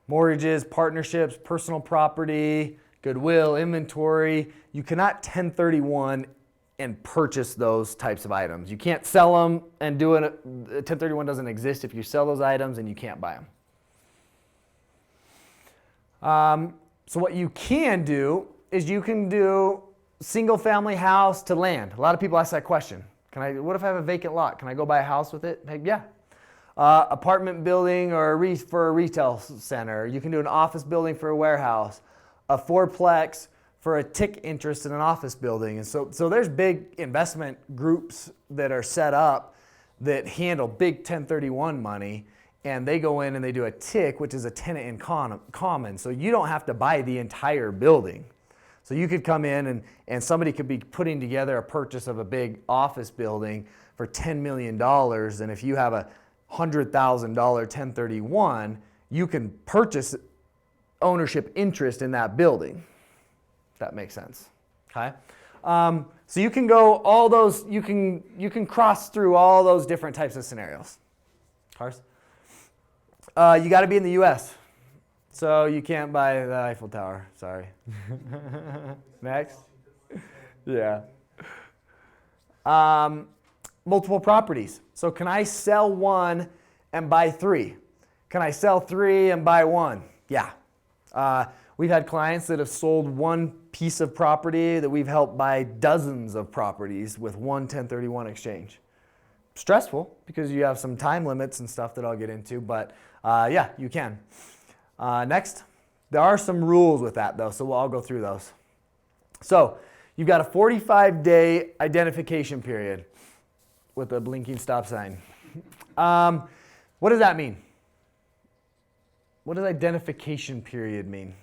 Speaker 11: mortgages, partnerships, personal property, goodwill, inventory, you cannot 1031 and purchase those types of items. You can't sell them and do it. 1031 doesn't exist if you sell those items, and you can't buy them. So what you can do is you can do single family house to land. A lot of people ask that question. What if I have a vacant lot? Can I go buy a house with it? Heck, yeah. Apartment building or for a retail center. You can do an office building for a warehouse. A fourplex for a TIC interest in an office building. And so there's big investment groups that are set up that handle big 1031 money, and they go in and they do a TIC, which is a tenant in common. So you don't have to buy the entire building. So you could come in and somebody could be putting together a purchase of a big office building for $10 million. And if you have a $100,000 1031, you can purchase ownership interest in that building. If that makes sense. Okay. So you can go all those, you can cross through all those different types of scenarios. Cars? You got to be in the U.S. So you can't buy the Eiffel Tower. Sorry. Next. Yeah. Multiple properties. So can I sell one and buy three? Can I sell three and buy one? Yeah. We've had clients that have sold one piece of property that we've helped buy dozens of properties with one 1031 exchange. Stressful because you have some time limits and stuff that I'll get into, but yeah, you can. Next, there are some rules with that though, so I'll go through those. So you've got a 45-day identification period with a blinking stop sign. What does that mean? What does identification period mean?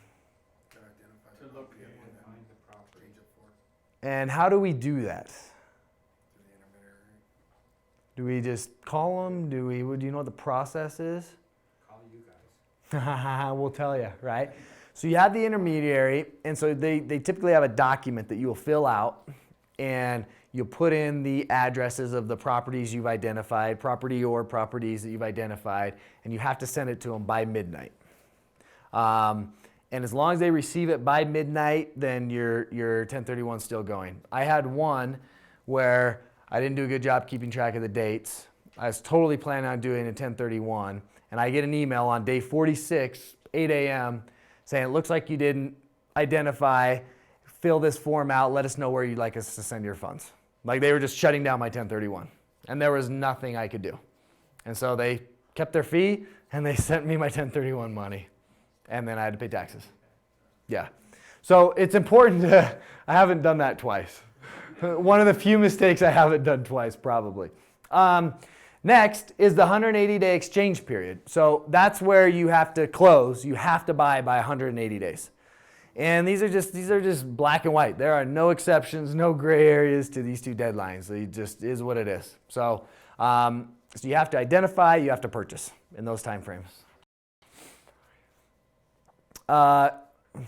Speaker 11: And how do we do that? Do we just call them? Do you know what the process is?
Speaker 6: Call you guys.
Speaker 11: We'll tell you, right? So you have the intermediary, and so they typically have a document that you will fill out, and you'll put in the addresses of the properties you've identified, property or properties that you've identified, and you have to send it to them by midnight. And as long as they receive it by midnight, then your 1031 is still going. I had one where I didn't do a good job keeping track of the dates. I was totally planning on doing a 1031, and I get an email on day 46, 8 a.m., saying, it looks like you didn't identify, fill this form out, let us know where you'd like us to send your funds. Like they were just shutting down my 1031, and there was nothing I could do. And so they kept their fee, and they sent me my 1031 money. And then I had to pay taxes. Yeah. So it's important I haven't done that twice. One of the few mistakes I haven't done twice, probably. Next is the 180-day exchange period. So that's where you have to close. You have to buy by 180 days. And these are just black and white. There are no exceptions, no gray areas to these two deadlines. It just is what it is. So, so you have to identify, you have to purchase in those time frames.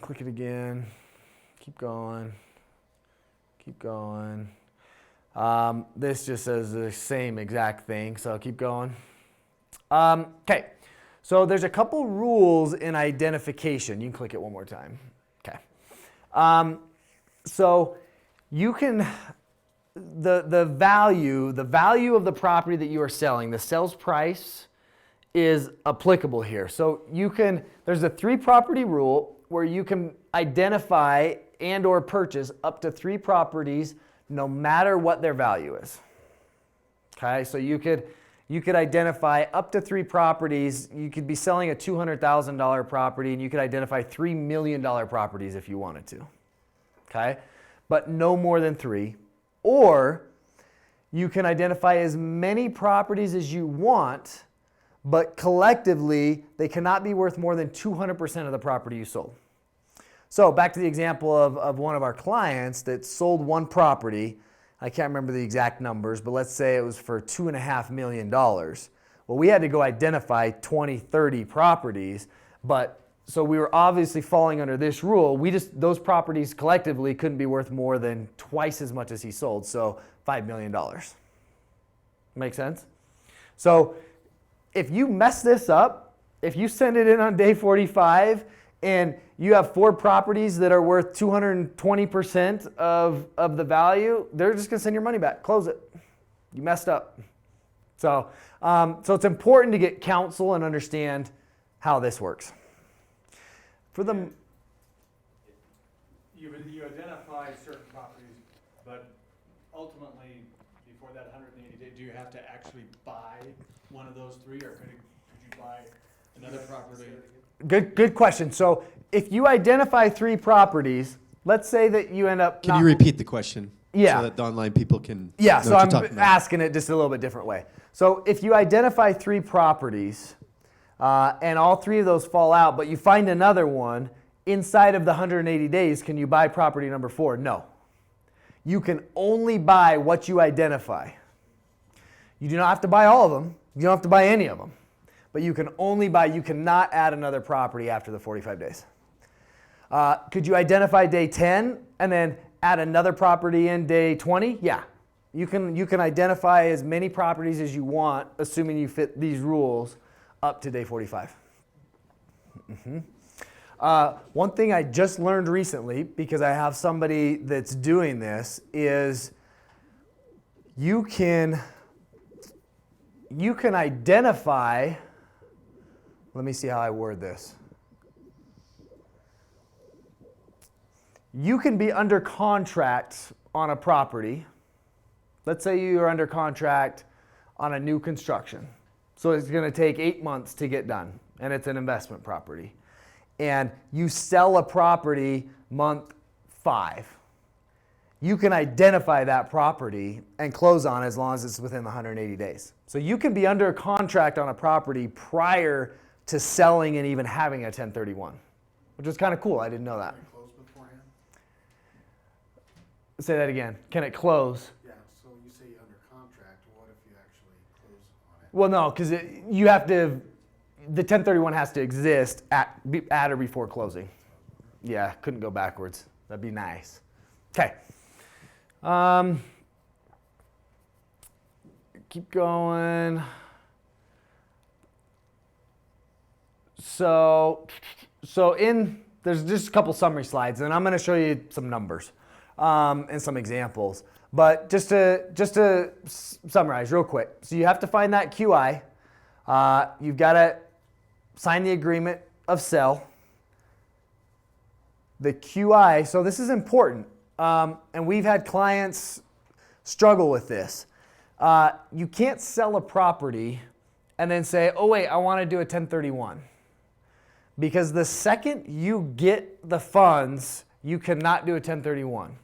Speaker 11: Click it again. Keep going. Keep going. This just says the same exact thing, so keep going. Okay, so there's a couple rules in identification. You can click it one more time. Okay. So you can, the value of the property that you are selling, the sales price is applicable here. So you can, there's a 3 property rule where you can identify and or purchase up to 3 properties no matter what their value is. Okay, so you could identify up to 3 properties. You could be selling a $200,000 property and you could identify $3 million properties if you wanted to. Okay, but no more than 3. Or you can identify as many properties as you want, but collectively they cannot be worth more than 200% of the property you sold. So back to the example of one of our clients that sold one property. I can't remember the exact numbers, but let's say it was for $2.5 million. Well, we had to go identify 20, 30 properties, but so we were obviously falling under this rule. Those properties collectively couldn't be worth more than twice as much as he sold, so $5 million. Make sense? So if you mess this up, if you send it in on day 45 and you have 4 properties that are worth 220% of the value, they're just going to send your money back. Close it. You messed up. So it's important to get counsel and understand how this works. For the
Speaker 13: you identify certain properties, but ultimately, before that 180 days, do you have to actually buy one of those 3, or could you buy another property?
Speaker 11: Good question. So if you identify 3 properties, let's say that you end up.
Speaker 2: Can you repeat the question?
Speaker 11: Yeah.
Speaker 2: So that the online people can.
Speaker 11: Yeah.
Speaker 2: know
Speaker 11: So
Speaker 2: what
Speaker 11: I'm
Speaker 2: you're talking about.
Speaker 11: asking it just a little bit different way. So if you identify 3 properties, and all 3 of those fall out, but you find another one inside of the 180 days, can you buy property number 4? No. You can only buy what you identify. You do not have to buy all of them. You don't have to buy any of them. But you can only buy, you cannot add another property after the 45 days. Could you identify day 10 and then add another property in day 20? Yeah. You can identify as many properties as you want, assuming you fit these rules, up to day 45. One thing I just learned recently, because I have somebody that's doing this, is you can identify, let me see how I word this. You can be under contract on a property. Let's say you are under contract on a new construction. So it's going to take 8 months to get done, and it's an investment property. And you sell a property month 5. You can identify that property and close on it as long as it's within the 180 days. So you can be under contract on a property prior to selling and even having a 1031, which is kind of cool. I didn't know that.
Speaker 13: Close beforehand?
Speaker 11: Say that again. Can it close?
Speaker 13: Yeah, so you say you're under contract, what if you actually close on it?
Speaker 11: Well, no, because you have to, the 1031 has to exist at or before closing. Yeah, couldn't go backwards. That'd be nice. Okay. Keep going. So there's just a couple summary slides, and I'm going to show you some numbers and some examples. But just to summarize real quick, so you have to find that QI. You've got to sign the agreement of sale. The QI, so this is important, and we've had clients struggle with this. You can't sell a property and then say, oh wait, I want to do a 1031. Because the second you get the funds, you cannot do a 1031.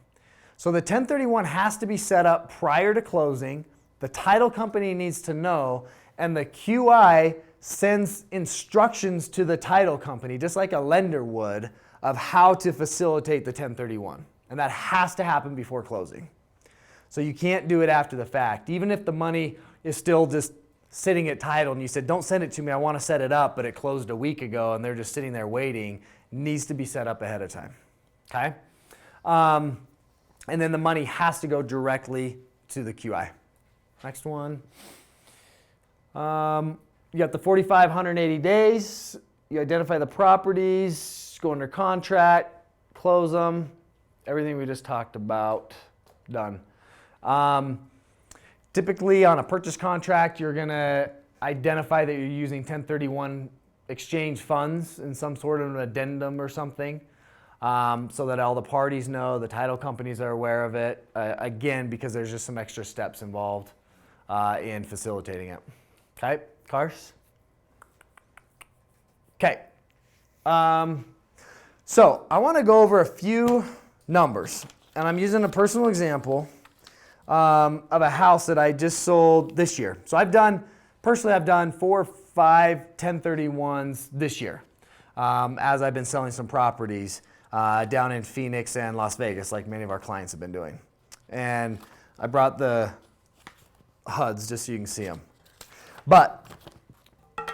Speaker 11: So the 1031 has to be set up prior to closing. The title company needs to know, and the QI sends instructions to the title company, just like a lender would, of how to facilitate the 1031. And that has to happen before closing. So you can't do it after the fact. Even if the money is still just sitting at title and you said, don't send it to me, I want to set it up, but it closed a week ago and they're just sitting there waiting, needs to be set up ahead of time. Okay? And then the money has to go directly to the QI. Next one. You got the 45, 180 days. You identify the properties, go under contract, close them. Everything we just talked about, done. Typically on a purchase contract, you're going to identify that you're using 1031 exchange funds in some sort of an addendum or something, so that all the parties know, the title companies are aware of it, again, because there's just some extra steps involved in facilitating it. Okay, Cars? Okay. So I want to go over a few numbers, and I'm using a personal example of a house that I just sold this year. So I've done 4 or 5 1031s this year as I've been selling some properties down in Phoenix and Las Vegas, like many of our clients have been doing. And I brought the HUDs just so you can see them. But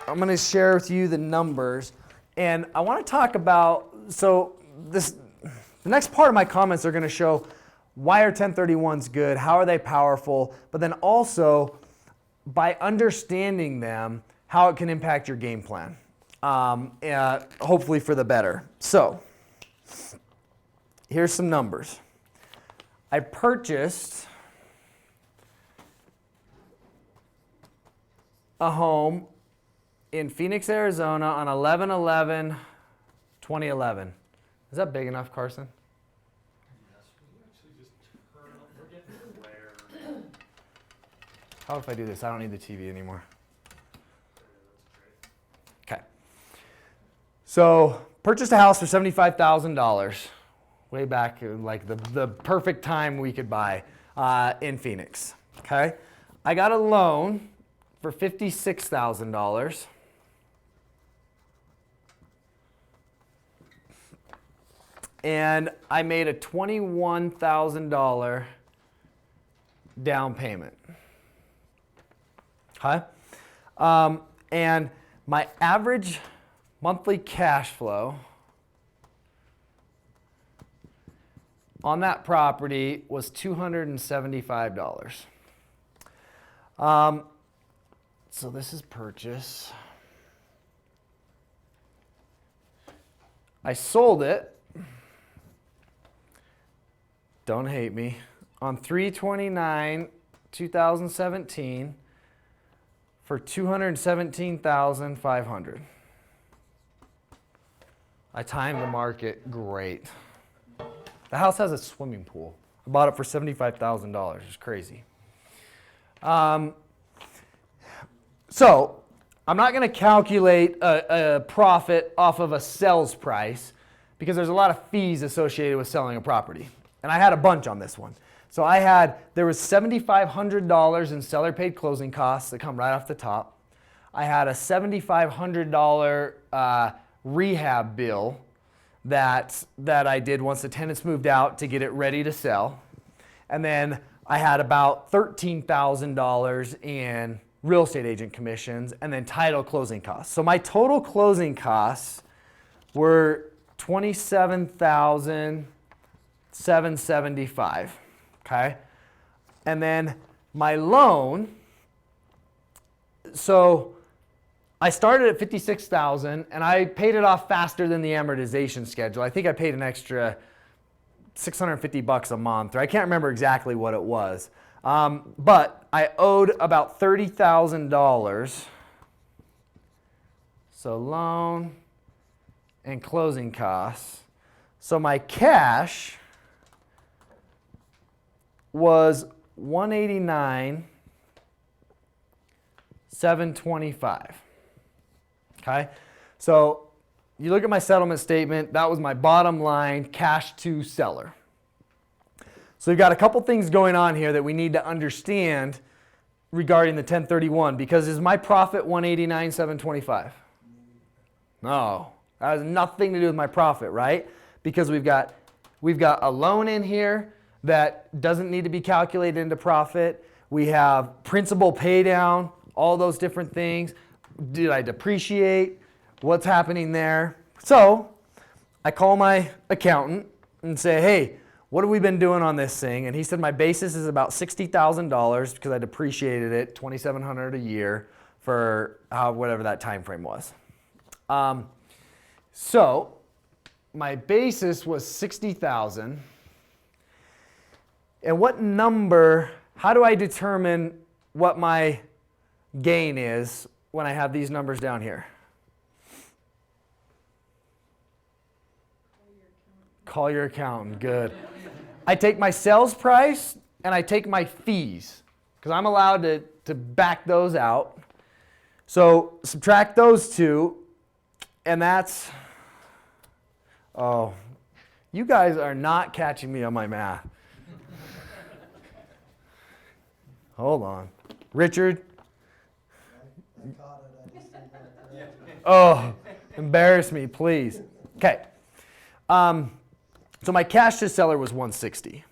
Speaker 11: I'm going to share with you the numbers, and I want to talk about, so the next part of my comments are going to show why are 1031s good, how are they powerful, but then also by understanding them, how it can impact your game plan, hopefully for the better. So here's some numbers. I purchased a home in Phoenix, Arizona on 11/11/2011. Is that big enough, Carson? How if I do this? I don't need the TV anymore. Okay. So purchased a house for $75,000 way back, like the perfect time we could buy in Phoenix. Okay. I got a loan for $56,000. And I made a $21,000 down payment. Okay? And my average monthly cash flow on that property was $275. So this is purchase. I sold it, don't hate me, on 3/29/2017 for $217,500. I timed the market great. The house has a swimming pool. I bought it for $75,000. It's crazy. So I'm not going to calculate a profit off of a sales price because there's a lot of fees associated with selling a property. And I had a bunch on this one. So there was $7,500 in seller paid closing costs that come right off the top. I had a $7,500 rehab bill that I did once the tenants moved out to get it ready to sell. And then I had about $13,000 in real estate agent commissions and then title closing costs. So my total closing costs were $27,775. Okay? And then my loan, so I started at $56,000 and I paid it off faster than the amortization schedule. I think I paid an extra $650 a month, or I can't remember exactly what it was. But I owed about $30,000. So loan and closing costs. So my cash was $189,725. Okay? So you look at my settlement statement, that was my bottom line, cash to seller. So we've got a couple things going on here that we need to understand regarding the 1031, because is my profit $189,725? No, that has nothing to do with my profit, right? Because we've got a loan in here that doesn't need to be calculated into profit. We have principal pay down, all those different things. Did I depreciate? What's happening there? So I call my accountant and say, hey, what have we been doing on this thing? And he said my basis is about $60,000 because I depreciated it $2,700 a year for whatever that time frame was. So my basis was $60,000. And what number, how do I determine what my gain is when I have these numbers down here? Call your accountant, good. I take my sales price and I take my fees because I'm allowed to back those out. So subtract those two and that's, oh, you guys are not catching me on my math. Hold on. Richard? Oh, embarrass me, please. Okay. So my cash to seller was $160.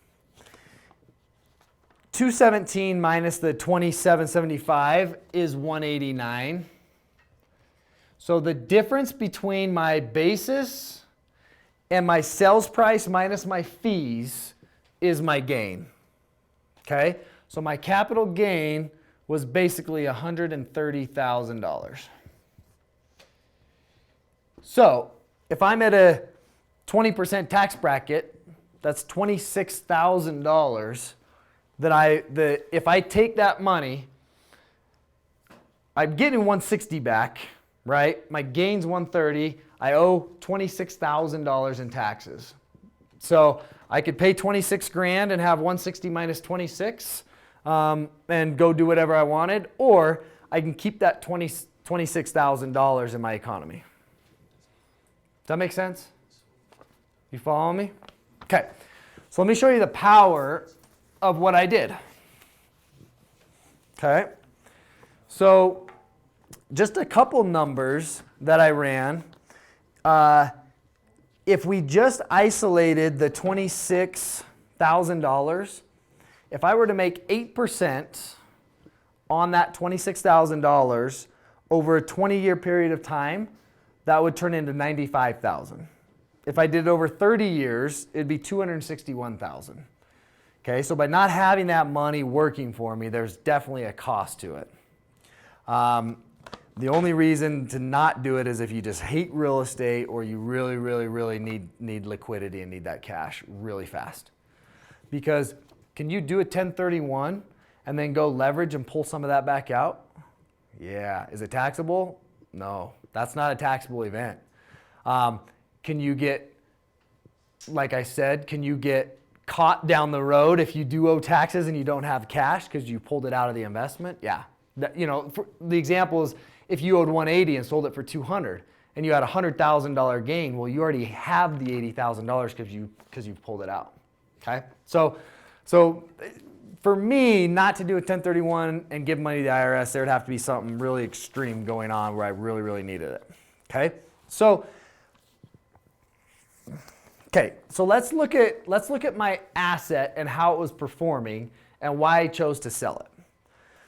Speaker 11: $217 minus the $27.75 is $189. So the difference between my basis and my sales price minus my fees is my gain. Okay? So my capital gain was basically $130,000. So if I'm at a 20% tax bracket, that's $26,000 that if I take that money, I'm getting 160 back, right? My gain's 130. I owe $26,000 in taxes. So I could pay 26 grand and have 160 minus 26 and go do whatever I wanted, or I can keep that $26,000 in my economy. Does that make sense? You follow me? Okay. So let me show you the power of what I did. Okay. So just a couple numbers that I ran. If we just isolated the $26,000, if I were to make 8% on that $26,000 over a 20-year period of time, that would turn into $95,000. If I did it over 30 years, it'd be $261,000. Okay, so by not having that money working for me, there's definitely a cost to it. The only reason to not do it is if you just hate real estate or you really, really, really need liquidity and need that cash really fast. Because can you do a 1031 and then go leverage and pull some of that back out? Yeah. Is it taxable? No, that's not a taxable event. Can you get, like I said, can you get caught down the road if you do owe taxes and you don't have cash because you pulled it out of the investment? Yeah. You know, the example is if you owed 180 and sold it for 200 and you had a $100,000 gain, well, you already have the $80,000 because you've pulled it out. Okay. So for me, not to do a 1031 and give money to the IRS, there'd have to be something really extreme going on where I really, really needed it. Okay. So let's look at my asset and how it was performing and why I chose to sell it.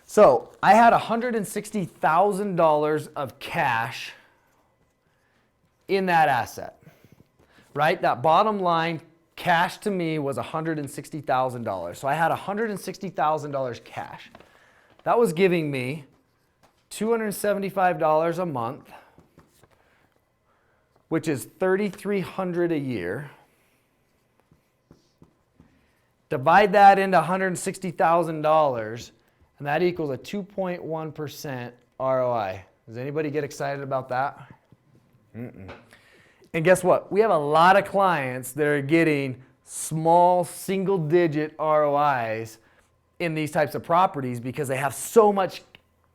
Speaker 11: So I had $160,000 of cash in that asset, right? That bottom line cash to me was $160,000. So I had $160,000 cash. That was giving me $275 a month, which is $3,300 a year. Divide that into $160,000, and that equals a 2.1% ROI. Does anybody get excited about that? Mm-mm. And guess what? We have a lot of clients that are getting small single-digit ROIs in these types of properties because they have so much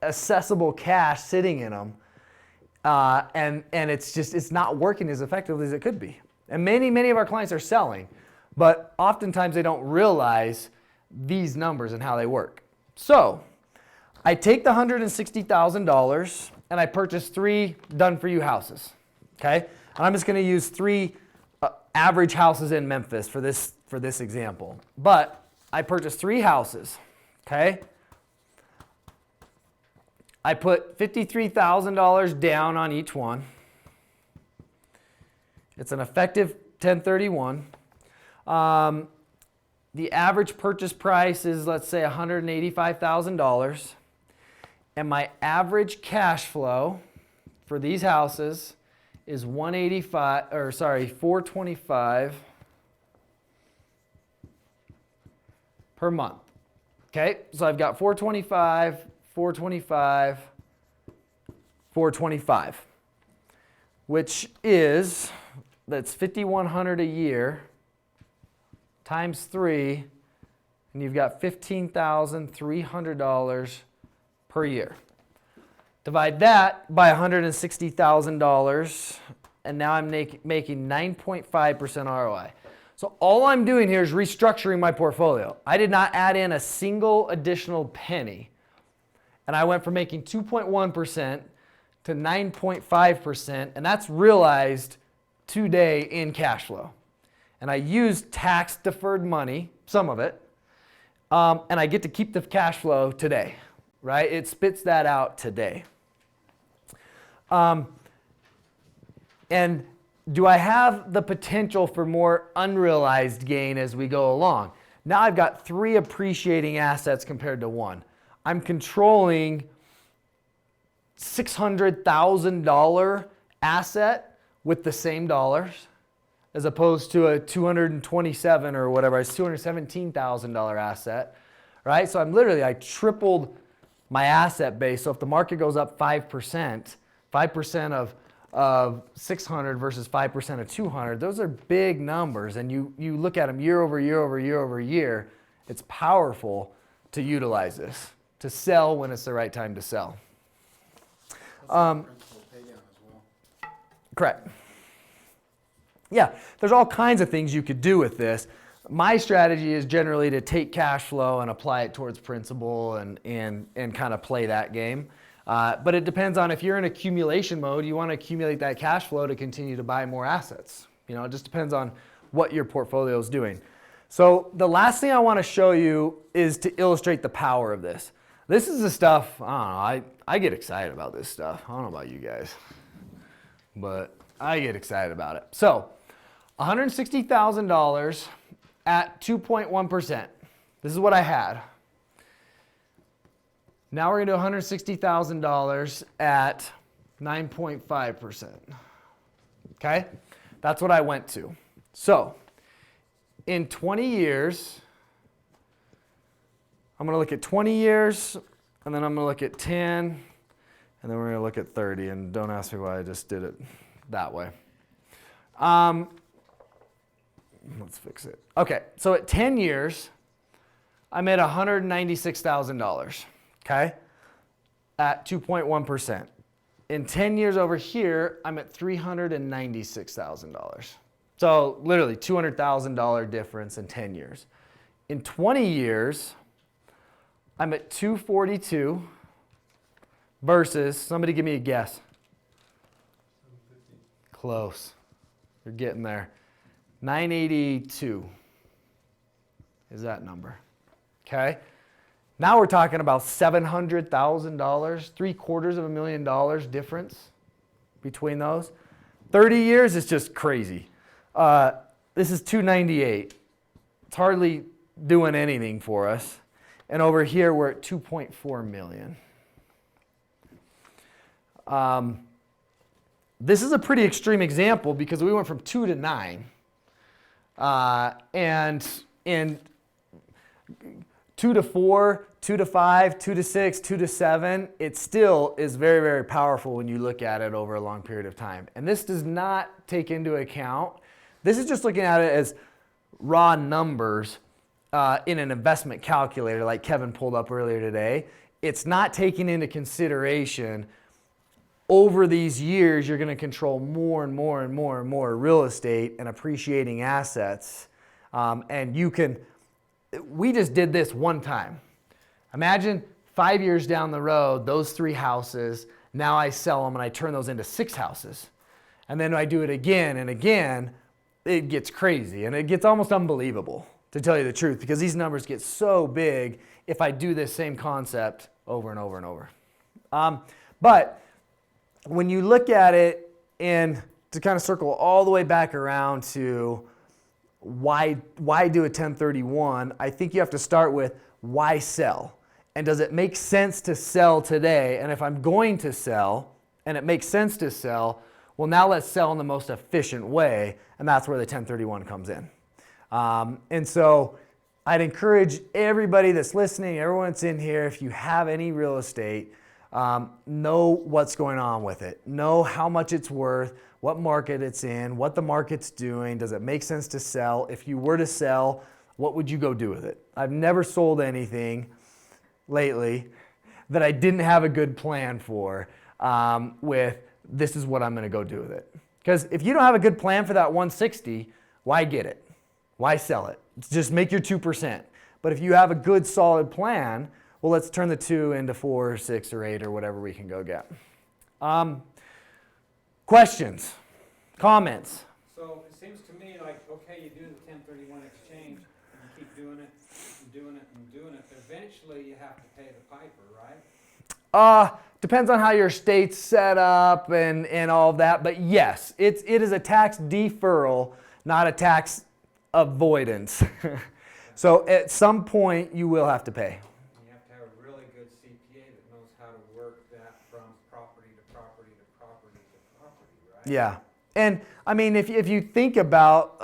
Speaker 11: accessible cash sitting in them, and it's not working as effectively as it could be. And many of our clients are selling, but oftentimes they don't realize these numbers and how they work. So I take the $160,000 and I purchase 3 done-for-you houses. Okay, and I'm just going to use 3 average houses in Memphis for this example. But I purchased 3 houses. Okay, I put $53,000 down on each one. It's an effective 1031. The average purchase price is, let's say, $185,000. And my average cash flow for these houses is $425 per month. Okay, so I've got $425, $425, $425, which is, that's $5,100 a year times 3, and you've got $15,300 per year. Divide that by $160,000, and now I'm making 9.5% ROI. So all I'm doing here is restructuring my portfolio. I did not add in a single additional penny, and I went from making 2.1% to 9.5%, and that's realized today in cash flow. And I use tax-deferred money, some of it, and I get to keep the cash flow today, right? It spits that out today. And do I have the potential for more unrealized gain as we go along? Now I've got 3 appreciating assets compared to 1. I'm controlling $600,000 asset with the same dollars, as opposed to a $227 or whatever, it's $217,000 asset, right? So I tripled my asset base. So if the market goes up 5%, 5% of 600 versus 5% of 200, those are big numbers. And you look at them year over year over year over year, it's powerful to utilize this, to sell when it's the right time to sell. Correct. Yeah, there's all kinds of things you could do with this. My strategy is generally to take cash flow and apply it towards principal and kind of play that game. But it depends on if you're in accumulation mode, you want to accumulate that cash flow to continue to buy more assets. You know, it just depends on what your portfolio is doing. So the last thing I want to show you is to illustrate the power of this. This is the stuff, I don't know, I get excited about this stuff. I don't know about you guys, but I get excited about it. So $160,000 at 2.1%. This is what I had. Now we're going to do $160,000 at 9.5%. Okay? That's what I went to. So in 20 years, I'm going to look at 20 years, and then I'm going to look at 10, and then we're going to look at 30. And don't ask me why I just did it that way. Let's fix it. Okay, so at 10 years, I'm at $196,000, okay, at 2.1%. In 10 years over here, I'm at $396,000. So literally $200,000 difference in 10 years. In 20 years, I'm at 242 versus, somebody give me a guess. 750. Close. You're getting there. 982 is that number. Okay? Now we're talking about $700,000, $750,000 difference between those. 30 years is just crazy. This is 298. It's hardly doing anything for us. And over here we're at 2.4 million. This is a pretty extreme example because we went from 2 to 9. And in 2 to 4, 2 to 5, 2 to 6, 2 to 7, it still is very, very powerful when you look at it over a long period of time. And this does not take into account, this is just looking at it as raw numbers in an investment calculator like Kevin pulled up earlier today. It's not taking into consideration over these years, you're going to control more and more and more and more real estate and appreciating assets. And you can, we just did this one time. Imagine 5 years down the road, those 3 houses, now I sell them and I turn those into 6 houses. And then I do it again and again, it gets crazy and it gets almost unbelievable, to tell you the truth, because these numbers get so big if I do this same concept over and over and over. But when you look at it, and to kind of circle all the way back around to why do a 1031, I think you have to start with why sell? And does it make sense to sell today? And if I'm going to sell, and it makes sense to sell, well, now let's sell in the most efficient way, and that's where the 1031 comes in. And so I'd encourage everybody that's listening, everyone that's in here, if you have any real estate, know what's going on with it. Know how much it's worth, what market it's in, what the market's doing. Does it make sense to sell? If you were to sell, what would you go do with it? I've never sold anything lately that I didn't have a good plan for with this is what I'm going to go do with it. Because if you don't have a good plan for that 160, why get it? Why sell it? Just make your 2%. But if you have a good solid plan, well, let's turn the 2 into 4 or 6 or 8 or whatever we can go get. Questions? Comments?
Speaker 6: So it seems to me like, okay, you do the 1031 exchange, and you keep doing it and doing it and doing it. But eventually you have to pay the piper, right?
Speaker 11: Depends on how your state's set up and all of that. But yes, it is a tax deferral, not a tax avoidance. So at some point you will have to pay.
Speaker 6: You have to have a really good
Speaker 11: Yeah. And I mean, if you think about,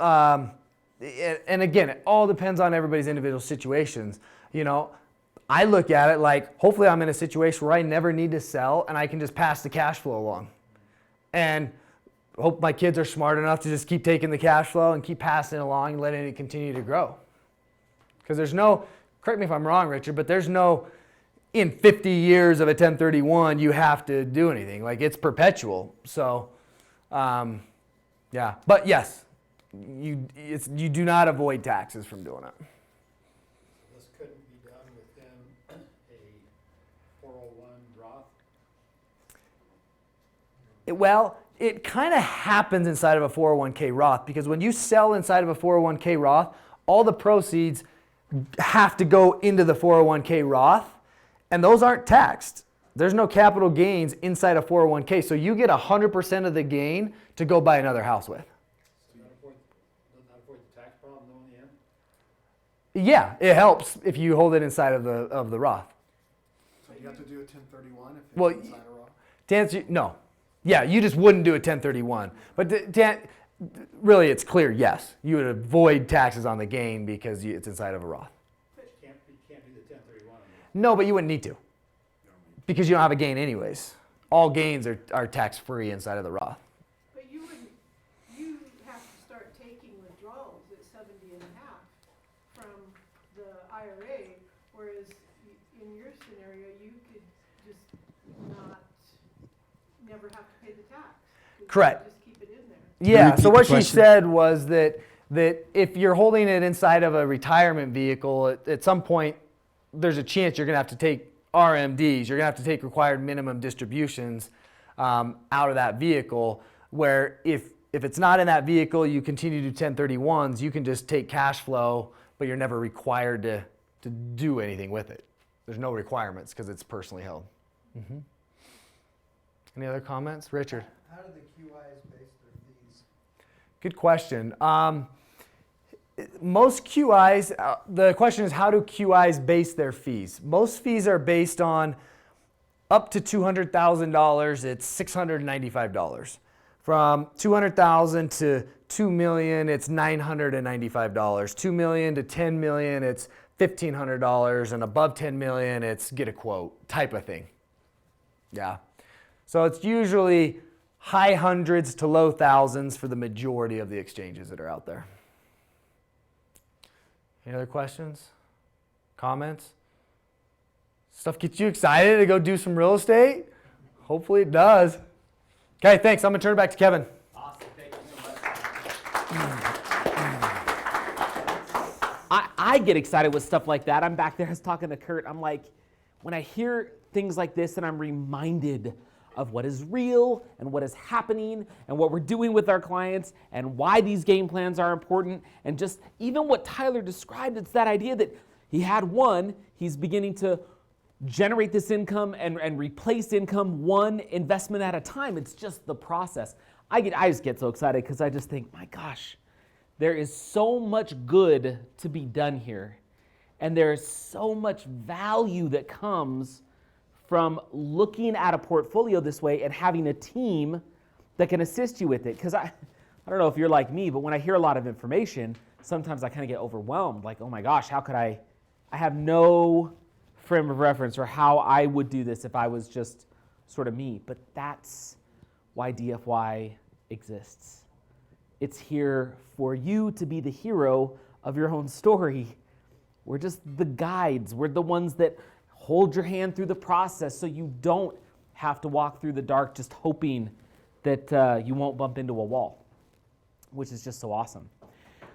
Speaker 11: and again, it all depends on everybody's individual situations. You know, I look at it like, hopefully I'm in a situation where I never need to sell and I can just pass the cash flow along. And hope my kids are smart enough to just keep taking the cash flow and keep passing it along and letting it continue to grow. Because there's no, correct me if I'm wrong, Richard, but there's no, in 50 years of a 1031, you have to do anything. Like, it's perpetual. So, yeah. But yes, you do not avoid taxes from doing it.
Speaker 13: This couldn't be done within a 401 Roth?
Speaker 11: Well, it kind of happens inside of a 401k Roth, because when you sell inside of a 401k Roth, all the proceeds have to go into the 401k Roth, and those aren't taxed. There's no capital gains inside a 401k, so you get 100% of the gain to go buy another house with.
Speaker 13: Does that avoid the tax problem though in the end?
Speaker 11: Yeah, it helps if you hold it inside of the Roth.
Speaker 12: So you have to do a 1031 if it's
Speaker 11: Well,
Speaker 12: inside a Roth?
Speaker 11: to answer, no. Yeah, you just wouldn't do a 1031. But really, it's clear, yes. You would avoid taxes on the gain because it's inside of a Roth.
Speaker 13: But you can't do the 1031 on
Speaker 11: No, but you wouldn't need to, because you don't have a gain anyways. All gains are tax-free inside of the Roth.
Speaker 4: But you have to start taking withdrawals at 70 and a half from the IRA, whereas in your scenario, you could just never have to pay the tax.
Speaker 11: Correct.
Speaker 4: Just keep it in there.
Speaker 11: Yeah,
Speaker 2: repeat
Speaker 11: so what
Speaker 2: the
Speaker 11: she
Speaker 2: question?
Speaker 11: said was that if you're holding it inside of a retirement vehicle, at some point, there's a chance you're going to have to take RMDs. You're going to have to take required minimum distributions out of that vehicle, where if it's not in that vehicle, you continue to do 1031s, you can just take cash flow, but you're never required to do anything with it. There's no requirements because it's personally held. Mm-hmm. Any other comments? Richard?
Speaker 12: How do the QIs base their fees?
Speaker 11: Good question. Most QIs, the question is, how do QIs base their fees? Most fees are based on up to $200,000, it's $695. From $200,000 to $2 million, it's $995. $2 million to $10 million, it's $1,500, and above $10 million, it's get a quote type of thing. Yeah. So it's usually high hundreds to low thousands for the majority of the exchanges that are out there. Any other questions? Comments? Stuff gets you excited to go do some real estate? Hopefully it does. Okay, thanks. I'm going to turn it back to Kevin.
Speaker 5: Awesome, thank you so much.
Speaker 1: I get excited with stuff like that. I'm back there, I was talking to Kurt. I'm like, when I hear things like this and I'm reminded of what is real and what is happening and what we're doing with our clients and why these game plans are important, and just even what Tyler described, it's that idea that he had one, he's beginning to generate this income and replace income one investment at a time. It's just the process. I just get so excited because I just think, my gosh, there is so much good to be done here. And there's so much value that comes from looking at a portfolio this way and having a team that can assist you with it. Because I don't know if you're like me, but when I hear a lot of information, sometimes I kind of get overwhelmed. Like, oh my gosh, how could I have no frame of reference or how I would do this if I was just sort of me. But that's why DFY exists. It's here for you to be the hero of your own story. We're just the guides. We're the ones that hold your hand through the process so you don't have to walk through the dark just hoping that you won't bump into a wall, which is just so awesome.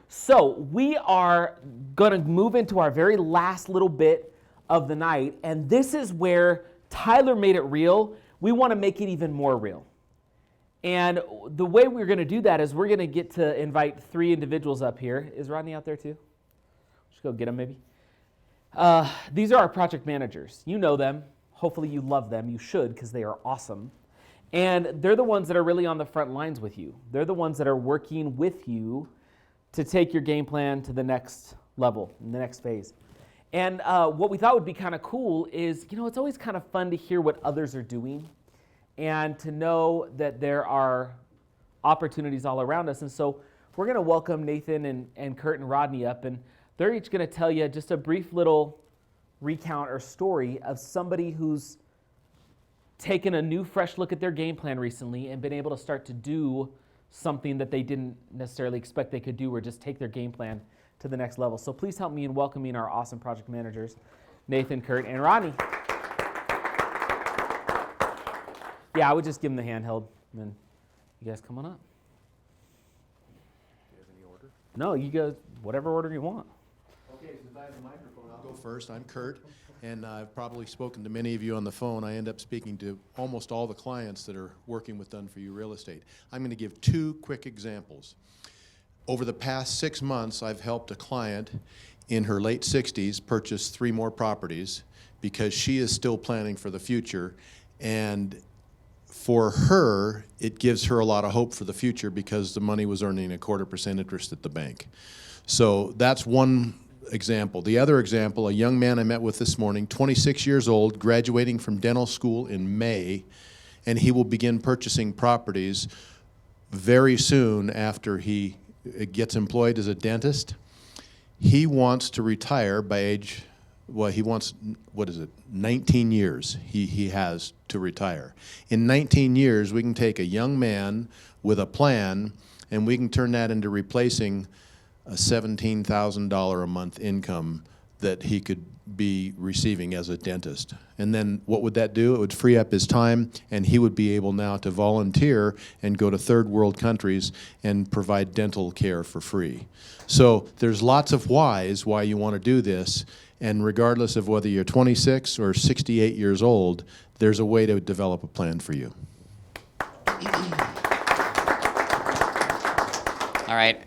Speaker 1: So we are going to move into our very last little bit of the night, and this is where Tyler made it real. We want to make it even more real. And the way we're going to do that is we're going to get to invite 3 individuals up here. Is Rodney out there too? Let's go get him maybe. These are our project managers. You know them. Hopefully you love them. You should, because they are awesome. And they're the ones that are really on the front lines with you. They're the ones that are working with you to take your game plan to the next level, the next phase. And what we thought would be kind of cool is, it's always kind of fun to hear what others are doing and to know that there are opportunities all around us. And so we're going to welcome Nathan and Kurt and Rodney up, and they're each going to tell you just a brief little recount or story of somebody who's taken a new, fresh look at their game plan recently and been able to start to do something that they didn't necessarily expect they could do, or just take their game plan to the next level. So please help me in welcoming our awesome project managers, Nathan, Kurt, and Rodney. Yeah, I would just give them the handheld, and then you guys come on up.
Speaker 14: Do you have any order?
Speaker 1: No, you guys, whatever order you want.
Speaker 14: Okay, since I have the microphone, I'll go first. I'm Kurt, and I've probably spoken to many of you on the phone. I end up speaking to almost all the clients that are working with Done For You Real Estate. I'm going to give 2 quick examples. Over the past 6 months, I've helped a client in her late 60s purchase 3 more properties because she is still planning for the future, and for her, it gives her a lot of hope for the future because the money was earning a 0.25% interest at the bank. So that's one example. The other example, a young man I met with this morning, 26 years old, graduating from dental school in May, and he will begin purchasing properties very soon after he gets employed as a dentist. He wants to retire by age, well, he wants, 19 years he has to retire. In 19 years, we can take a young man with a plan, and we can turn that into replacing a $17,000 a month income that he could be receiving as a dentist. And then what would that do? It would free up his time, and he would be able now to volunteer and go to third world countries and provide dental care for free. So there's lots of whys why you want to do this, and regardless of whether you're 26 or 68 years old, there's a way to develop a plan for you.
Speaker 15: All right,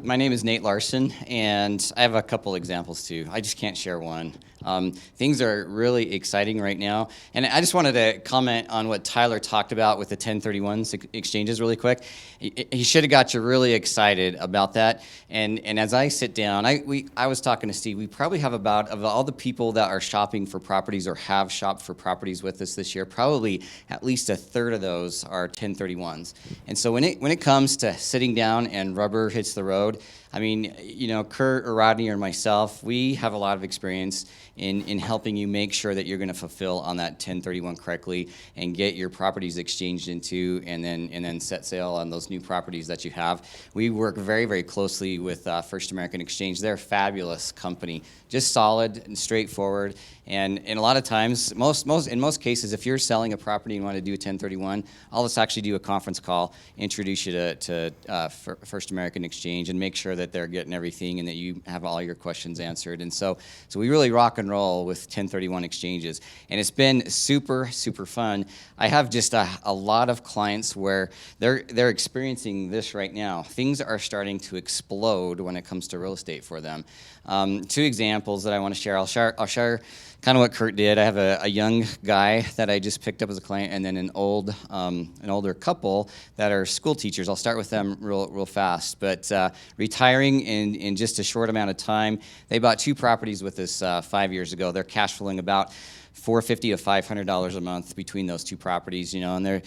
Speaker 15: my name is Nate Larson, and I have a couple examples too. I just can't share one. Things are really exciting right now, and I just wanted to comment on what Tyler talked about with the 1031s exchanges really quick. He should have got you really excited about that. And as I sit down, I was talking to Steve. We probably have about, of all the people that are shopping for properties or have shopped for properties with us this year, probably at least a third of those are 1031s. And so when it comes to sitting down and rubber hits the road, I mean, you know, Kurt or Rodney or myself, we have a lot of experience in helping you make sure that you're going to fulfill on that 1031 correctly and get your properties exchanged into and then set sail on those new properties that you have. We work very, very closely with First American Exchange. They're a fabulous company, just solid and straightforward. And a lot of times, in most cases, if you're selling a property and want to do a 1031, I'll just actually do a conference call, introduce you to First American Exchange, and make sure that they're getting everything and that you have all your questions answered. And so we really rock and roll with 1031 exchanges, and it's been super, super fun. I have just a lot of clients where they're experiencing this right now. Things are starting to explode when it comes to real estate for them. 2 examples that I want to share. I'll share kind of what Kurt did. I have a young guy that I just picked up as a client, and then an older couple that are school teachers. I'll start with them real fast. But retiring in just a short amount of time, they bought 2 properties with us 5 years ago. They're cash flowing about $450 to $500 a month between those 2 properties, you know. And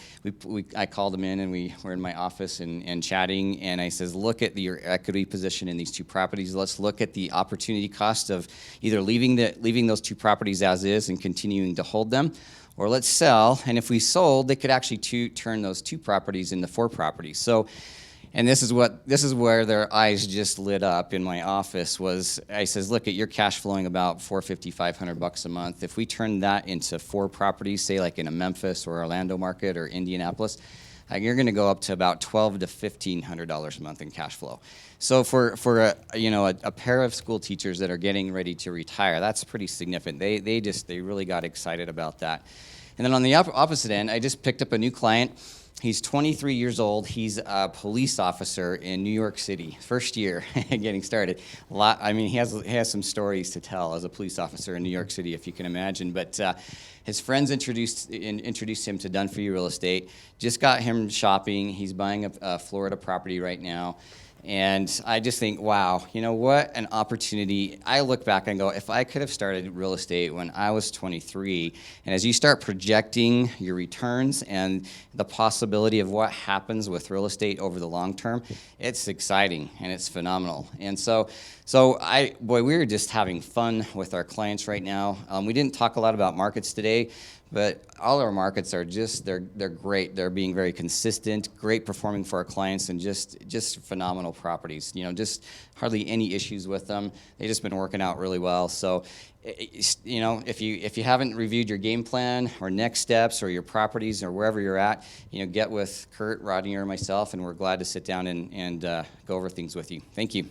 Speaker 15: I called them in, and we were in my office and chatting. And I says, look at your equity position in these 2 properties. Let's look at the opportunity cost of either leaving those 2 properties as is and continuing to hold them, or let's sell. And if we sold, they could actually turn those 2 properties into 4 properties. So. And this is where their eyes just lit up in my office. I says, look, you're cash flowing about $450, $500 a month. If we turn that into 4 properties, say like in a Memphis or Orlando market or Indianapolis, you're going to go up to about $1,200 to $1,500 a month in cash flow. So for a pair of school teachers that are getting ready to retire, that's pretty significant. They really got excited about that. And then on the opposite end, I just picked up a new client. He's 23 years old. He's a police officer in New York City, first year getting started. He has some stories to tell as a police officer in New York City, if you can imagine. But his friends introduced him to Done For You Real Estate. Just got him shopping. He's buying a Florida property right now. And I just think, wow, you know what, an opportunity. I look back and go, if I could have started real estate when I was 23, and as you start projecting your returns and the possibility of what happens with real estate over the long term, it's exciting and it's phenomenal. And so we were just having fun with our clients right now. We didn't talk a lot about markets today, but all our markets are just, they're great. They're being very consistent, great performing for our clients, and just phenomenal properties. You know, just hardly any issues with them. They've just been working out really well. So, you know, if you haven't reviewed your game plan or next steps or your properties or wherever you're at, you know, get with Kurt, Rodney, or myself, and we're glad to sit down and go over things with you. Thank you.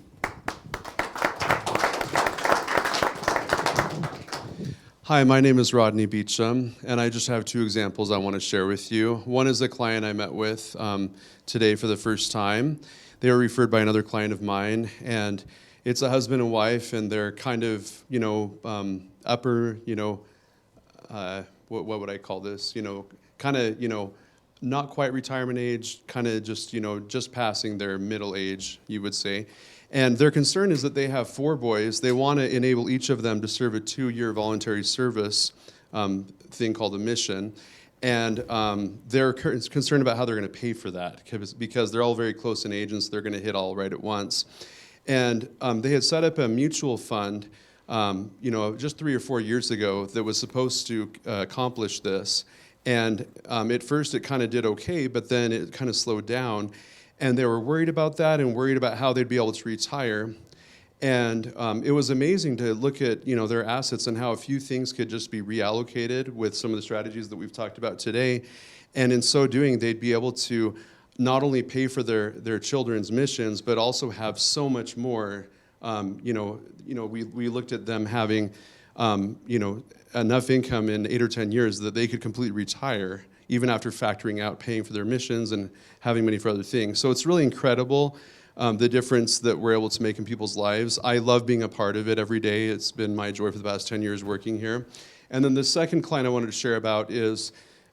Speaker 16: Hi, my name is Rodney Beecham, and I just have two examples I want to share with you. One is a client I met with today for the first time. They were referred by another client of mine, and it's a husband and wife, and they're kind of, you know, upper, you know, what would I call this? You know, kind of, you know, not quite retirement age, kind of just, you know, just passing their middle age, you would say. And their concern is that they have 4 boys. They want to enable each of them to serve a 2-year voluntary service thing called a mission. And they're concerned about how they're going to pay for that because they're all very close in age, and so they're going to hit all right at once. And they had set up a mutual fund, you know, just 3 or 4 years ago that was supposed to accomplish this. And at first it kind of did okay, but then it kind of slowed down. And they were worried about that and worried about how they'd be able to retire. And it was amazing to look at, you know, their assets and how a few things could just be reallocated with some of the strategies that we've talked about today. And in so doing, they'd be able to not only pay for their children's missions, but also have so much more. We looked at them having, you know, enough income in 8 or 10 years that they could completely retire, even after factoring out paying for their missions and having money for other things. So it's really incredible, the difference that we're able to make in people's lives. I love being a part of it every day. It's been my joy for the past 10 years working here. And then the second client I wanted to share about is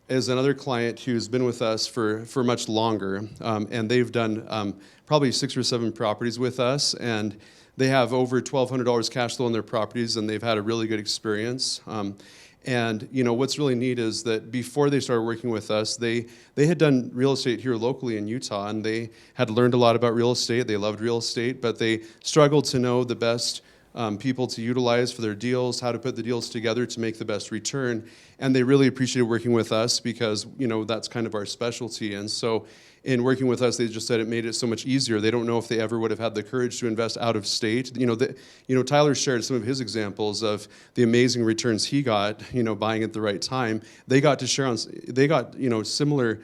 Speaker 16: another client who's been with us for much longer. And they've done probably 6 or 7 properties with us. And they have over $1,200 cash flow in their properties, and they've had a really good experience. And you know what's really neat is that before they started working with us, they had done real estate here locally in Utah, and they had learned a lot about real estate. They loved real estate, but they struggled to know the best people to utilize for their deals, how to put the deals together to make the best return. And they really appreciated working with us because, you know, that's kind of our specialty. And so in working with us, they just said it made it so much easier. They don't know if they ever would have had the courage to invest out of state. You know, Tyler shared some of his examples of the amazing returns he got, you know, buying at the right time. They got to share on, they got, you know, similar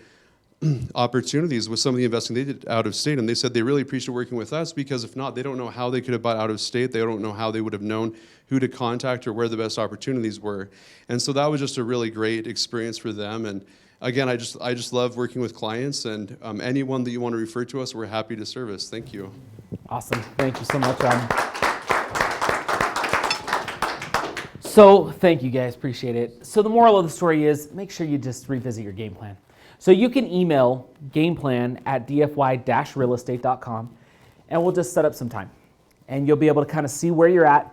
Speaker 16: opportunities with some of the investing they did out of state, and they said they really appreciate working with us because if not, they don't know how they could have bought out of state. They don't know how they would have known who to contact or where the best opportunities were. And so that was just a really great experience for them. And again, I just love working with clients, and anyone that you want to refer to us, we're happy to service. Thank you.
Speaker 1: Awesome. Thank you so much. So thank you guys. Appreciate it. So the moral of the story is make sure you just revisit your game plan. So you can email gameplan@dfy-realestate.com, and we'll just set up some time. And you'll be able to kind of see where you're at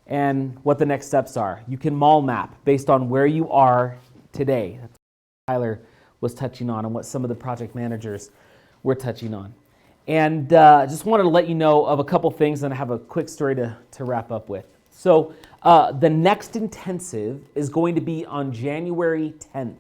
Speaker 1: and what the next steps are. You can mall map based on where you are today. That's what Tyler was touching on and what some of the project managers were touching on. And just wanted to let you know of a couple things, and I have a quick story to wrap up with. So the next intensive is going to be on January 10th.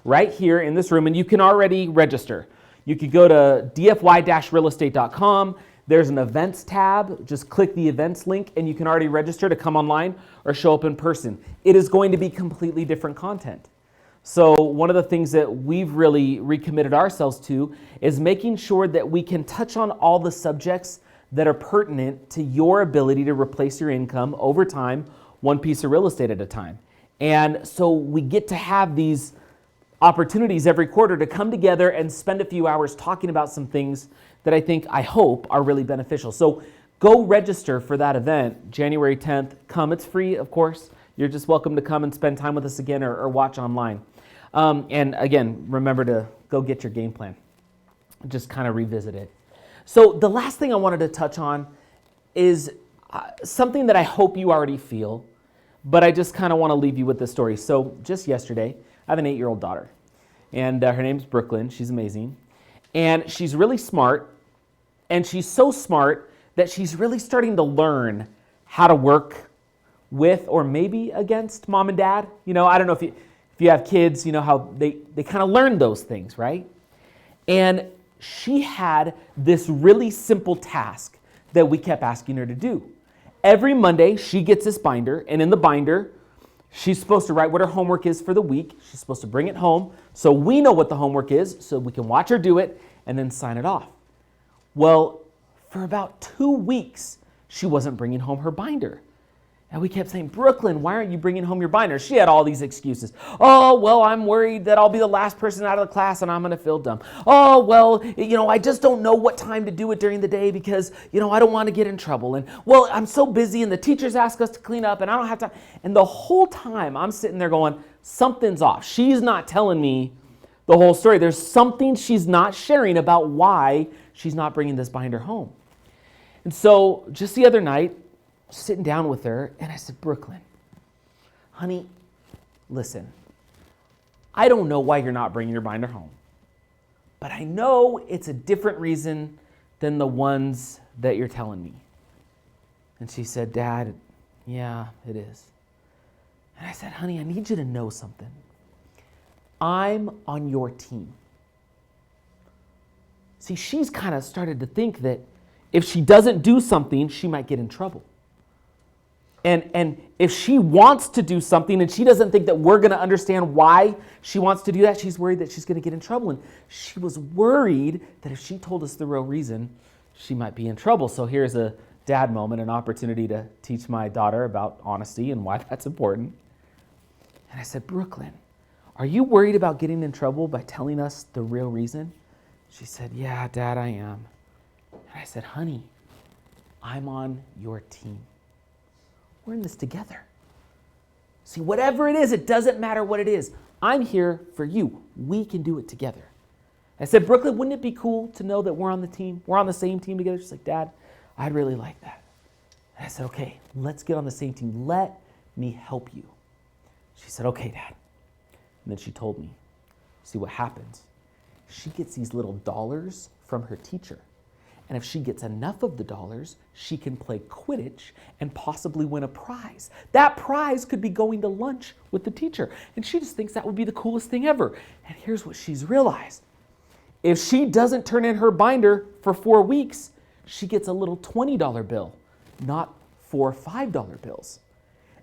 Speaker 1: Right here in this room, and you can already register. You could go to dfy-realestate.com. There's an events tab. Just click the events link, and you can already register to come online or show up in person. It is going to be completely different content. So one of the things that we've really recommitted ourselves to is making sure that we can touch on all the subjects that are pertinent to your ability to replace your income over time, one piece of real estate at a time. And so we get to have these opportunities every quarter to come together and spend a few hours talking about some things that I hope are really beneficial. So go register for that event, January 10th. Come, it's free, of course. You're just welcome to come and spend time with us again or watch online. And again, remember to go get your game plan. Just kind of revisit it. So the last thing I wanted to touch on is something that I hope you already feel, but I just kind of want to leave you with this story. So just yesterday, I have an 8-year-old daughter, and her name's Brooklyn. She's amazing, and she's really smart, and she's so smart that she's really starting to learn how to work with or maybe against mom and dad. You know, I don't know if you have kids, you know how they kind of learn those things, right? And she had this really simple task that we kept asking her to do. Every Monday, she gets this binder, and in the binder, she's supposed to write what her homework is for the week. She's supposed to bring it home so we know what the homework is, so we can watch her do it and then sign it off. Well, for about 2 weeks, she wasn't bringing home her binder. And we kept saying, Brooklyn, why aren't you bringing home your binder? She had all these excuses. Oh, well, I'm worried that I'll be the last person out of the class and I'm going to feel dumb. Oh, well, you know, I just don't know what time to do it during the day because, you know, I don't want to get in trouble. And, well, I'm so busy and the teachers ask us to clean up and I don't have time. And the whole time I'm sitting there going, something's off. She's not telling me the whole story. There's something she's not sharing about why she's not bringing this binder home. And so just the other night, sitting down with her, and I said, Brooklyn, honey, listen, I don't know why you're not bringing your binder home, but I know it's a different reason than the ones that you're telling me. And she said, Dad, yeah, it is. And I said, honey, I need you to know something. I'm on your team. See, she's kind of started to think that if she doesn't do something, she might get in trouble. And if she wants to do something and she doesn't think that we're going to understand why she wants to do that, she's worried that she's going to get in trouble. And she was worried that if she told us the real reason, she might be in trouble. So here's a dad moment, an opportunity to teach my daughter about honesty and why that's important. And I said, Brooklyn, are you worried about getting in trouble by telling us the real reason? She said, yeah, Dad, I am. And I said, honey, I'm on your team. We're in this together. See, whatever it is, it doesn't matter what it is. I'm here for you. We can do it together. I said, Brooklyn, wouldn't it be cool to know that we're on the team? We're on the same team together. She's like, Dad, I'd really like that. And I said, okay, let's get on the same team. Let me help you. She said, okay, Dad. And then she told me, see what happens. She gets these little dollars from her teacher. And if she gets enough of the dollars, she can play Quidditch and possibly win a prize. That prize could be going to lunch with the teacher. And she just thinks that would be the coolest thing ever. And here's what she's realized. If she doesn't turn in her binder for 4 weeks, she gets a little $20 bill, not 4 $5 bills.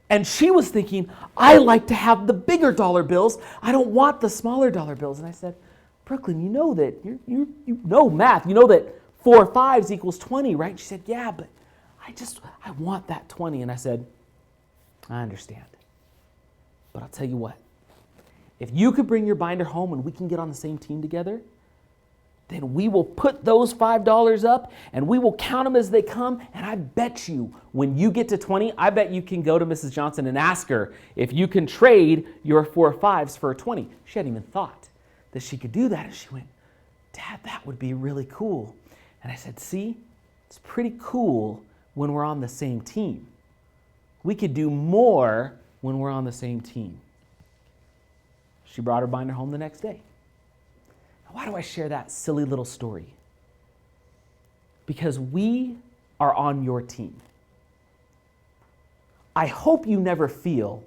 Speaker 1: And she was thinking, I like to have the bigger dollar bills. I don't want the smaller dollar bills. And I said, Brooklyn, you know that, you know math. You know that 4 5s equals 20, right? She said, yeah, but I want that 20. And I said, I understand. But I'll tell you what, if you could bring your binder home and we can get on the same team together, then we will put those $5 up and we will count them as they come. And I bet you when you get to 20, I bet you can go to Mrs. Johnson and ask her if you can trade your 4 5s for a 20. She hadn't even thought that she could do that. And she went, Dad, that would be really cool. And I said, see, it's pretty cool when we're on the same team. We could do more when we're on the same team. She brought her binder home the next day. Now, why do I share that silly little story? Because we are on your team. I hope you never feel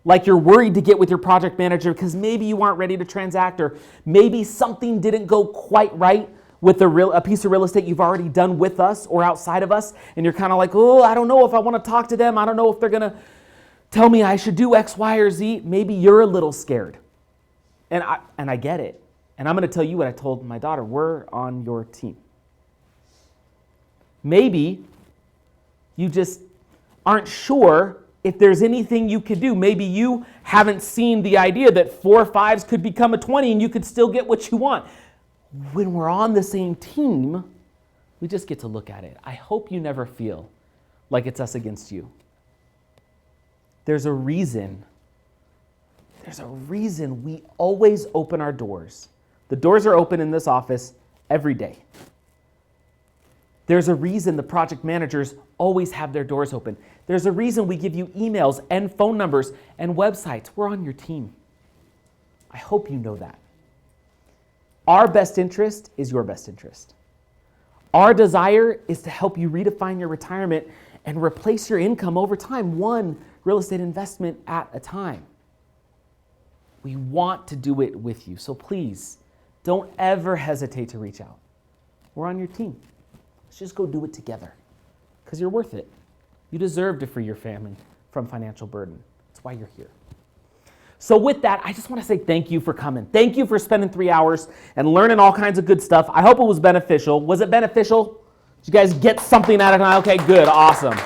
Speaker 1: like you're worried to get with your project manager because maybe you aren't ready to transact or maybe something didn't go quite right with a piece of real estate you've already done with us or outside of us, and you're kind of like, oh, I don't know if I want to talk to them. I don't know if they're going to tell me I should do X, Y, or Z. Maybe you're a little scared. And I get it. And I'm going to tell you what I told my daughter. We're on your team. Maybe you just aren't sure if there's anything you could do. Maybe you haven't seen the idea that 4 5s could become a 20 and you could still get what you want. When we're on the same team, we just get to look at it. I hope you never feel like it's us against you. There's a reason we always open our doors. The doors are open in this office every day. There's a reason the project managers always have their doors open. There's a reason we give you emails and phone numbers and websites. We're on your team. I hope you know that. Our best interest is your best interest. Our desire is to help you redefine your retirement and replace your income over time, one real estate investment at a time. We want to do it with you, so please don't ever hesitate to reach out. We're on your team. Let's just go do it together because you're worth it. You deserve to free your family from financial burden. That's why you're here. So with that, I just want to say thank you for coming. Thank you for spending 3 hours and learning all kinds of good stuff. I hope it was beneficial. Was it beneficial? Did you guys get something out of it? Okay, good, awesome.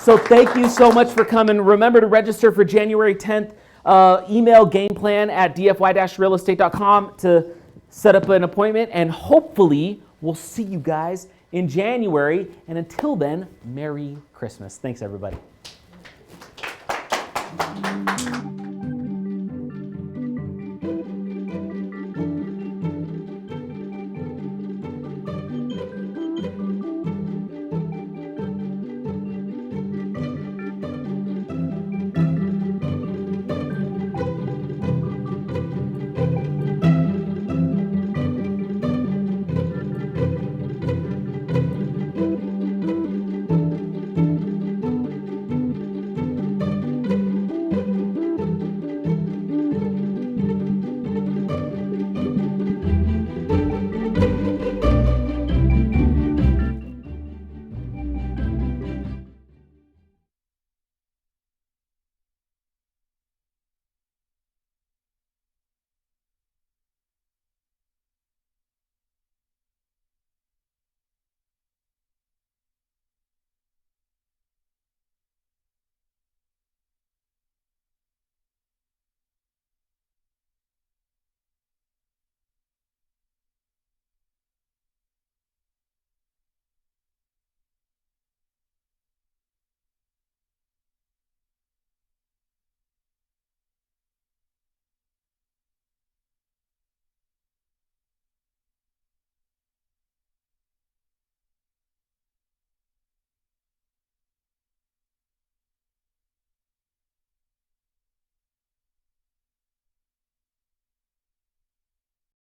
Speaker 1: So thank you so much for coming. Remember to register for January 10th. Email gameplan@dfy-realestate.com to set up an appointment, and hopefully we'll see you guys in January. And until then, Merry Christmas. Thanks, everybody.